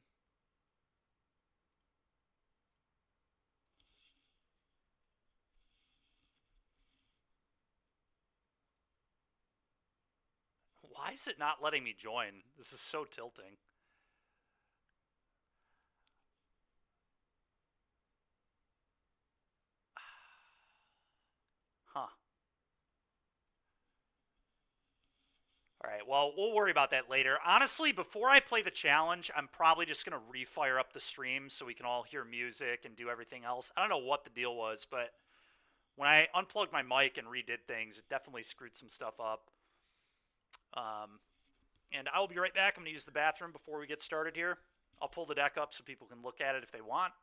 Why is it not letting me join? This is so tilting. Huh. All Alright, well, we'll worry about that later. Honestly, before I play the challenge, I'm probably just going to refire up the stream so we can all hear music and do everything else. I don't know what the deal was, but when I unplugged my mic and redid things, it definitely screwed some stuff up. And I will be right back. I'm going to use the bathroom before we get started here. I'll pull the deck up so people can look at it if they want.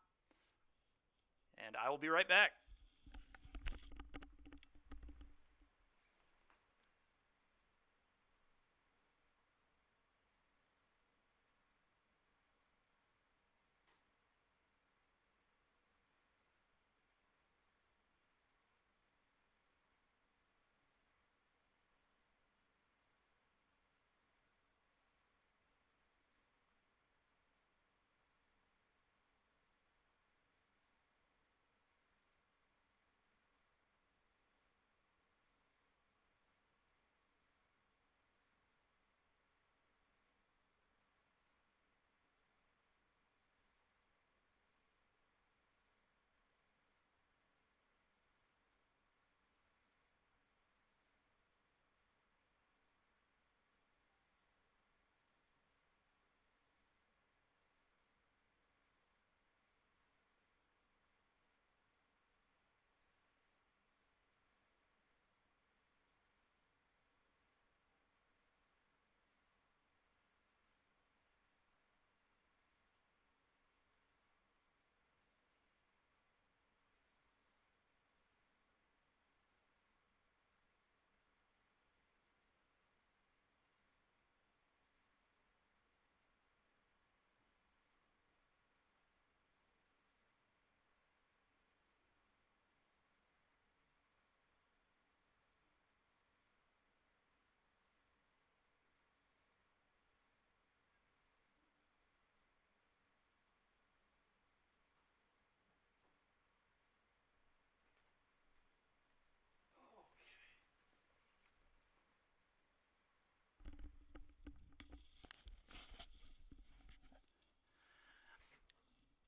And I will be right back.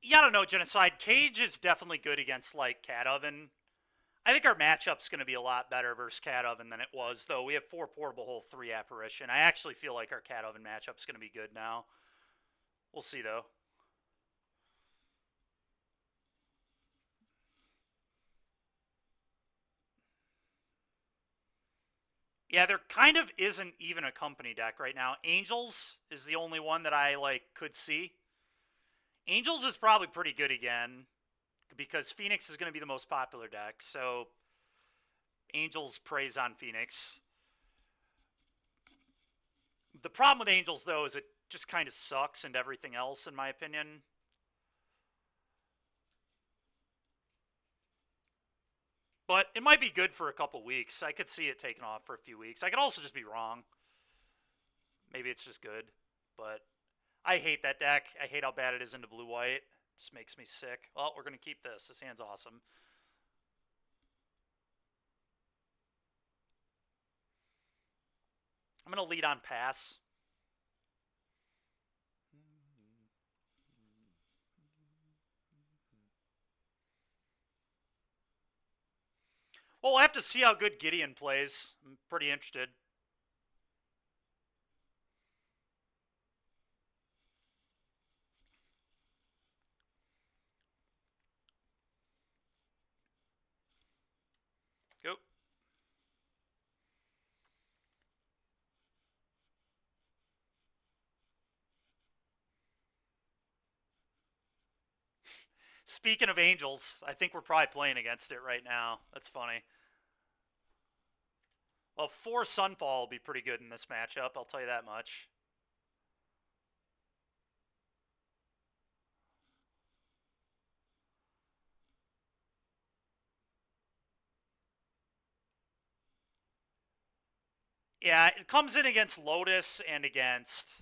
Yeah, I don't know, Genocide. Cage is definitely good against, like, Cat Oven. I think our matchup's going to be a lot better versus Cat Oven than it was, though. We have 4 Portable Hole, 3 Apparition. I actually feel like our Cat Oven matchup's going to be good now. We'll see, though. Yeah, there kind of isn't even a company deck right now. Angels is the only one that I, like, could see. Angels is probably pretty good again, because Phoenix is going to be the most popular deck, so Angels preys on Phoenix. The problem with Angels, though, is it just kind of sucks and everything else, in my opinion. But it might be good for a couple weeks. I could see it taking off for a few weeks. I could also just be wrong. Maybe it's just good. But I hate that deck. I hate how bad it is into blue-white. It just makes me sick. Well, we're going to keep this. This hand's awesome. I'm going to lead on pass. Well, we'll have to see how good Gideon plays. I'm pretty interested. Go. Speaking of Angels, I think we're probably playing against it right now. That's funny. Well, 4 Sunfall will be pretty good in this matchup, I'll tell you that much. Yeah, it comes in against Lotus and against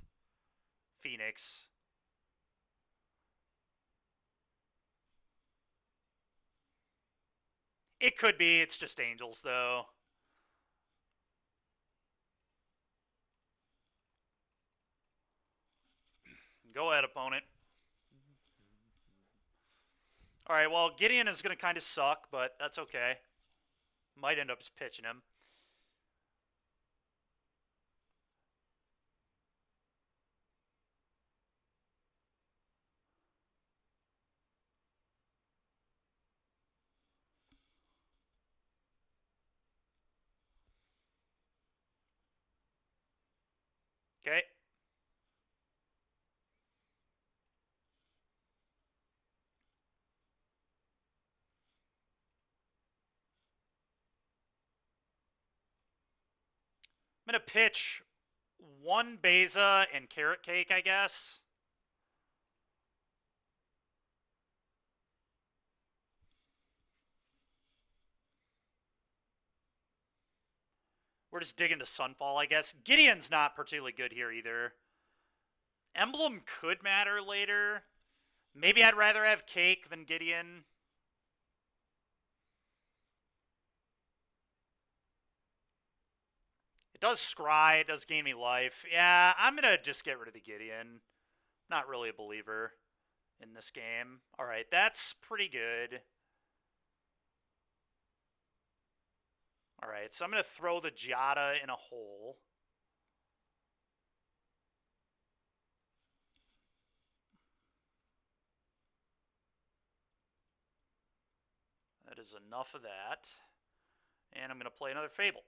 Phoenix. It could be. It's just Angels, though. Go ahead, opponent. All right, well, Gideon is going to kind of suck, but that's okay. Might end up just pitching him. Okay. I'm going to pitch one Beza and Carrot Cake, I guess. We're just digging to Sunfall, I guess. Gideon's not particularly good here either. Emblem could matter later. Maybe I'd rather have Cake than Gideon. It does scry, it does gain me life. Yeah, I'm going to just get rid of the Gideon. Not really a believer in this game. Alright, that's pretty good. Alright, so I'm going to throw the Giada in a hole. That is enough of that. And I'm going to play another Fable.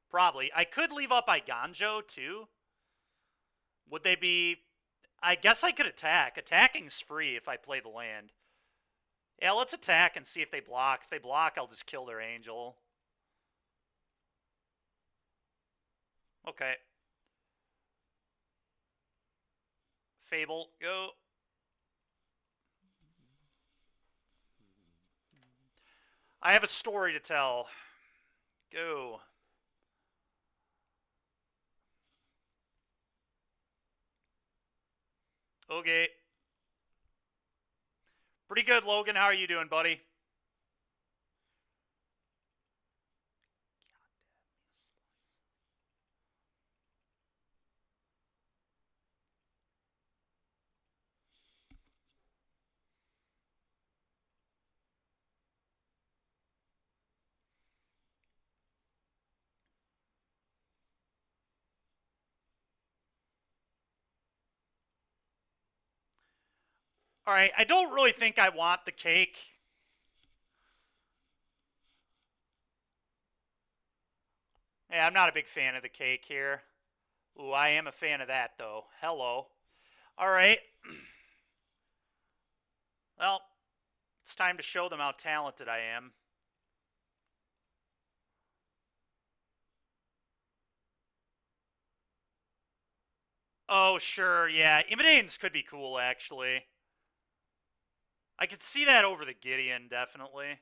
Probably. I could leave up Eiganjo, too. Would they be... I guess I could attack. Attacking's free if I play the land. Yeah, let's attack and see if they block. If they block, I'll just kill their angel. Okay. Fable, go. I have a story to tell. Go. Okay. Pretty good, Logan. How are you doing, buddy? Alright, I don't really think I want the cake. Yeah, I'm not a big fan of the cake here. Ooh, I am a fan of that, though. Hello. Alright. Well, it's time to show them how talented I am. Oh, sure, yeah. Immodanes could be cool, actually. I could see that over the Gideon, definitely.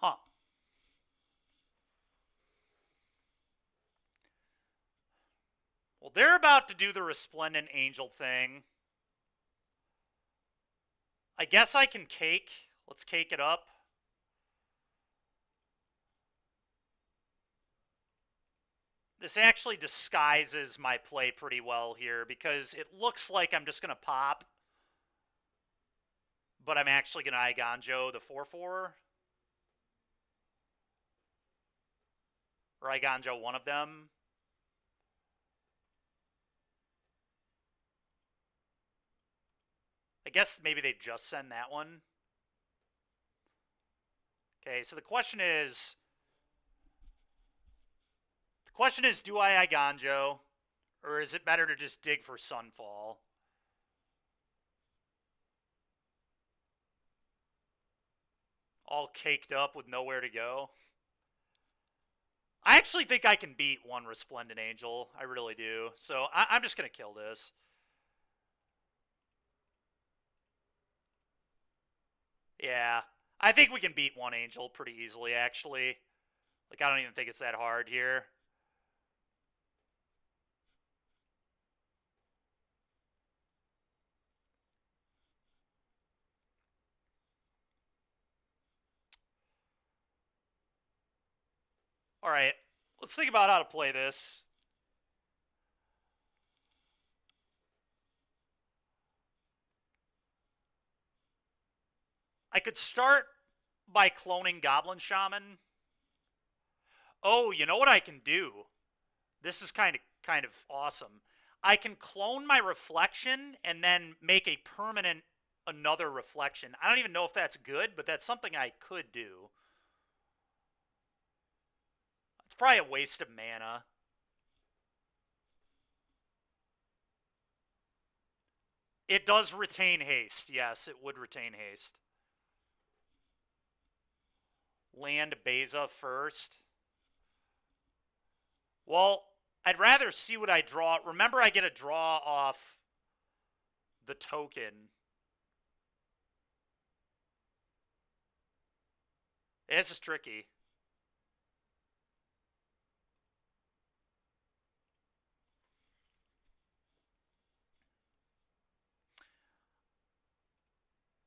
Huh. Well, they're about to do the Resplendent Angel thing. I guess I can cake. Let's cake it up. This actually disguises my play pretty well here because it looks like I'm just going to pop, but I'm actually going to Eiganjo the 4-4. Or Eiganjo one of them. I guess maybe they just send that one. Okay, so the question is, do I Eiganjo, or is it better to just dig for Sunfall? All caked up with nowhere to go. I actually think I can beat one Resplendent Angel. I really do. So I'm just going to kill this. Yeah. I think we can beat one Angel pretty easily, actually. Like, I don't even think it's that hard here. Alright, let's think about how to play this. I could start by cloning Goblin Shaman. Oh, you know what I can do? This is kind of awesome. I can clone my reflection and then make a permanent another reflection. I don't even know if that's good, but that's something I could do. It's probably a waste of mana. It does retain haste. Yes, it would retain haste. Land Beza first. Well, I'd rather see what I draw. Remember, I get a draw off the token. This is tricky.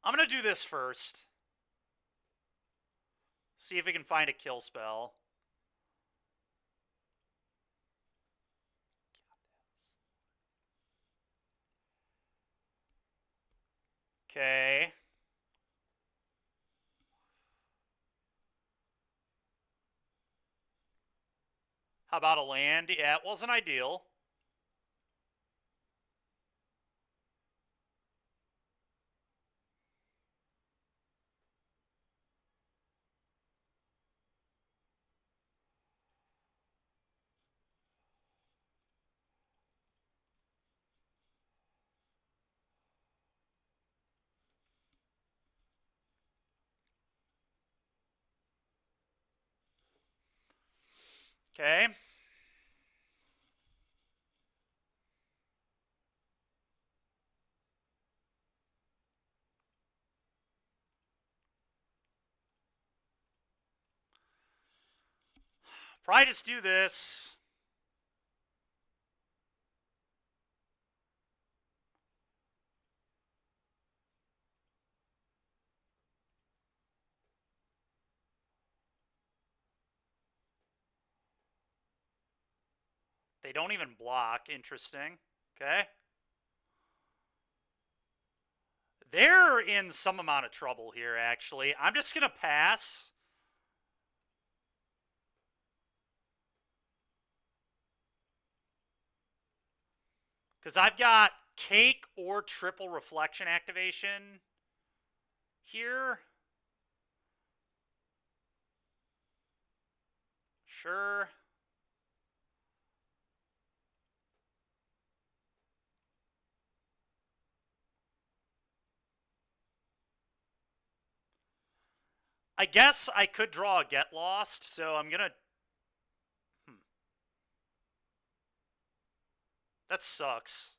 I'm going to do this first. See if we can find a kill spell. Okay. How about a land? Yeah, it wasn't ideal. Okay. Probably just do this. They don't even block. Interesting. Okay. They're in some amount of trouble here, actually. I'm just going to pass. Because I've got cake or triple reflection activation here. Sure. I guess I could draw a Get Lost, so I'm going to... That sucks.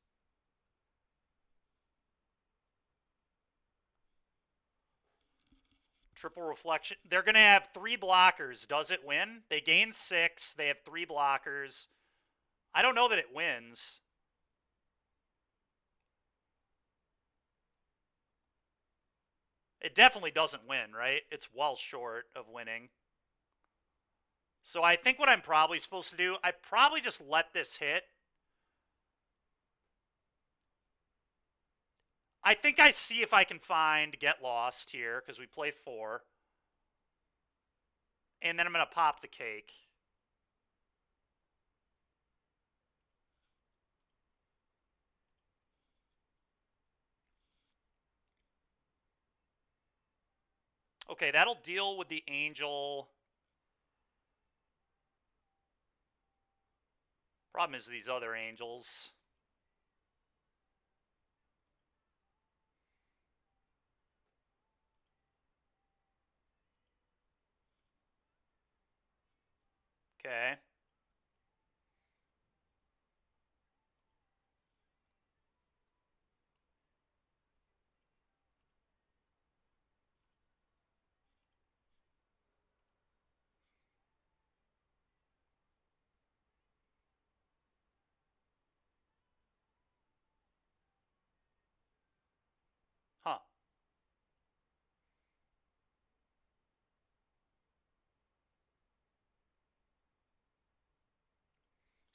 Triple reflection. They're going to have 3 blockers. Does it win? They gain 6. They have 3 blockers. I don't know that it wins. It definitely doesn't win, right? It's well short of winning. So I think what I'm probably supposed to do, I probably just let this hit. I think I see if I can find Get Lost here, because we play 4. And then I'm going to pop the cake. Okay, that'll deal with the angel. Problem is these other angels. Okay. Huh.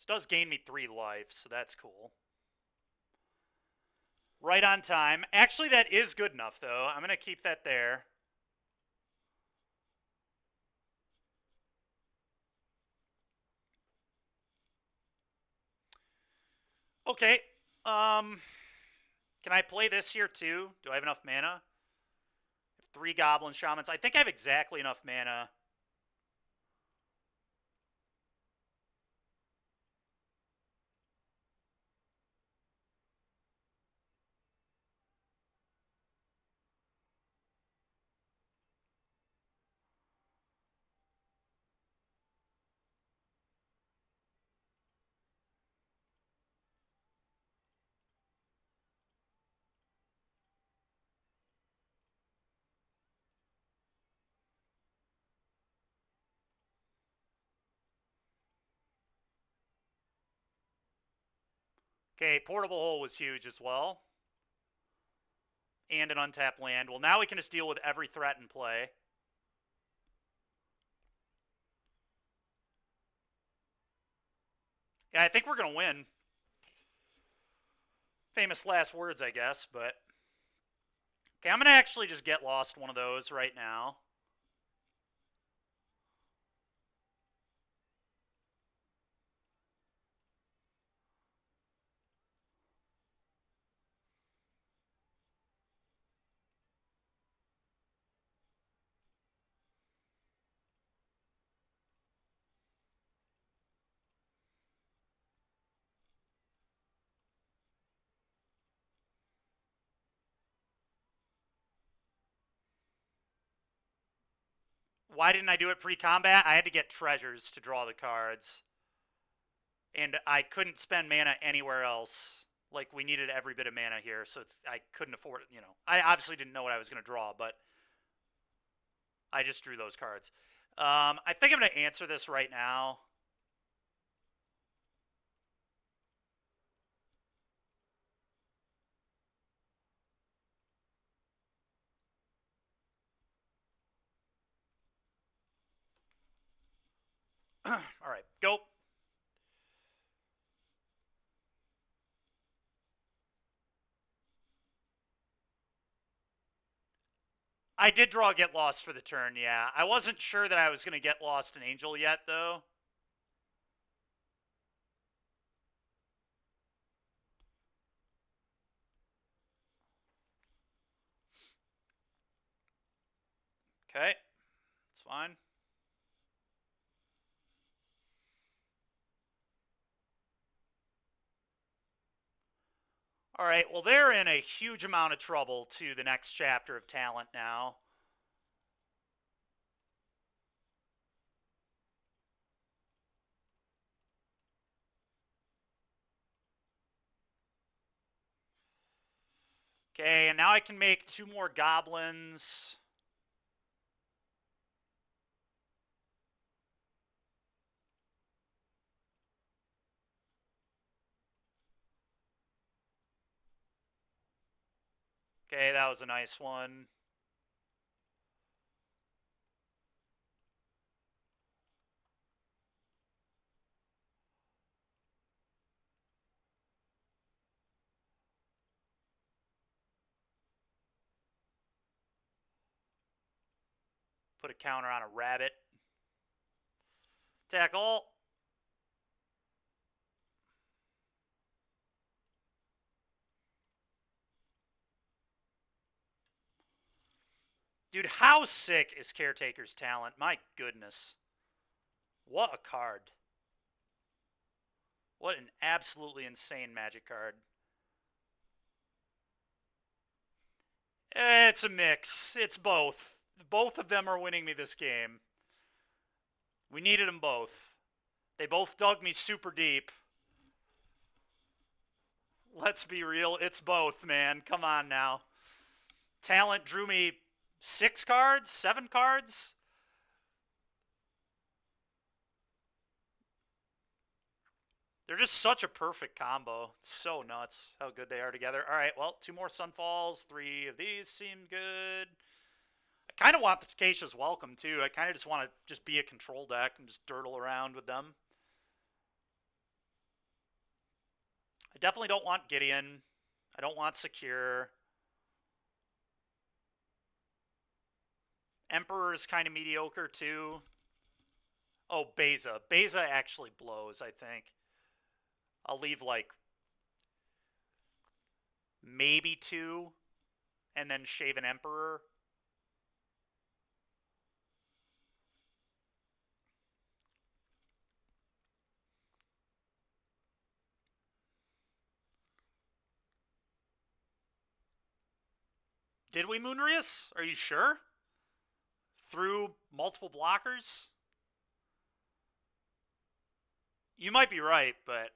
This does gain me 3 life, so that's cool. Right on time. Actually, that is good enough, though. I'm going to keep that there. Okay. Can I play this here, too? Do I have enough mana? I have 3 Goblin Shamans. I think I have exactly enough mana. Okay, Portable Hole was huge as well. And an untapped land. Well, now we can just deal with every threat in play. Yeah, I think we're going to win. Famous last words, I guess, but... Okay, I'm going to actually just get lost one of those right now. Why didn't I do it pre-combat? I had to get treasures to draw the cards. And I couldn't spend mana anywhere else. Like, we needed every bit of mana here, so I couldn't afford it, you know. I obviously didn't know what I was going to draw, but I just drew those cards. I think I'm going to answer this right now. All right, go. I did draw Get Lost for the turn, yeah. I wasn't sure that I was going to get Lost in Angel yet, though. Okay, it's fine. All right, well, they're in a huge amount of trouble to the next chapter of Talent now. Okay, and now I can make 2 more goblins. Okay, that was a nice one. Put a counter on a rabbit. Tackle. Dude, how sick is Caretaker's Talent? My goodness. What a card. What an absolutely insane Magic card. It's a mix. It's both. Both of them are winning me this game. We needed them both. They both dug me super deep. Let's be real. It's both, man. Come on now. Talent drew me 6 cards? 7 cards? They're just such a perfect combo. It's so nuts how good they are together. All right, well, 2 more Sunfalls. 3 of these seem good. I kind of want Acacia's Welcome, too. I kind of just want to just be a control deck and just dirtle around with them. definitely don't want Gideon. I don't want Secure. Emperor is kind of mediocre too. Oh, Beza. Beza actually blows, I think. I'll leave like maybe 2 and then shave an Emperor. Did we Moonrius? Are you sure? Through multiple blockers? You might be right, but...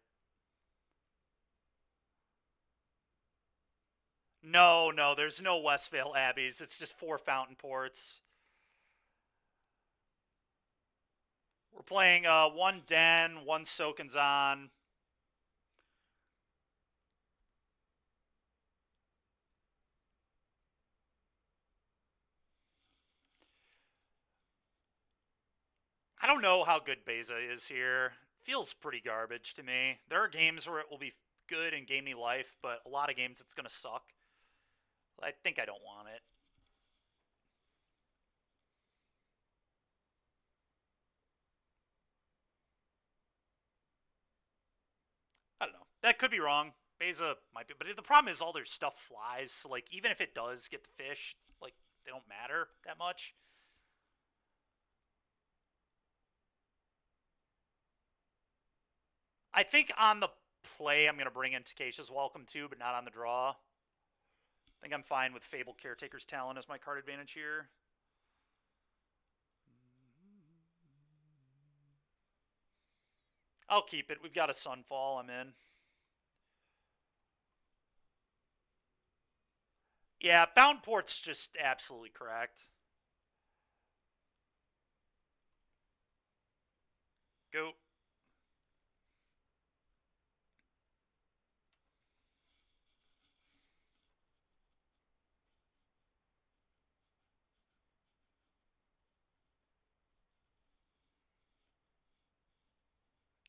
No, there's no Westvale Abbeys. It's just 4 Fountain Ports. We're playing 1 Den, 1 Sokenzan. I don't know how good Beza is here. Feels pretty garbage to me. There are games where it will be good and game me life, but a lot of games it's going to suck. I think I don't want it. I don't know. That could be wrong. Beza might be, but the problem is all their stuff flies. So like even if it does get the fish, like they don't matter that much. I think on the play I'm gonna bring in Takesha's Welcome too, but not on the draw. I think I'm fine with Fable Caretaker's Talent as my card advantage here. I'll keep it. We've got a Sunfall. I'm in. Yeah, Fountain Port's just absolutely correct. Go.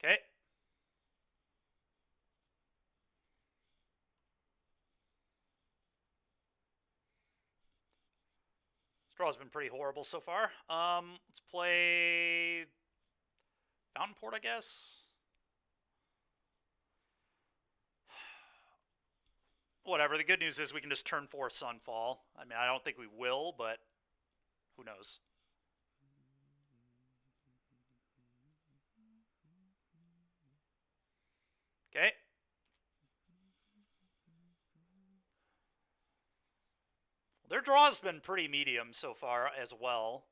Okay. This draw's been pretty horrible so far. Let's play Fountain Port, I guess. Whatever. The good news is we can just turn 4 Sunfall. I mean, I don't think we will, but who knows? Okay. Their draw's been pretty medium so far as well.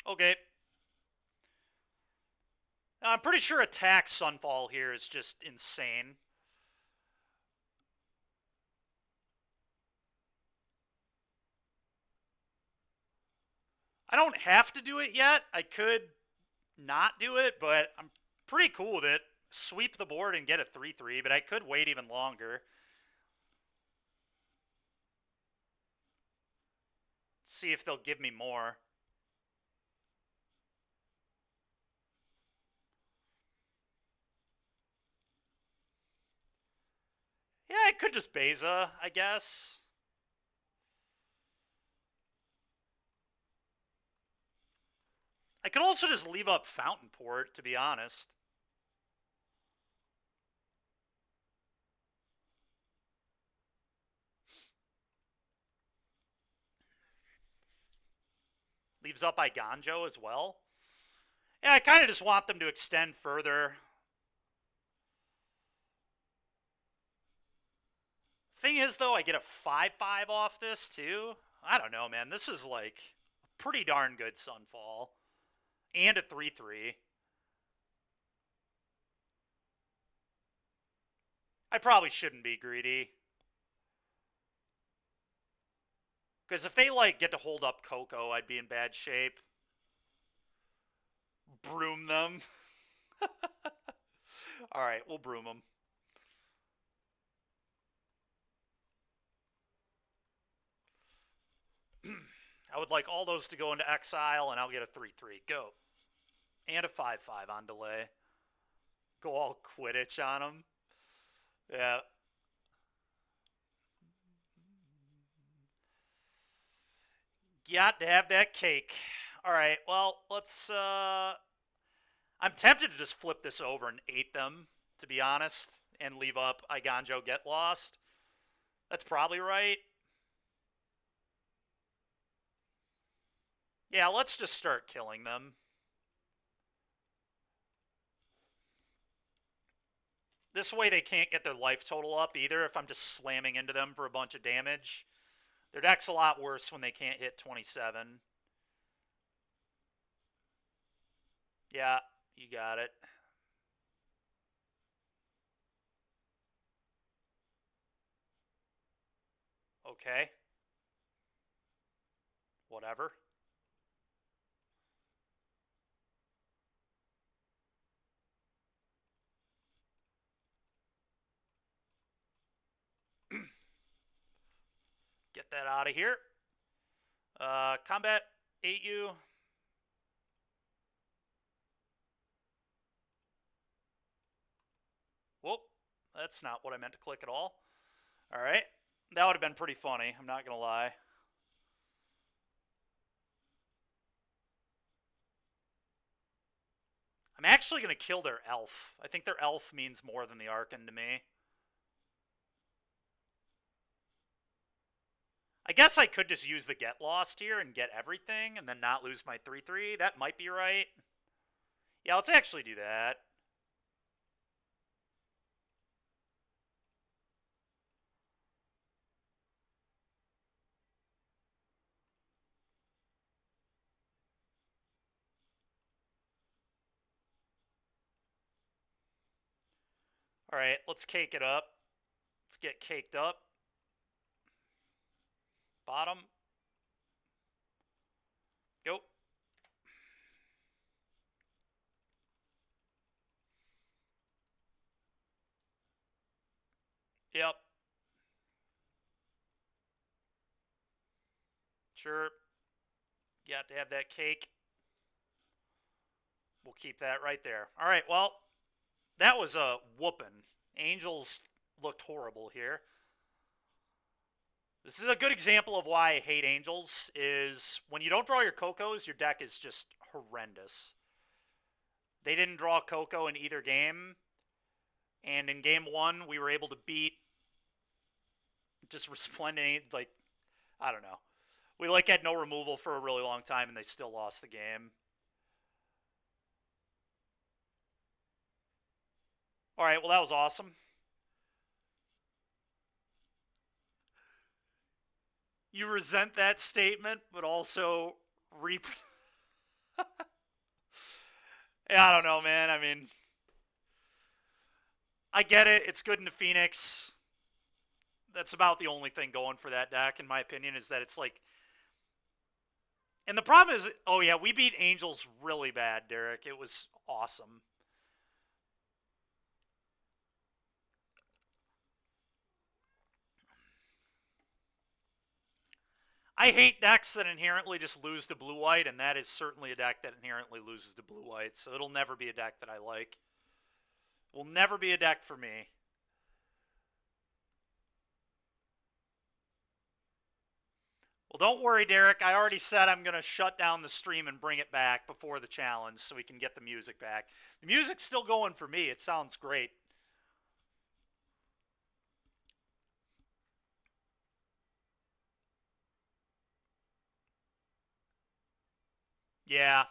Okay. I'm pretty sure attack Sunfall here is just insane. I don't have to do it yet. I could not do it, but I'm pretty cool with it. Sweep the board and get a 3-3, but I could wait even longer. See if they'll give me more. Yeah, I could just Beza, I guess. I could also just leave up Fountain Port, to be honest. Leaves up Iganjo as well. Yeah, I kind of just want them to extend further. Thing is, though, I get a 5-5 off this, too. I don't know, man. This is, like, a pretty darn good Sunfall. And a 3-3. I probably shouldn't be greedy. Because if they, like, get to hold up Coco, I'd be in bad shape. broom them. Alright, we'll broom them. I would like all those to go into exile, and I'll get a 3-3. Go. And a 5-5 on delay. Go all Quidditch on them. Yeah. Got to have that cake. Alright, well, let's, I'm tempted to just flip this over and 8 them, to be honest, and leave up Eiganjo Get Lost. That's probably right. Yeah, let's just start killing them. This way they can't get their life total up either if I'm just slamming into them for a bunch of damage. Their deck's a lot worse when they can't hit 27. Yeah, you got it. Okay. Whatever. Get that out of here. Combat 8U. Whoop. That's not what I meant to click at all. Alright. That would have been pretty funny, I'm not going to lie. I'm actually going to kill their elf. I think their elf means more than the Archon to me. I guess I could just use the Get Lost here and get everything and then not lose my 3-3. That might be right. Yeah, let's actually do that. Alright, let's cake it up. Let's get caked up. Bottom. Go. Yep. Sure. Got to have that cake. We'll keep that right there. Alright, well, that was a whooping. Angels looked horrible here. This is a good example of why I hate Angels, is when you don't draw your Cocos, your deck is just horrendous. They didn't draw Coco in either game, and in game 1, we were able to beat just Resplendent, like, I don't know. We, like, had no removal for a really long time, and they still lost the game. Alright, well, that was awesome. You resent that statement, but also yeah, I don't know, man. I mean, I get it. It's good into Phoenix. That's about the only thing going for that deck, in my opinion, is that it's like... And the problem is, oh yeah, we beat Angels really bad, Derek. It was awesome. I hate decks that inherently just lose to blue-white, and that is certainly a deck that inherently loses to blue-white, so it'll never be a deck that I like. Will never be a deck for me. Well, don't worry, Derek. I already said I'm going to shut down the stream and bring it back before the challenge so we can get the music back. The music's still going for me. It sounds great. Yeah.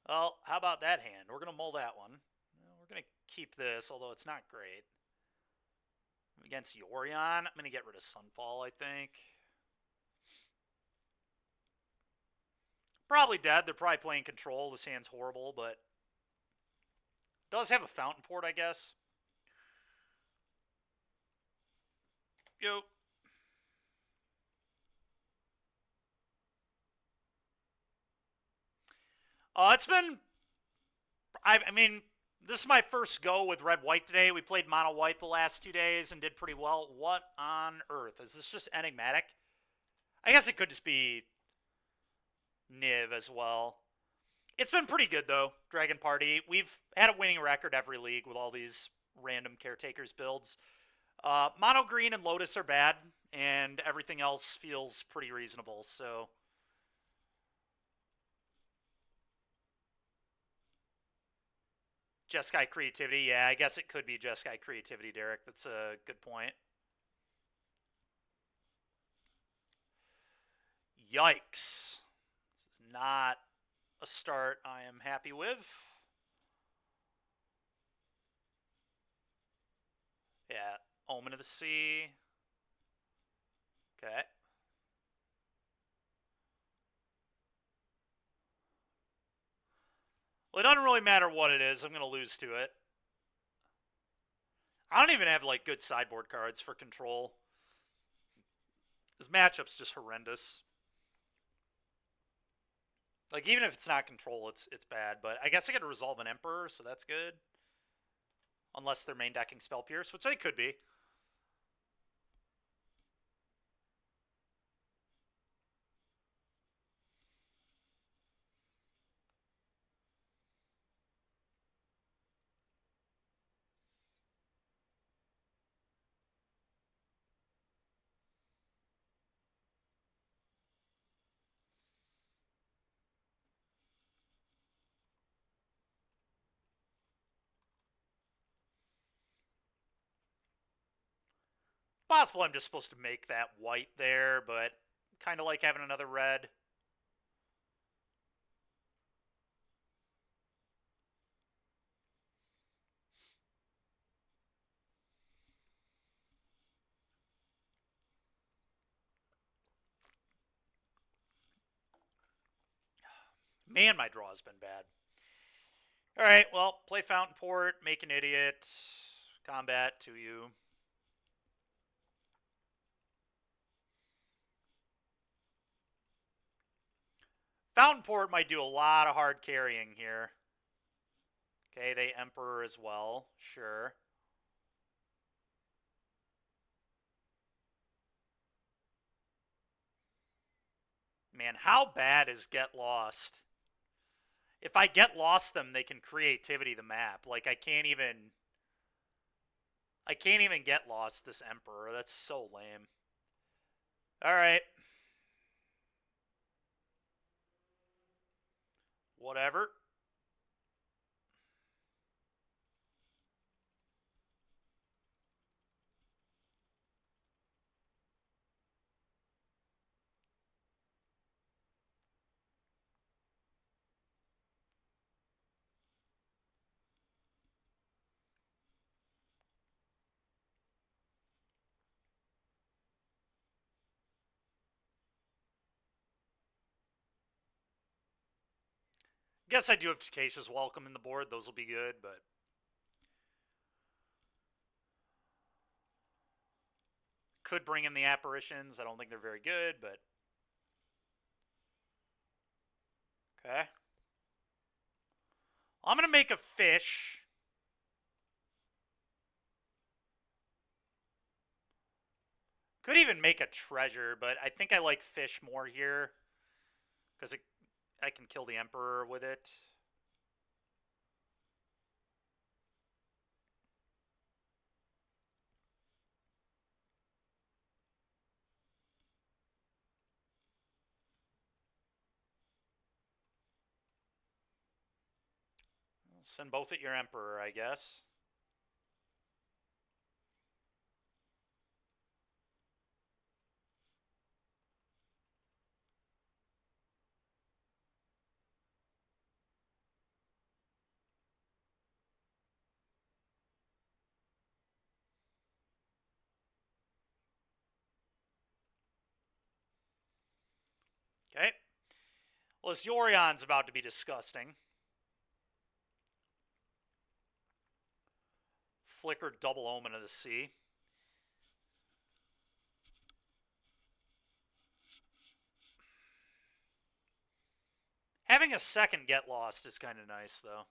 Well, how about that hand? We're going to mull that one. We're going to keep this, although it's not great. Against Yorion, I'm going to get rid of Sunfall, I think. Probably dead. They're probably playing control. This hand's horrible, but Does have a fountain port, I guess. Yo. It's been. I mean, this is my first go with red white today. We played mono white the last 2 days and did pretty well. What on earth? Is this just enigmatic? I guess it could just be Niv as well. It's been pretty good though, Dragon Party. We've had a winning record every league with all these random caretakers builds. Mono green and Lotus are bad, and everything else feels pretty reasonable. So Jeskai Creativity, yeah, I guess it could be Jeskai Creativity, Derek. That's a good point. Yikes. This is not a start I am happy with. Yeah, Omen of the Sea. Okay. Well, it doesn't really matter what it is. I'm going to lose to it. I don't even have, like, good sideboard cards for control. This matchup's just horrendous. Like, even if it's not control, it's bad. But I guess I get to resolve an Emperor, so that's good. Unless they're main decking Spell Pierce, which they could be. Possible I'm just supposed to make that white there, but kind of like having another red. Man, my draw has been bad. Alright, well, play Fountain Port, make an idiot, combat to you. Fountain Port might do a lot of hard carrying here. Okay, they Emperor as well, sure. Man, how bad is Get Lost? If I Get Lost them, they can Creativity the map. Like, I can't even Get Lost this Emperor. That's so lame. Alright. Whatever. Guess I do have Takesha's Welcome in the board. Those will be good, but could bring in the Apparitions. I don't think they're very good, but okay. I'm going to make a fish. Could even make a treasure, but I think I like fish more here because I can kill the Emperor with it. I'll send both at your Emperor, I guess. Okay. Well, this Yorion's about to be disgusting. flicker double Omen of the Sea. Having a second Get Lost is kind of nice, though.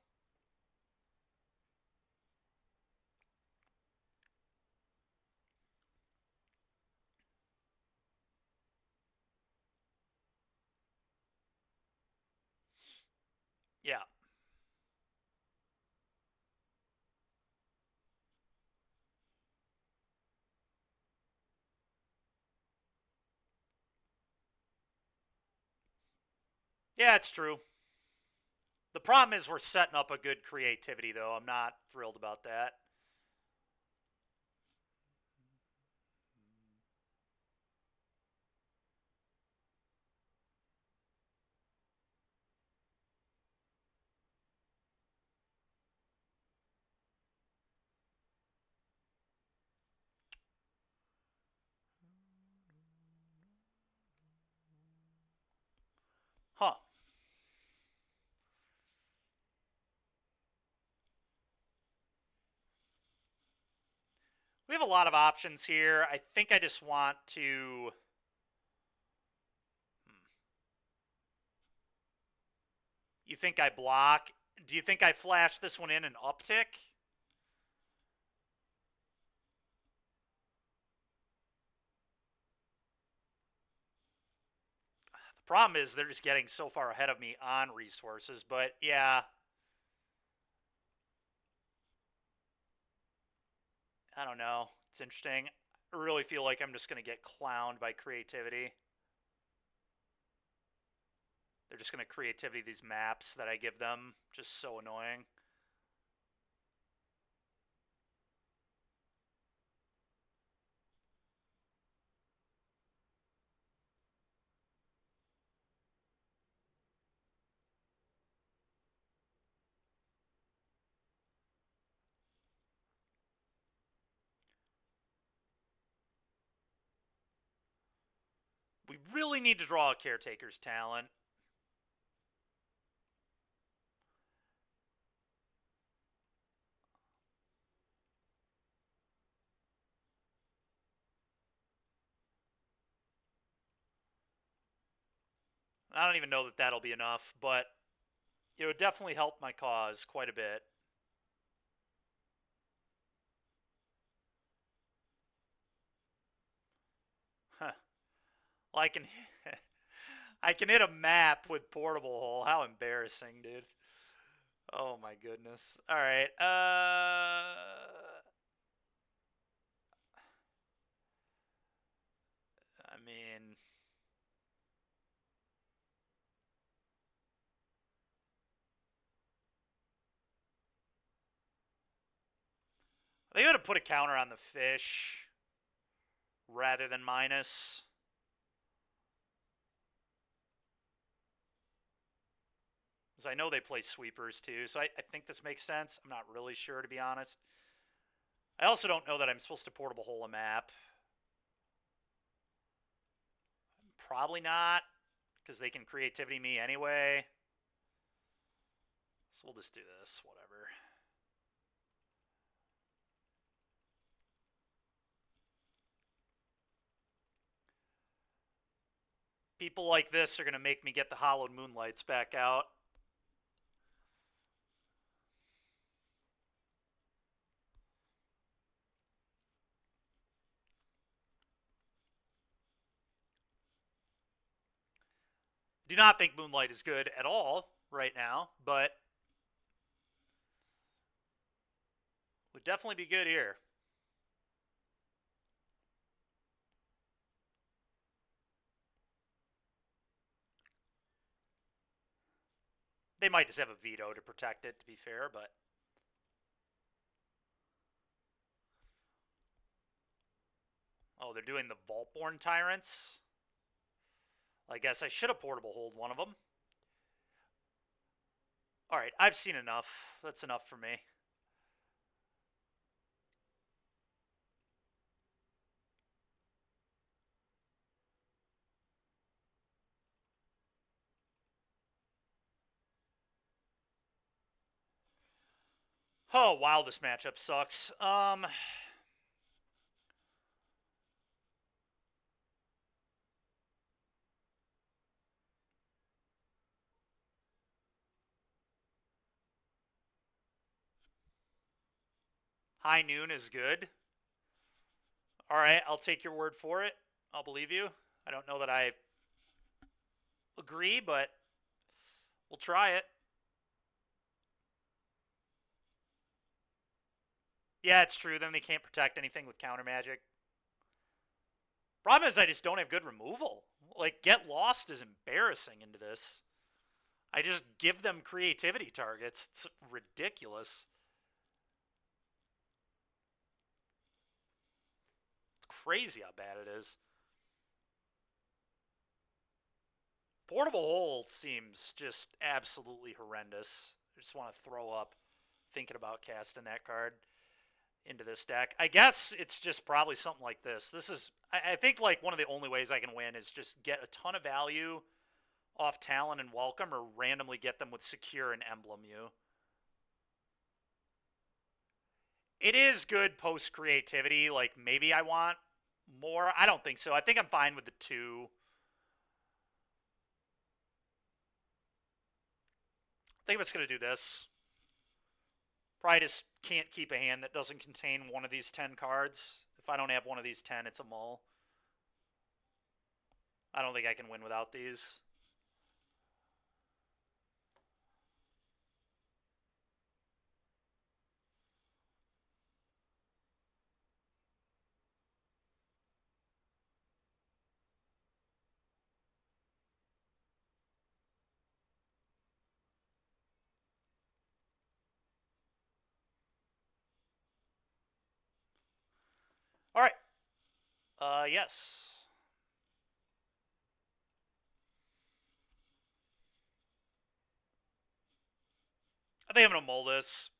Yeah. Yeah, it's true. The problem is we're setting up a good creativity, though. I'm not thrilled about that. Huh. We have a lot of options here. I think I just want to... You think I block? Do you think I flash this one in an uptick? The problem is they're just getting so far ahead of me on resources, but yeah. I don't know. It's interesting. I really feel like I'm just going to get clowned by creativity. They're just going to creativity these maps that I give them. Just so annoying. We really need to draw a Caretaker's Talent. I don't even know that that'll be enough, but it would definitely help my cause quite a bit. Huh. Well, I can hit a map with Portable Hole. How embarrassing, dude. Oh my goodness. All right. I mean, they would have put a counter on the fish rather than minus. Because I know they play sweepers too, so I think this makes sense. I'm not really sure, to be honest. I also don't know that I'm supposed to Portable Hole a map. Probably not, because they can creativity me anyway. So we'll just do this, whatever. People like this are going to make me get the Hollowed Moonlights back out. Do not think Moonlight is good at all right now, but would definitely be good here. They might just have a veto to protect it, to be fair, but... Oh, they're doing the Vaultborn Tyrants? I guess I should have Portable Hold one of them. Alright, I've seen enough. That's enough for me. Oh, wow, this matchup sucks. High noon is good. All right, I'll take your word for it. I'll believe you. I don't know that I agree, but we'll try it. Yeah, it's true. Then they can't protect anything with counter magic. Problem is, I just don't have good removal. Like, Get Lost is embarrassing into this. I just give them creativity targets. It's ridiculous. It's crazy how bad it is. Portable Hole seems just absolutely horrendous. I just want to throw up thinking about casting that card into this deck. I guess it's just probably something like this. This is, I think, like one of the only ways I can win is just get a ton of value off Talon and Welcome, or randomly get them with Secure and Emblem You. It is good post creativity. Like, maybe I want more. I don't think so. I think I'm fine with the 2. I think I'm just going to do this. Probably just can't keep a hand that doesn't contain one of these 10 cards. If I don't have one of these 10, it's a mull. I don't think I can win without these. All right. Yes. I think I'm going to mull this.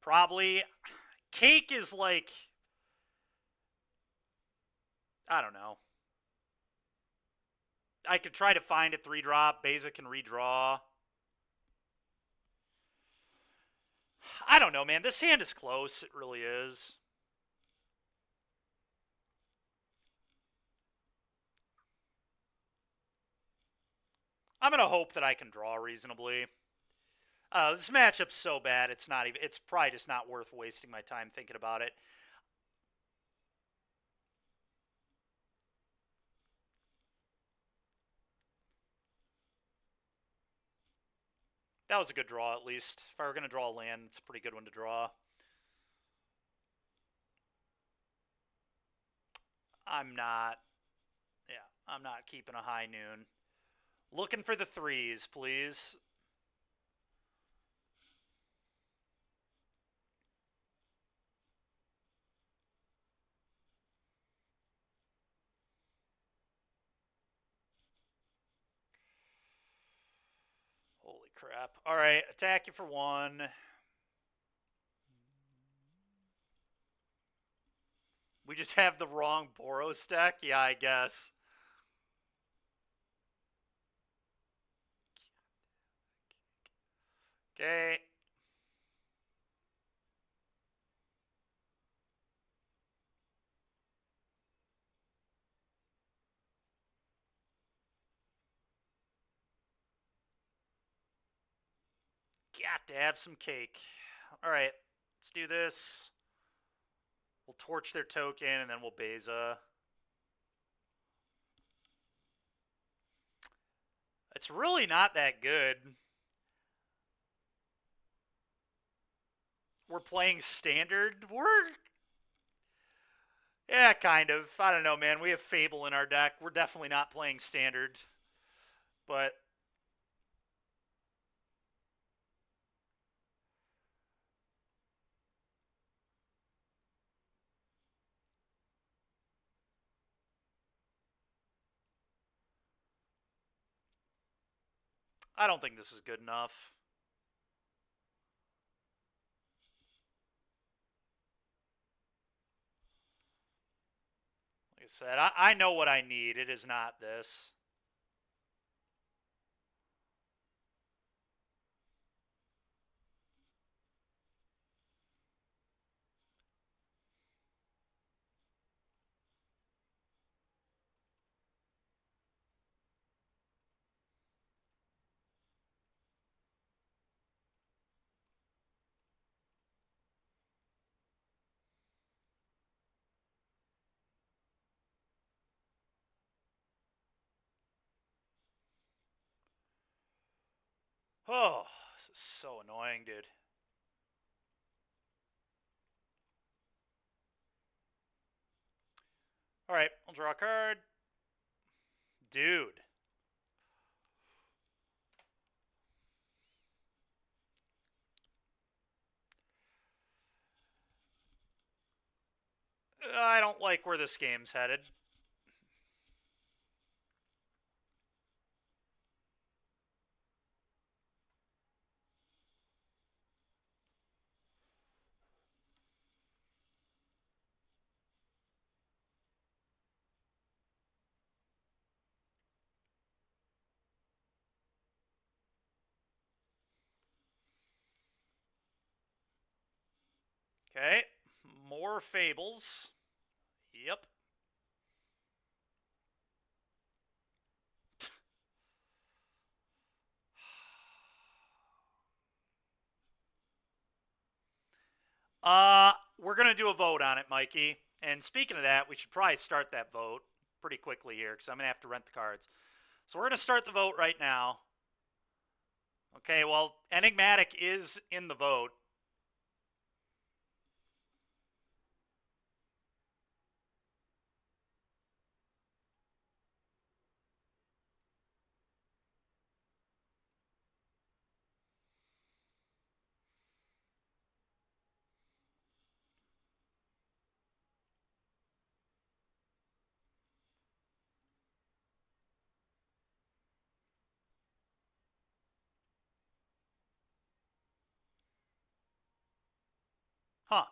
Probably. Cake is like, I don't know. I could try to find a 3-drop. Beza can redraw. I don't know, man. This hand is close. It really is. I'm going to hope that I can draw reasonably. This matchup's so bad, it's not even. It's probably just not worth wasting my time thinking about it. That was a good draw, at least. If I were going to draw a land, it's a pretty good one to draw. I'm not keeping a high noon. Looking for the 3s, please. Holy crap. All right, attack you for 1. We just have the wrong Boros deck? Yeah, I guess. Okay. Got to have some cake. All right, let's do this. We'll torch their token, and then we'll Beza. It's really not that good. We're playing standard. Yeah, kind of. I don't know, man. We have Fable in our deck. We're definitely not playing standard. But I don't think this is good enough. Like I said, I know what I need. It is not this. Oh, this is so annoying, dude. Alright, I'll draw a card. Dude. I don't like where this game's headed. Okay, more fables. Yep. We're gonna do a vote on it, Mikey. And speaking of that, we should probably start that vote pretty quickly here because I'm gonna have to rent the cards. So we're gonna start the vote right now. Okay, well, Enigmatic is in the vote. Huh.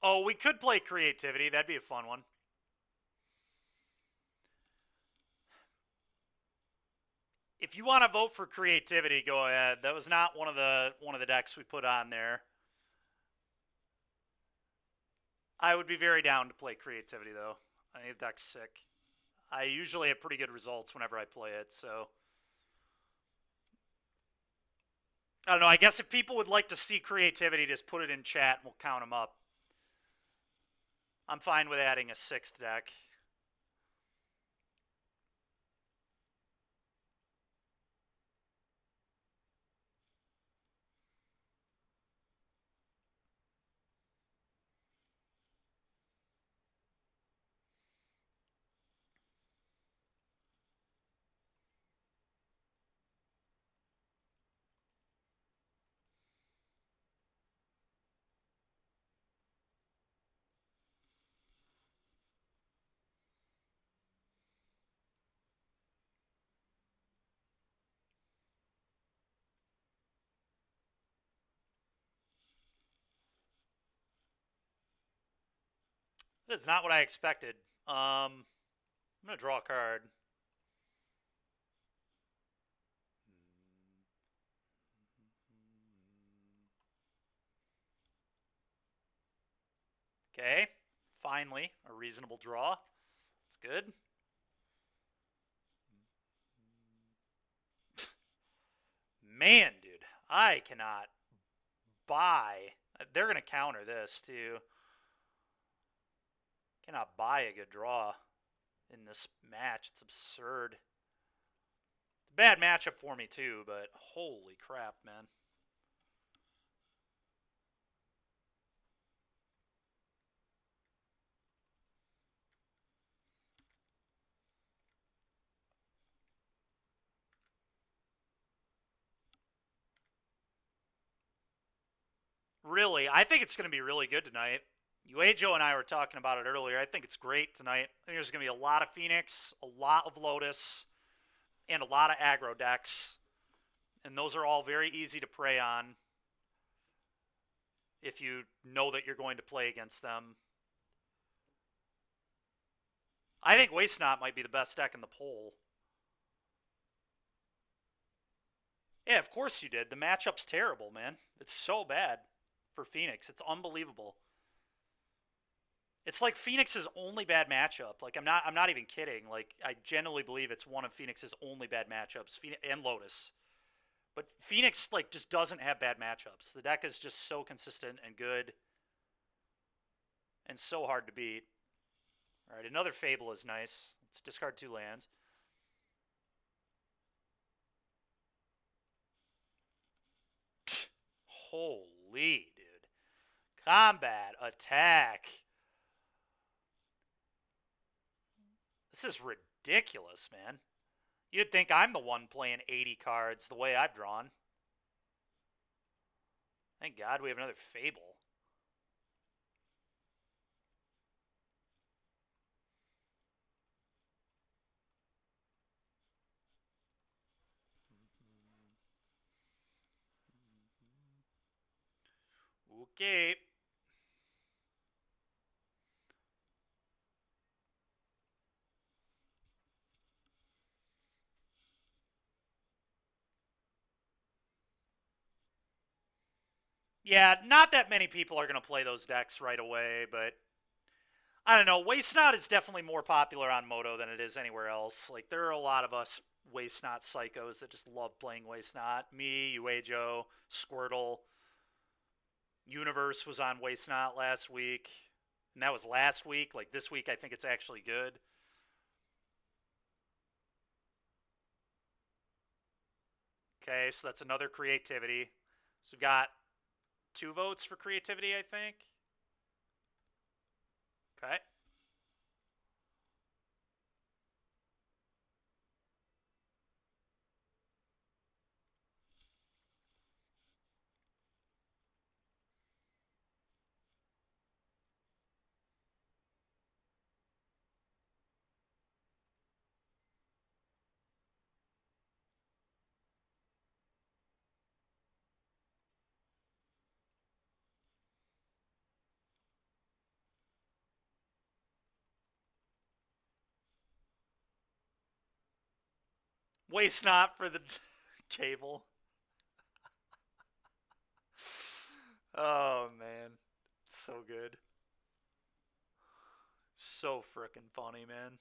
Oh, we could play creativity. That'd be a fun one. If you want to vote for creativity, go ahead. That was not one of the decks we put on there. I would be very down to play creativity though. I think the deck's sick. I usually have pretty good results whenever I play it, so I don't know. I guess if people would like to see creativity, just put it in chat and we'll count them up. I'm fine with adding a sixth deck. That is not what I expected. I'm gonna draw a card. Okay, finally a reasonable draw. That's good. Man, dude, I cannot buy. They're gonna counter this too. Cannot buy a good draw in this match. It's absurd. It's a bad matchup for me too, but holy crap, man. Really, I think it's going to be really good tonight. Uejo and I were talking about it earlier. I think it's great tonight. I think there's going to be a lot of Phoenix, a lot of Lotus, and a lot of aggro decks. And those are all very easy to prey on if you know that you're going to play against them. I think Waste Not might be the best deck in the poll. Yeah, of course you did. The matchup's terrible, man. It's so bad for Phoenix. It's unbelievable. It's like Phoenix's only bad matchup. Like I'm not even kidding. Like I genuinely believe it's one of Phoenix's only bad matchups. Phoenix and Lotus. But Phoenix like just doesn't have bad matchups. The deck is just so consistent and good and so hard to beat. All right, another Fable is nice. Let's discard 2 lands. Holy, dude. Combat, attack. This is ridiculous, man. You'd think I'm the one playing 80 cards the way I've drawn. Thank God we have another Fable. Okay. Yeah, not that many people are going to play those decks right away, but I don't know. Waste Not is definitely more popular on Moto than it is anywhere else. Like, there are a lot of us Waste Not psychos that just love playing Waste Not. Me, Uejo, Squirtle. Universe was on Waste Not last week. And that was last week. Like, this week, I think it's actually good. Okay, so that's another creativity. So we've got 2 votes for creativity, I think. Okay. Waste Not for the cable. Oh, man. So good. So frickin' funny, man.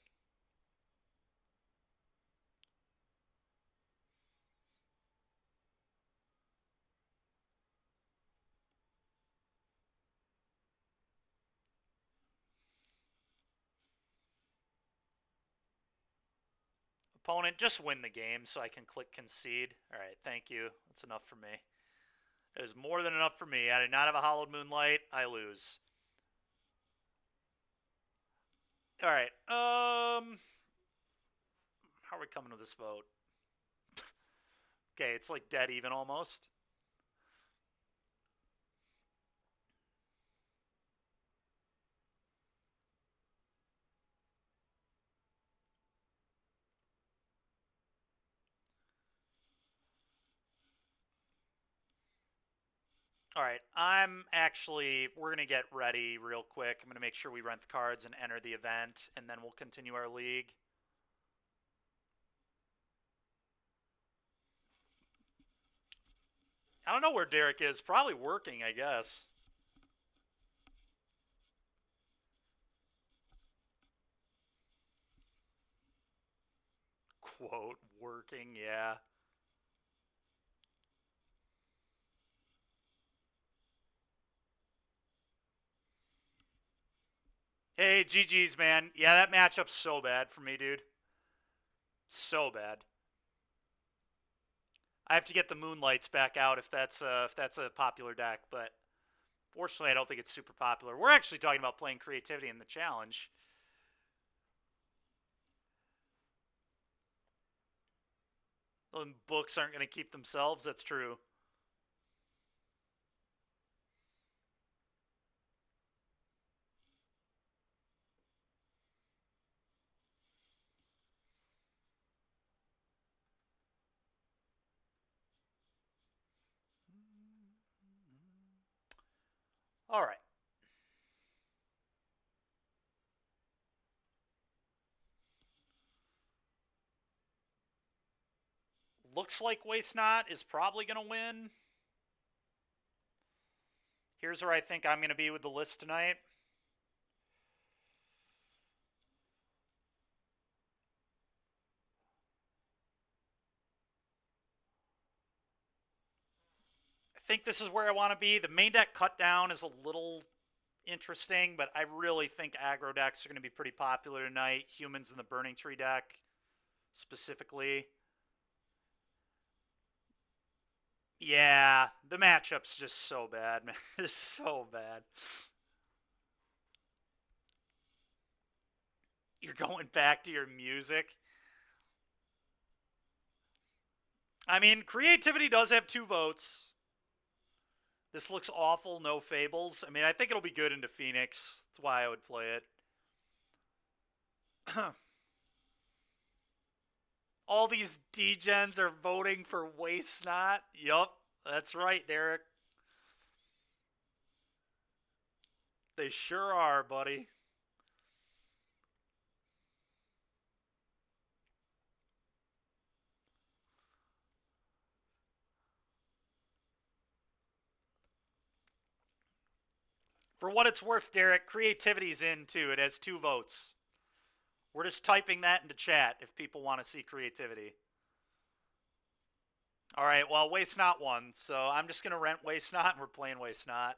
Opponent, just win the game so I can click concede. Alright, thank you. That's enough for me. It is more than enough for me. I did not have a Hallowed Moonlight. I lose. Alright, how are we coming to this vote? Okay, it's like dead even almost. Alright, we're going to get ready real quick. I'm going to make sure we rent the cards and enter the event, and then we'll continue our league. I don't know where Derek is. Probably working, I guess. Quote, working, yeah. Hey, GG's, man. Yeah, that matchup's so bad for me, dude. So bad. I have to get the Moonlights back out if that's a popular deck, but fortunately, I don't think it's super popular. We're actually talking about playing creativity in the challenge. Those books aren't going to keep themselves. That's true. All right. looks like Waste Not is probably going to win. Here's where I think I'm going to be with the list tonight. I think this is where I want to be. The main deck cut down is a little interesting, but I really think aggro decks are going to be pretty popular tonight. Humans in the Burning Tree deck, specifically. Yeah, the matchup's just so bad, man. It's so bad. You're going back to your music. I mean, creativity does have 2 votes. This looks awful, no fables. I mean, I think it'll be good into Phoenix. That's why I would play it. All these degens are voting for Waste Not. Yup, that's right, Derek. They sure are, buddy. For what it's worth, Derek, creativity's in too. It has 2 votes. We're just typing that into chat if people want to see creativity. All right, well, Waste Not won, so I'm just going to rent Waste Not, and we're playing Waste Not.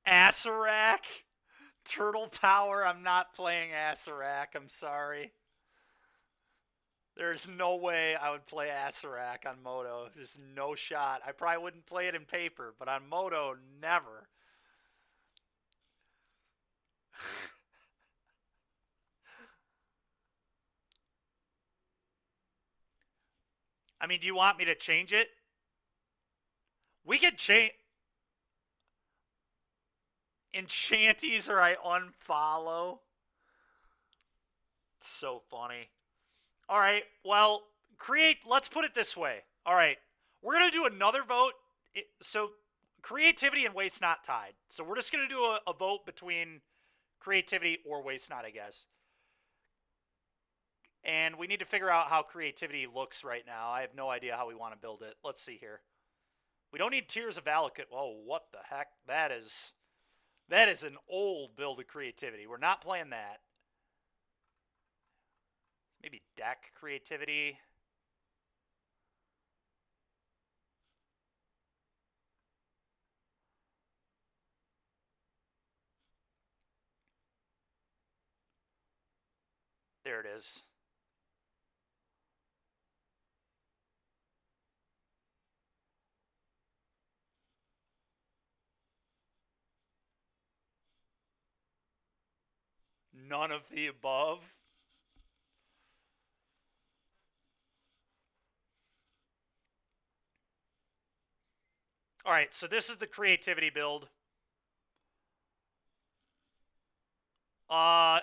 Acererak? Turtle Power? I'm not playing Acererak, I'm sorry. There's no way I would play Acererak on Moto. There's no shot. I probably wouldn't play it in paper, but on Moto, never. I mean, do you want me to change it? We could change Enchanties or I unfollow. It's so funny. All right, well, let's put it this way. All right, we're going to do another vote. So creativity and Waste Not tied. So we're just going to do a vote between creativity or Waste Not, I guess. And we need to figure out how creativity looks right now. I have no idea how we want to build it. Let's see here. We don't need Tears of Valakut. Oh, what the heck? That is an old build of creativity. We're not playing that. Maybe deck creativity. There it is. None of the above. All right, so this is the creativity build. I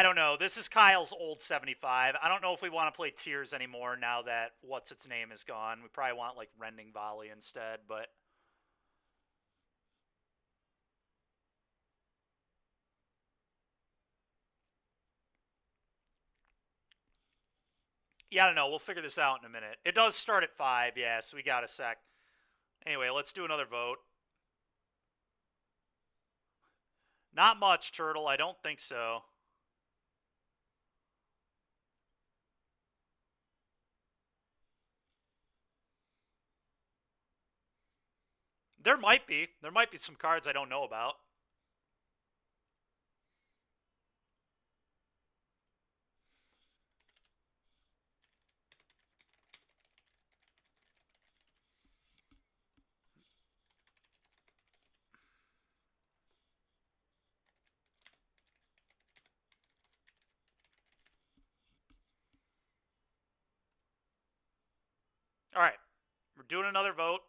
don't know. This is Kyle's old 75. I don't know if we want to play Tears anymore now that what's its name is gone. We probably want like Rending Volley instead, but yeah, I don't know. We'll figure this out in a minute. It does start at 5, yeah, so we got a sec. Anyway, let's do another vote. Not much, Turtle. I don't think so. There might be. There might be some cards I don't know about. All right. We're doing another vote.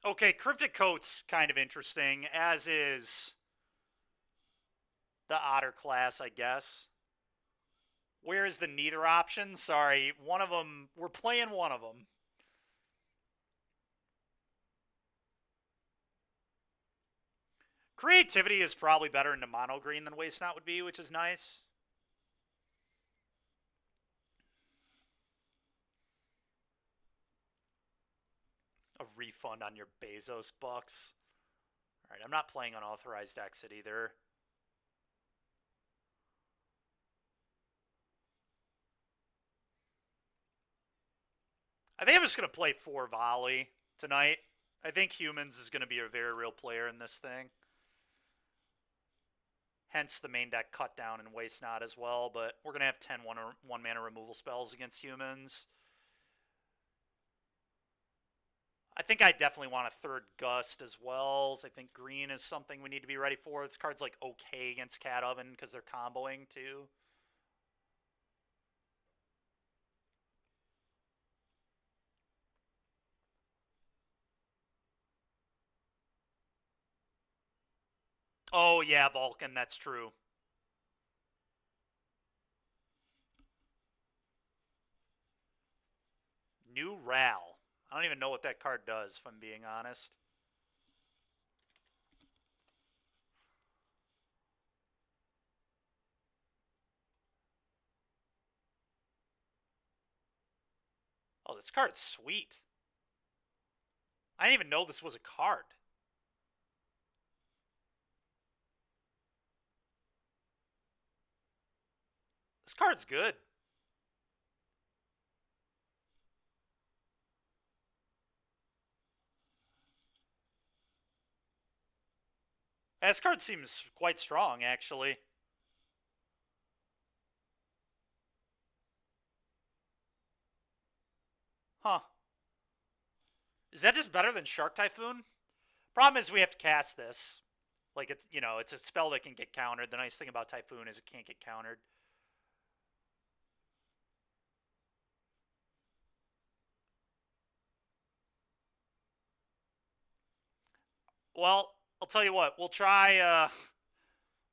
Okay, Cryptic Coat's kind of interesting, as is the Otter class, I guess. Where is the neither option? Sorry, one of them. We're playing one of them. Creativity is probably better into mono green than Waste Not would be, which is nice. A refund on your Bezos bucks. Alright, I'm not playing unauthorized exit either. I think I'm just going to play 4 volley tonight. I think Humans is going to be a very real player in this thing. Hence the main deck cut down and Waste Not as well, but we're going to have 10 one mana removal spells against Humans. I think I definitely want a third Gust as well. So I think green is something we need to be ready for. This card's like okay against Cat Oven because they're comboing too. Oh yeah, Vulcan, that's true. New Ral. I don't even know what that card does, if I'm being honest. Oh, this card's sweet. I didn't even know this was a card. This card's good. This card seems quite strong, actually. Huh. Is that just better than Shark Typhoon? Problem is we have to cast this. Like, it's, you know, it's a spell that can get countered. The nice thing about Typhoon is it can't get countered. Well, I'll tell you what. We'll try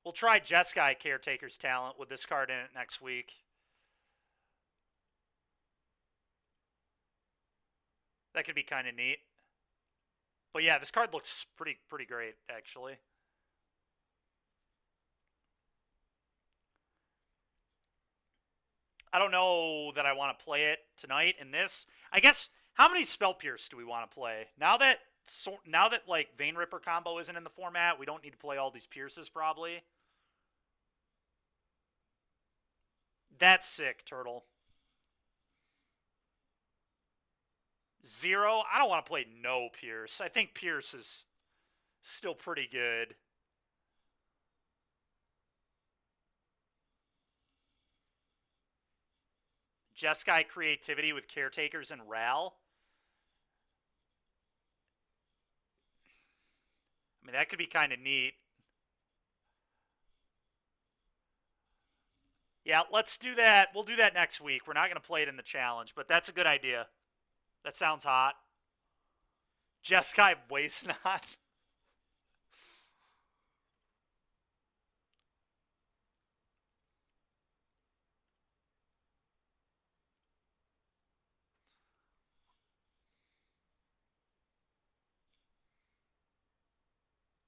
Jeskai Caretaker's Talent with this card in it next week. That could be kind of neat. But yeah, this card looks pretty great, actually. I don't know that I want to play it tonight in this. I guess, how many Spell Pierce do we want to play? Now that like Vein Ripper combo isn't in the format, we don't need to play all these Pierces probably. That's sick, Turtle. 0? I don't want to play no Pierce. I think Pierce is still pretty good. Jeskai Creativity with Caretakers and Ral. I mean, that could be kind of neat. Yeah, let's do that. We'll do that next week. We're not going to play it in the challenge, but that's a good idea. That sounds hot. Jeskai Waste Not.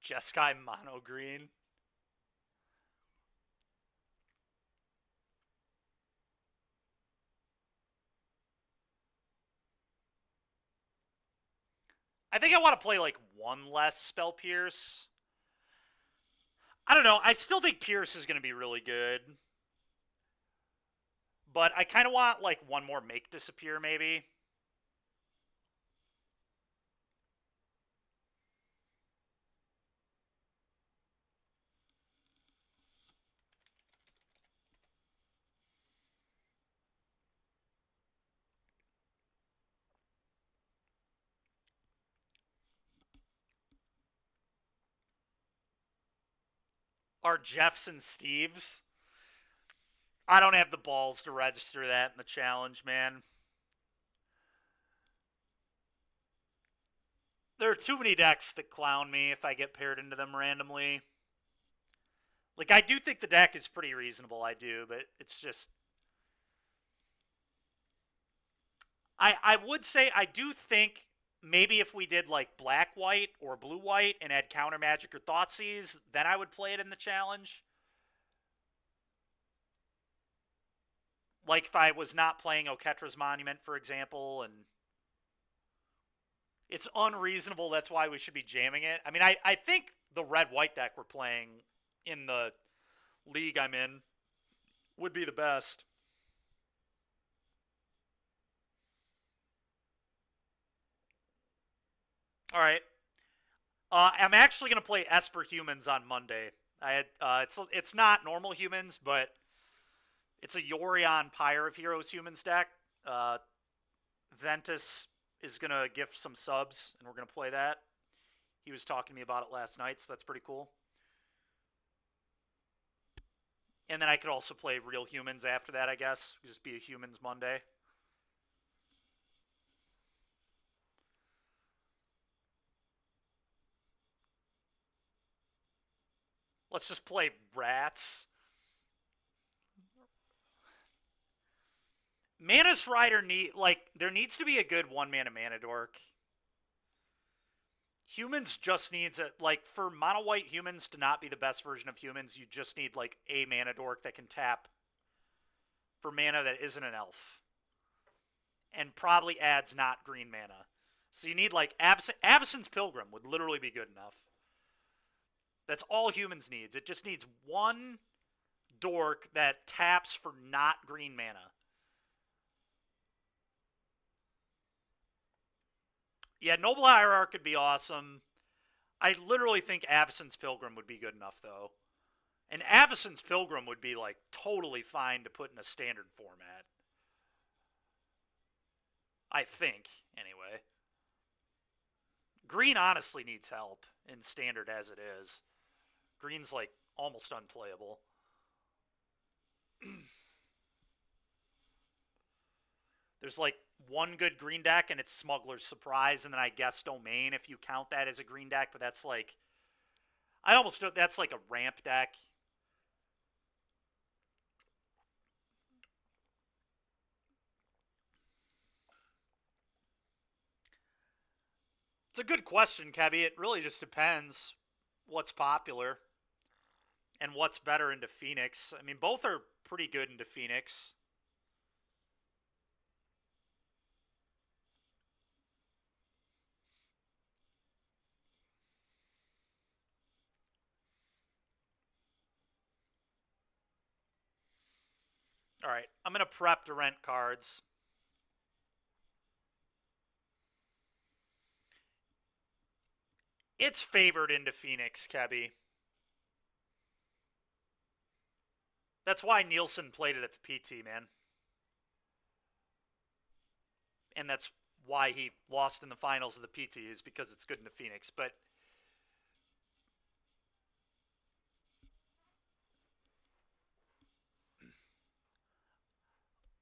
Jeskai Mono Green. I think I want to play like one less Spell Pierce. I don't know. I still think Pierce is going to be really good. But I kind of want like one more Make Disappear maybe. Or Jeffs and Steves. I don't have the balls to register that in the challenge, man. There are too many decks that clown me if I get paired into them randomly. Like, I do think the deck is pretty reasonable, I do, but it's just... I would say I do think maybe if we did like black-white or blue-white and had counter magic or Thoughtseize, then I would play it in the challenge. Like if I was not playing Oketra's Monument, for example, and it's unreasonable. That's why we should be jamming it. I mean, I think the red-white deck we're playing in the league I'm in would be the best. All right. I'm actually going to play Esper Humans on Monday. It's not normal humans, but it's a Yorion Pyre of Heroes humans deck. Ventus is going to gift some subs, and we're going to play that. He was talking to me about it last night, so that's pretty cool. And then I could also play real humans after that, I guess. Just be a humans Monday. Let's just play rats. Manus Rider there needs to be a good 1-mana mana dork. Humans just needs it, like, for mono white humans to not be the best version of humans, you just need like a mana dork that can tap for mana that isn't an elf. And probably adds not green mana. So you need like Avacyn's Pilgrim would literally be good enough. That's all humans needs. It just needs one dork that taps for not green mana. Yeah, Noble Hierarch could be awesome. I literally think Avacyn's Pilgrim would be good enough, though. And Avacyn's Pilgrim would be, like, totally fine to put in a standard format. I think, anyway. Green honestly needs help in standard as it is. Green's, like, almost unplayable. There's, like, one good green deck, and it's Smuggler's Surprise, and then I guess Domain, if you count that as a green deck, but that's, like... that's, like, a ramp deck. It's a good question, Kebby. It really just depends what's popular and what's better into Phoenix. I mean, both are pretty good into Phoenix. All right, I'm going to prep to rent cards. It's favored into Phoenix, Kebby. That's why Nielsen played it at the PT, man. And that's why he lost in the finals of the PT, is because it's good into Phoenix. But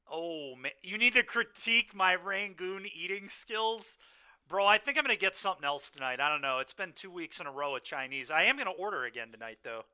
oh, man, you need to critique my Rangoon eating skills? Bro, I think I'm going to get something else tonight. I don't know. It's been 2 weeks in a row of Chinese. I am going to order again tonight, though.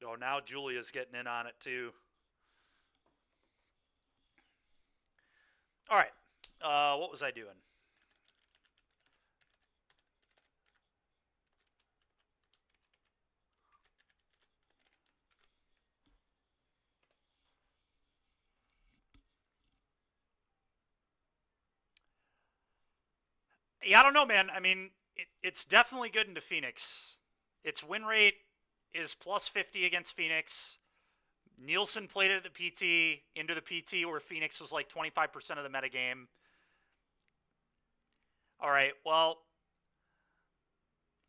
Oh, now Julia's getting in on it, too. All right. What was I doing? Yeah, I don't know, man. I mean, it's definitely good into Phoenix. Its win rate is plus 50 against Phoenix. Nielsen played it at the PT, into the PT, where Phoenix was like 25% of the metagame. All right, well,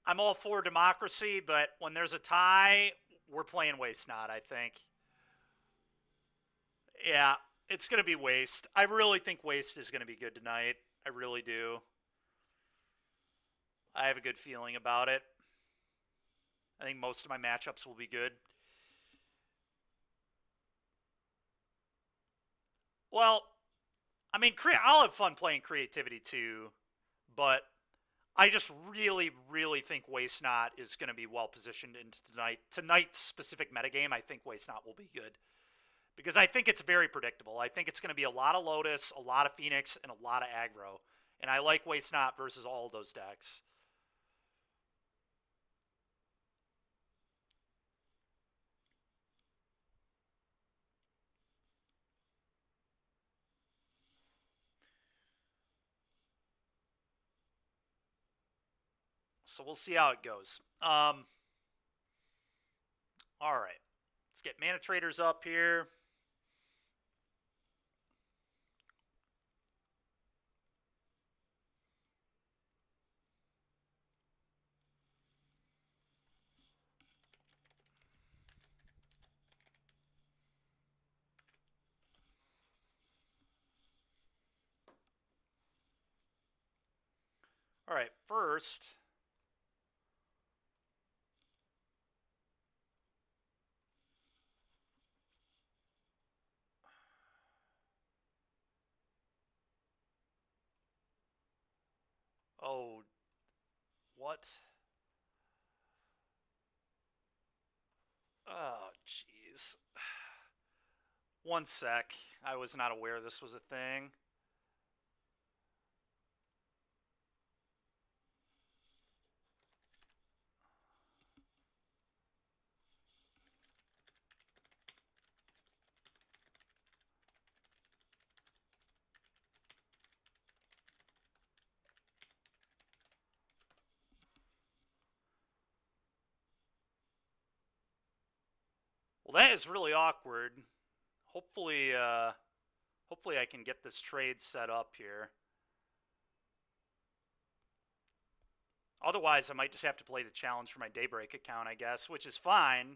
I'm all for democracy, but when there's a tie, we're playing Waste Not, I think. Yeah, it's going to be Waste. I really think Waste is going to be good tonight. I really do. I have a good feeling about it. I think most of my matchups will be good. Well, I mean, I'll have fun playing creativity too, but I just really, really think Waste Not is going to be well positioned into tonight's specific metagame. I think Waste Not will be good because I think it's very predictable. I think it's going to be a lot of Lotus, a lot of Phoenix, and a lot of aggro. And I like Waste Not versus all of those decks. So we'll see how it goes. All right. Let's get Mana Traders up here. All right, first. Oh, what? Oh, jeez. One sec. I was not aware this was a thing. Well, that is really awkward. Hopefully, hopefully I can get this trade set up here. Otherwise, I might just have to play the challenge for my Daybreak account, I guess, which is fine.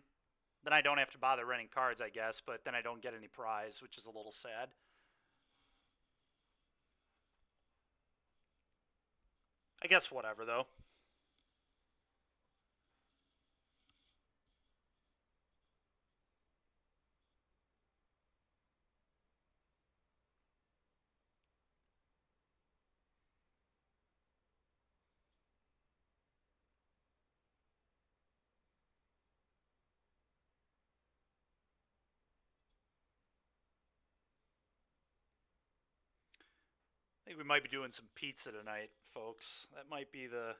Then I don't have to bother renting cards, I guess, but then I don't get any prize, which is a little sad. I guess whatever, though. I think we might be doing some pizza tonight, folks. That might be the...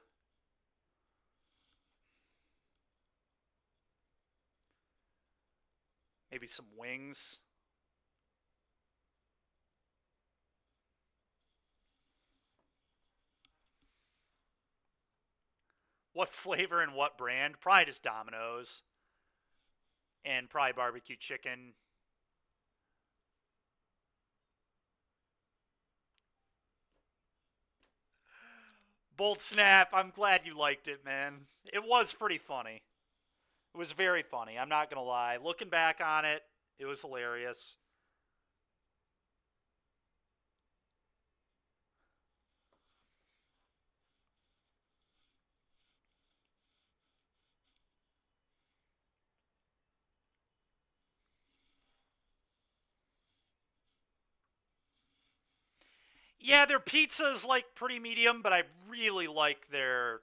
Maybe some wings. What flavor and what brand? Probably just Domino's. And probably barbecue chicken. Bolt Snap, I'm glad you liked it, man. It was pretty funny. It was very funny, I'm not gonna lie. Looking back on it, it was hilarious. Yeah, their pizza's like pretty medium, but I really like their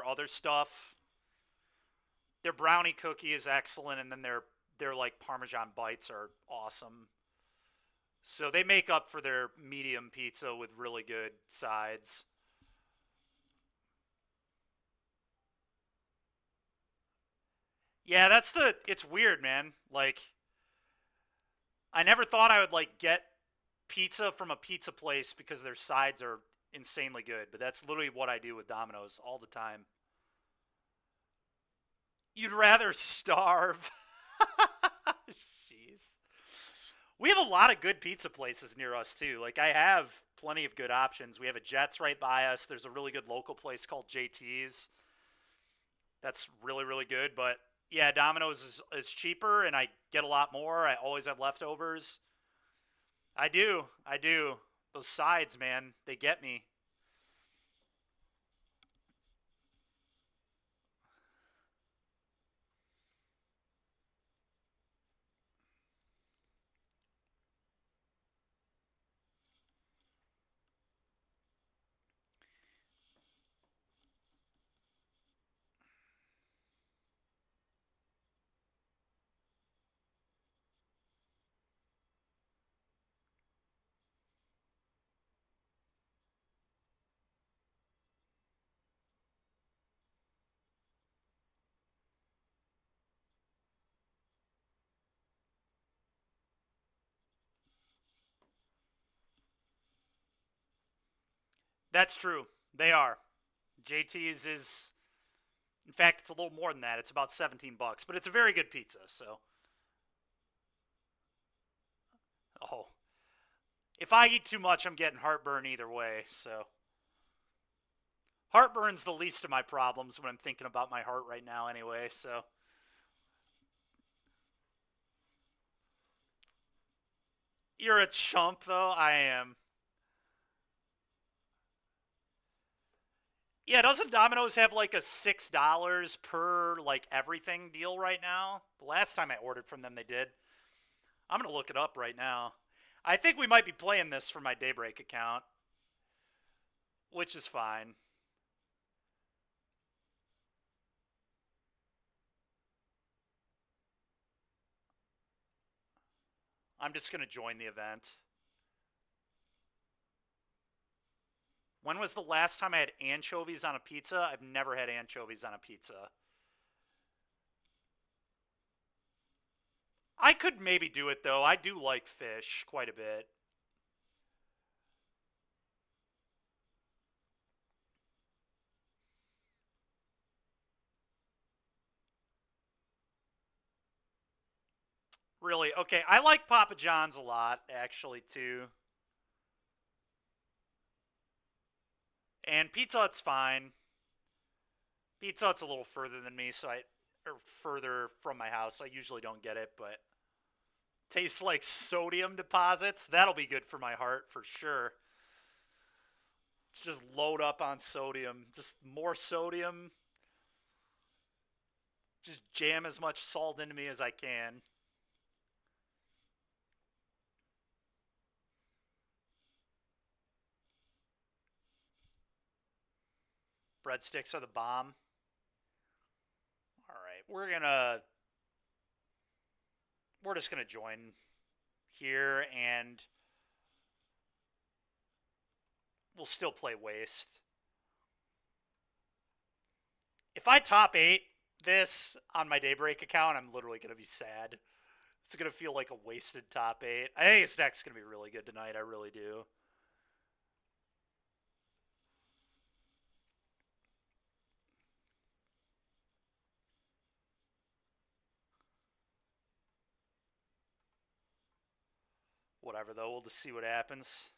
other stuff. Their brownie cookie is excellent, and then their like Parmesan bites are awesome. So they make up for their medium pizza with really good sides. Yeah, it's weird, man. Like I never thought I would like get pizza from a pizza place because their sides are insanely good, but that's literally what I do with Domino's all the time. You'd rather starve. Jeez. We have a lot of good pizza places near us too. Like I have plenty of good options. We have a Jets right by us. There's a really good local place called JT's. That's really really good, but yeah, Domino's is cheaper and I get a lot more. I always have leftovers. I do. I do. Those sides, man, they get me. That's true. They are. JT's is, in fact, it's a little more than that. It's about $17, but it's a very good pizza. So, oh, if I eat too much, I'm getting heartburn either way. So, heartburn's the least of my problems when I'm thinking about my heart right now, anyway. So, you're a chump, though. I am. Yeah, doesn't Domino's have like a $6 per like everything deal right now? The last time I ordered from them, they did. I'm gonna look it up right now. I think we might be playing this for my Daybreak account, which is fine. I'm just gonna join the event. When was the last time I had anchovies on a pizza? I've never had anchovies on a pizza. I could maybe do it though. I do like fish quite a bit. Really? Okay, I like Papa John's a lot, actually, too. And Pizza Hut's fine. Pizza Hut's a little further than me, or further from my house, so I usually don't get it, but tastes like sodium deposits. That'll be good for my heart for sure. Just load up on sodium. Just more sodium. Just jam as much salt into me as I can. Breadsticks are the bomb. All right, we're just gonna join here, and we'll still play Waste. If I top 8 this on my Daybreak account, I'm literally gonna be sad. It's gonna feel like a wasted top 8. I think this deck's gonna be really good tonight. I really do. Whatever though, we'll just see what happens.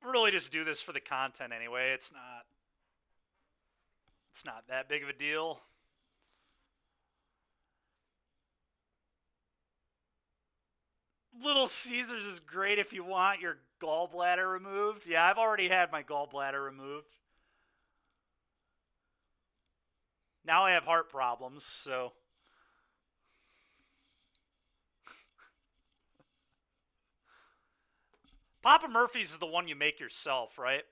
Really just do this for the content anyway. It's not that big of a deal. Little Caesars is great if you want your gallbladder removed. Yeah, I've already had my gallbladder removed. Now I have heart problems, so Papa Murphy's is the one you make yourself, right?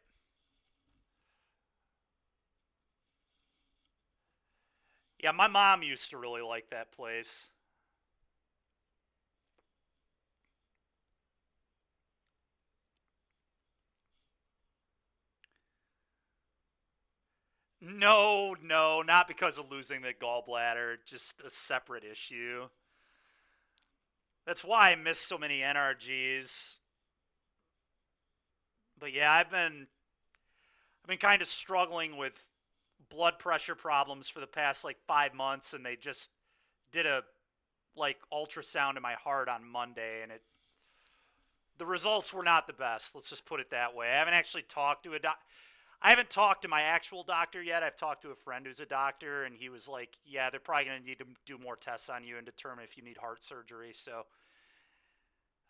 Yeah, my mom used to really like that place. No, no, not because of losing the gallbladder, just a separate issue. That's why I miss so many NRGs. But yeah, I've been kind of struggling with blood pressure problems for the past like 5 months, and they just did a like ultrasound in my heart on Monday, and the results were not the best. Let's just put it that way. I haven't talked to my actual doctor yet. I've talked to a friend who's a doctor, and he was like, "Yeah, they're probably going to need to do more tests on you and determine if you need heart surgery." So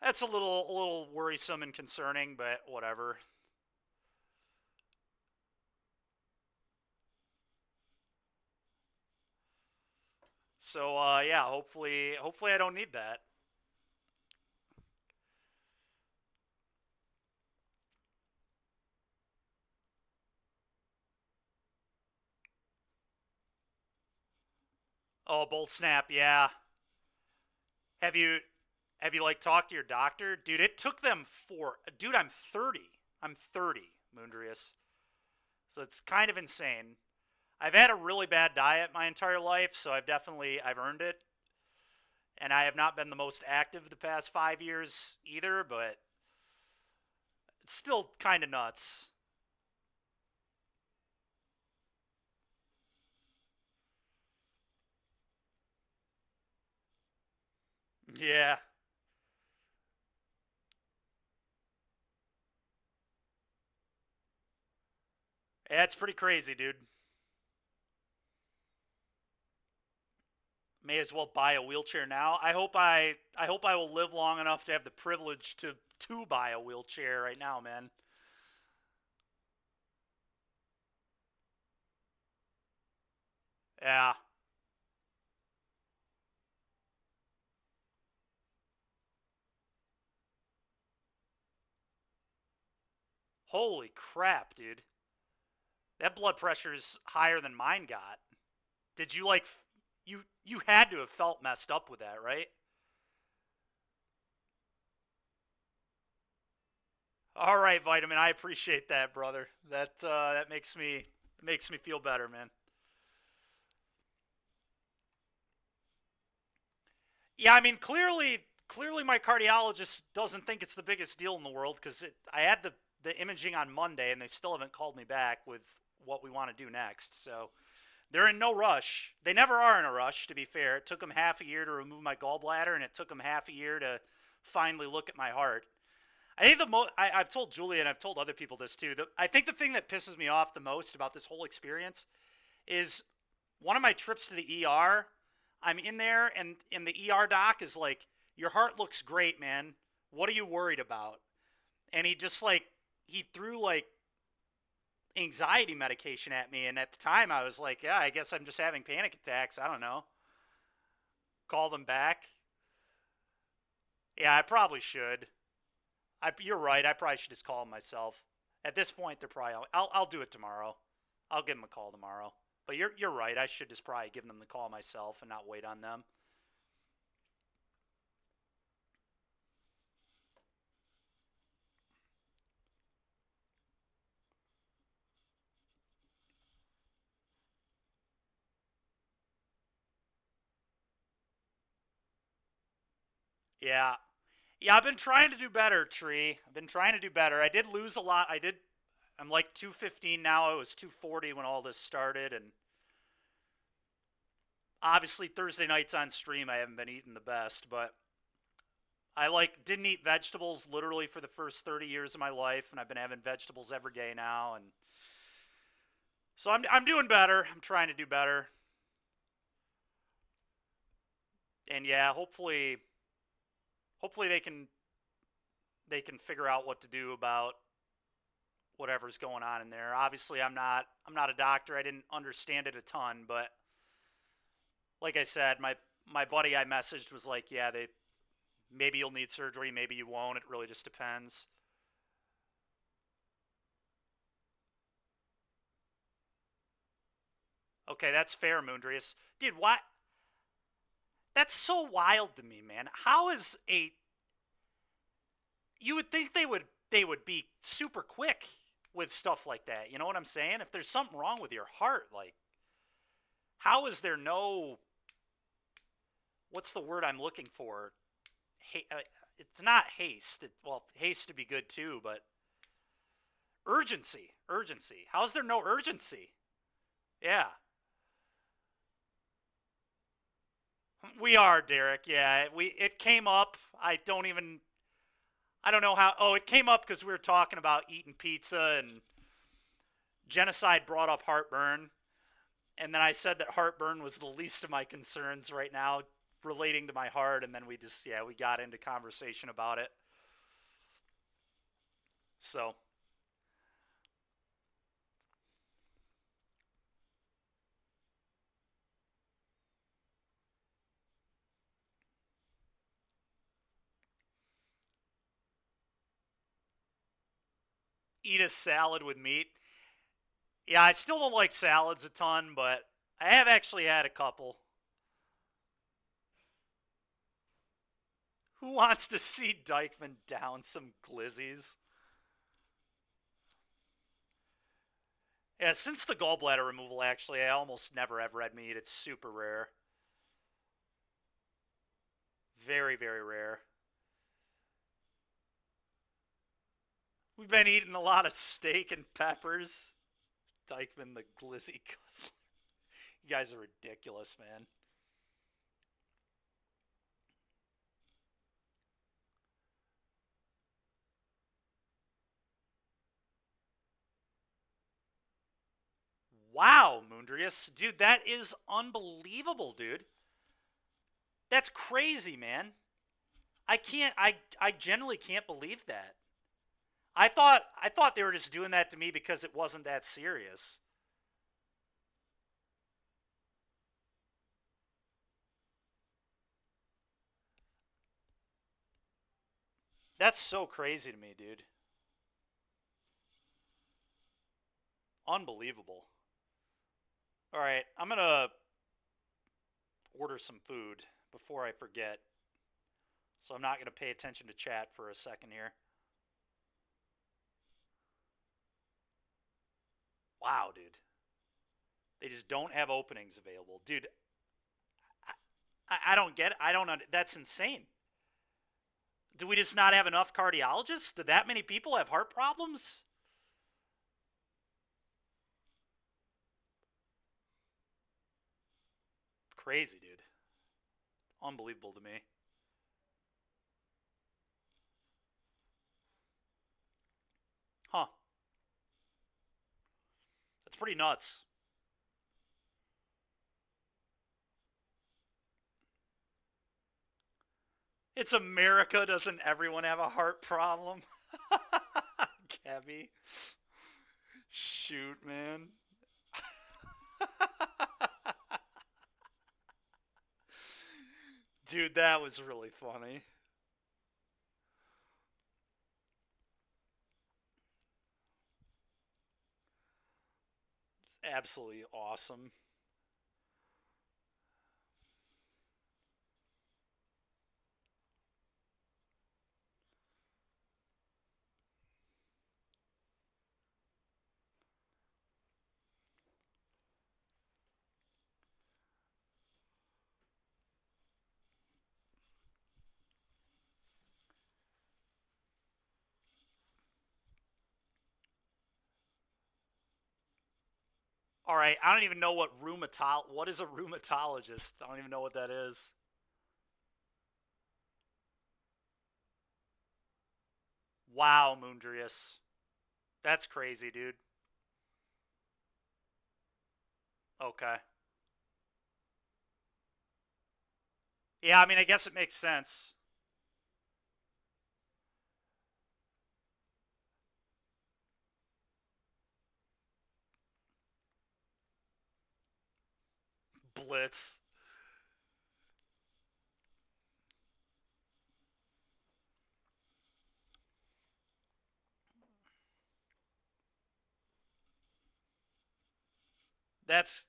that's a little worrisome and concerning, but whatever. So yeah, hopefully I don't need that. Oh, Bolt Snap, yeah. Have you have you like talked to your doctor, dude? It took them dude. I'm 30. I'm 30, Moondrius. So it's kind of insane. I've had a really bad diet my entire life, so I've earned it, and I have not been the most active the past 5 years either. But It's still kind of nuts. Yeah. Yeah, it's pretty crazy, dude. May as well buy a wheelchair now. I hope I will live long enough to have the privilege to buy a wheelchair right now, man. Yeah. Holy crap, dude. That blood pressure is higher than mine got. Did you like you had to have felt messed up with that, right? All right, Vitamin. I appreciate that, brother. That makes me feel better, man. Yeah, I mean, clearly my cardiologist doesn't think it's the biggest deal in the world because I had the imaging on Monday and they still haven't called me back with what we want to do next. So they're in no rush. They never are in a rush, to be fair. It took them half a year to remove my gallbladder, and it took them half a year to finally look at my heart. I think I've told Julia and I've told other people this too. I think the thing that pisses me off the most about this whole experience is one of my trips to the ER. I'm in there, and the ER doc is like, "Your heart looks great, man. What are you worried about?" And he just like he threw like anxiety medication at me, and at the time I was like, "Yeah, I guess I'm just having panic attacks. I don't know." Call them back. Yeah, I probably should. You're right. I probably should just call them myself. At this point, they're probably. I'll do it tomorrow. I'll give them a call tomorrow. But you're right. I should just probably give them the call myself and not wait on them. Yeah. Yeah, I've been trying to do better, Tree. I've been trying to do better. I did lose a lot. I'm like 215 now. I was 240 when all this started, and obviously Thursday nights on stream I haven't been eating the best, but I like didn't eat vegetables literally for the first 30 years of my life, and I've been having vegetables every day now, and so I'm doing better. I'm trying to do better. And yeah, hopefully they can figure out what to do about whatever's going on in there. Obviously, I'm not a doctor. I didn't understand it a ton, but like I said, my buddy I messaged was like, "Yeah, they maybe you'll need surgery, maybe you won't. It really just depends." Okay, that's fair, Moondrius. Dude, why? That's so wild to me, man. How is a you would think they would be super quick with stuff like that. You know what I'm saying? If there's something wrong with your heart, like how is there no what's the word I'm looking for? It's not haste. Well, haste to be good too, but urgency. Urgency. How's there no urgency? Yeah. We are, Derek. Yeah, it came up. I don't know how. Oh, it came up because we were talking about eating pizza and genocide brought up heartburn, and then I said that heartburn was the least of my concerns right now relating to my heart, and then we got into conversation about it. So eat a salad with meat. Yeah, I still don't like salads a ton, but I have actually had a couple. Who wants to see Dykeman down some glizzies? Yeah, since the gallbladder removal, actually, I almost never have red meat. It's super rare. Very, very rare. We've been eating a lot of steak and peppers. Dykeman the Glizzy Guzzler. You guys are ridiculous, man. Wow, Moondrius. Dude, that is unbelievable, dude. That's crazy, man. I genuinely can't believe that. I thought they were just doing that to me because it wasn't that serious. That's so crazy to me, dude. Unbelievable. All right, I'm going to order some food before I forget. So I'm not going to pay attention to chat for a second here. Wow, dude. They just don't have openings available. Dude, I don't get it. I don't know. That's insane. Do we just not have enough cardiologists? Do that many people have heart problems? Crazy, dude. Unbelievable to me. Huh. That's pretty nuts. It's America. Doesn't everyone have a heart problem? Gabby. Shoot, man. Dude, that was really funny. It's absolutely awesome. All right, I don't even know what is a rheumatologist? I don't even know what that is. Wow, Moondrius. That's crazy, dude. Okay. Yeah, I mean, I guess it makes sense. Blitz. That's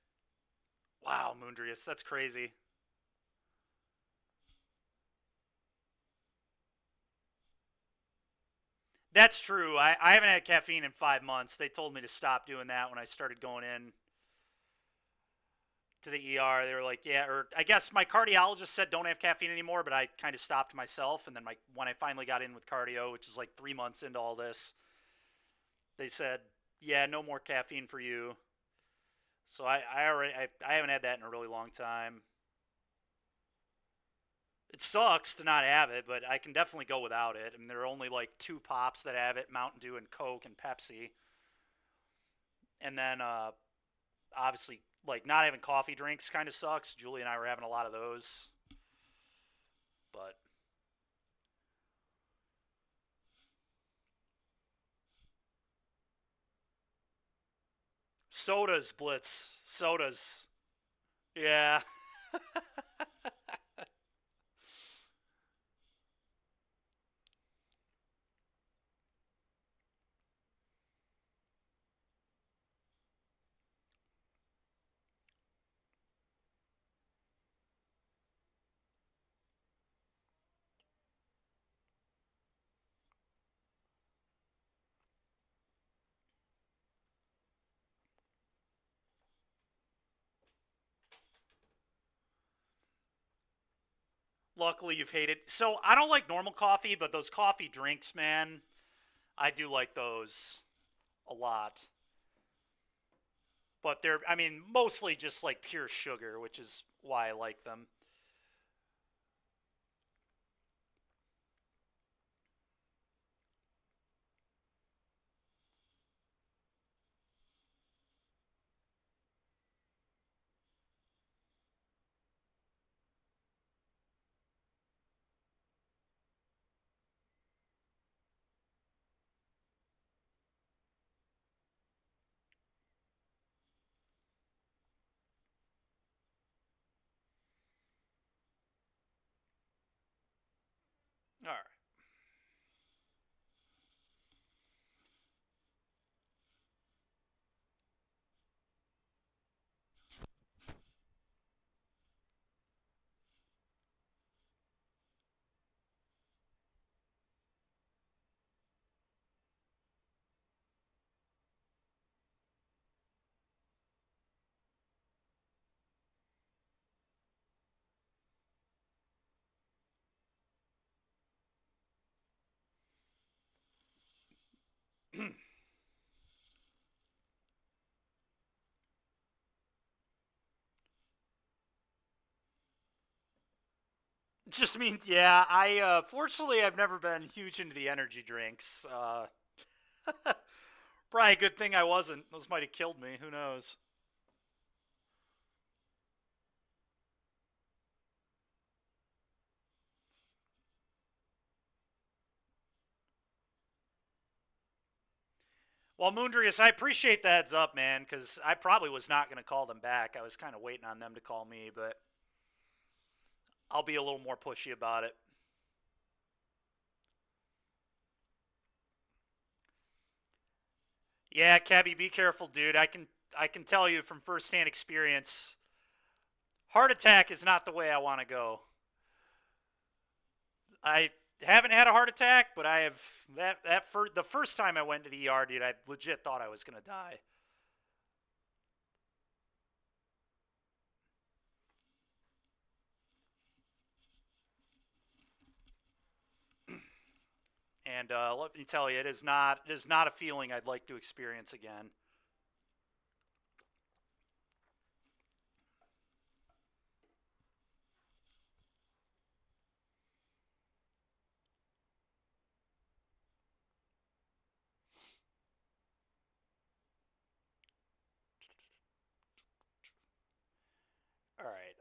wow, Moondrius. That's crazy. That's true. I haven't had caffeine in 5 months. They told me to stop doing that when I started going in to the ER. They were like, yeah, or I guess my cardiologist said don't have caffeine anymore, but I kind of stopped myself. And then when I finally got in with cardio, which is like 3 months into all this, they said, yeah, no more caffeine for you. So I haven't had that in a really long time. It sucks to not have it, but I can definitely go without it. I mean, there are only like two pops that have it: Mountain Dew and Coke and Pepsi. And then obviously, like not having coffee drinks kind of sucks. Julie and I were having a lot of those, but sodas, Blitz, sodas. Yeah. Luckily, you've hated. So I don't like normal coffee, but those coffee drinks, man. I do like those a lot. But they're, I mean, mostly just like pure sugar, which is why I like them. All right. Just means, yeah. Fortunately, I've never been huge into the energy drinks. Probably a good thing I wasn't. Those might have killed me. Who knows? Well, Moondrius, I appreciate the heads up, man, because I probably was not going to call them back. I was kind of waiting on them to call me, but I'll be a little more pushy about it. Yeah, Cabby, be careful, dude. I can tell you from firsthand experience, heart attack is not the way I want to go. I haven't had a heart attack, but I have the first time I went to the ER, dude, I legit thought I was gonna die. And let me tell you, it is not a feeling I'd like to experience again. All right.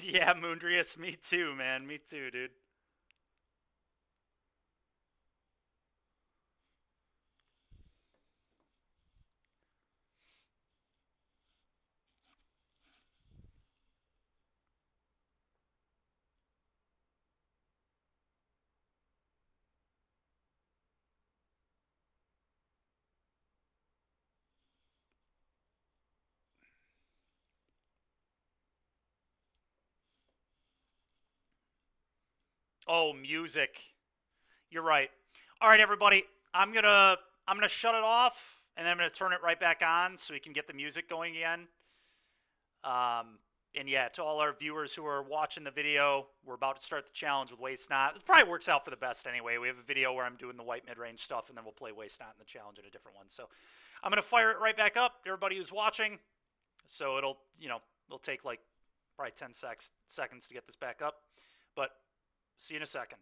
Yeah, Moondrius, me too, man. Me too, dude. Oh, music. You're right. All right, everybody. I'm gonna shut it off, and then I'm gonna turn it right back on so we can get the music going again. Um, and yeah, to all our viewers who are watching the video, we're about to start the challenge with Waste Not. This probably works out for the best anyway. We have a video where I'm doing the white mid-range stuff, and then we'll play Waste Not in the challenge in a different one. So I'm gonna fire it right back up. Everybody who's watching, so it'll take like probably 10 seconds to get this back up. But see you in a second.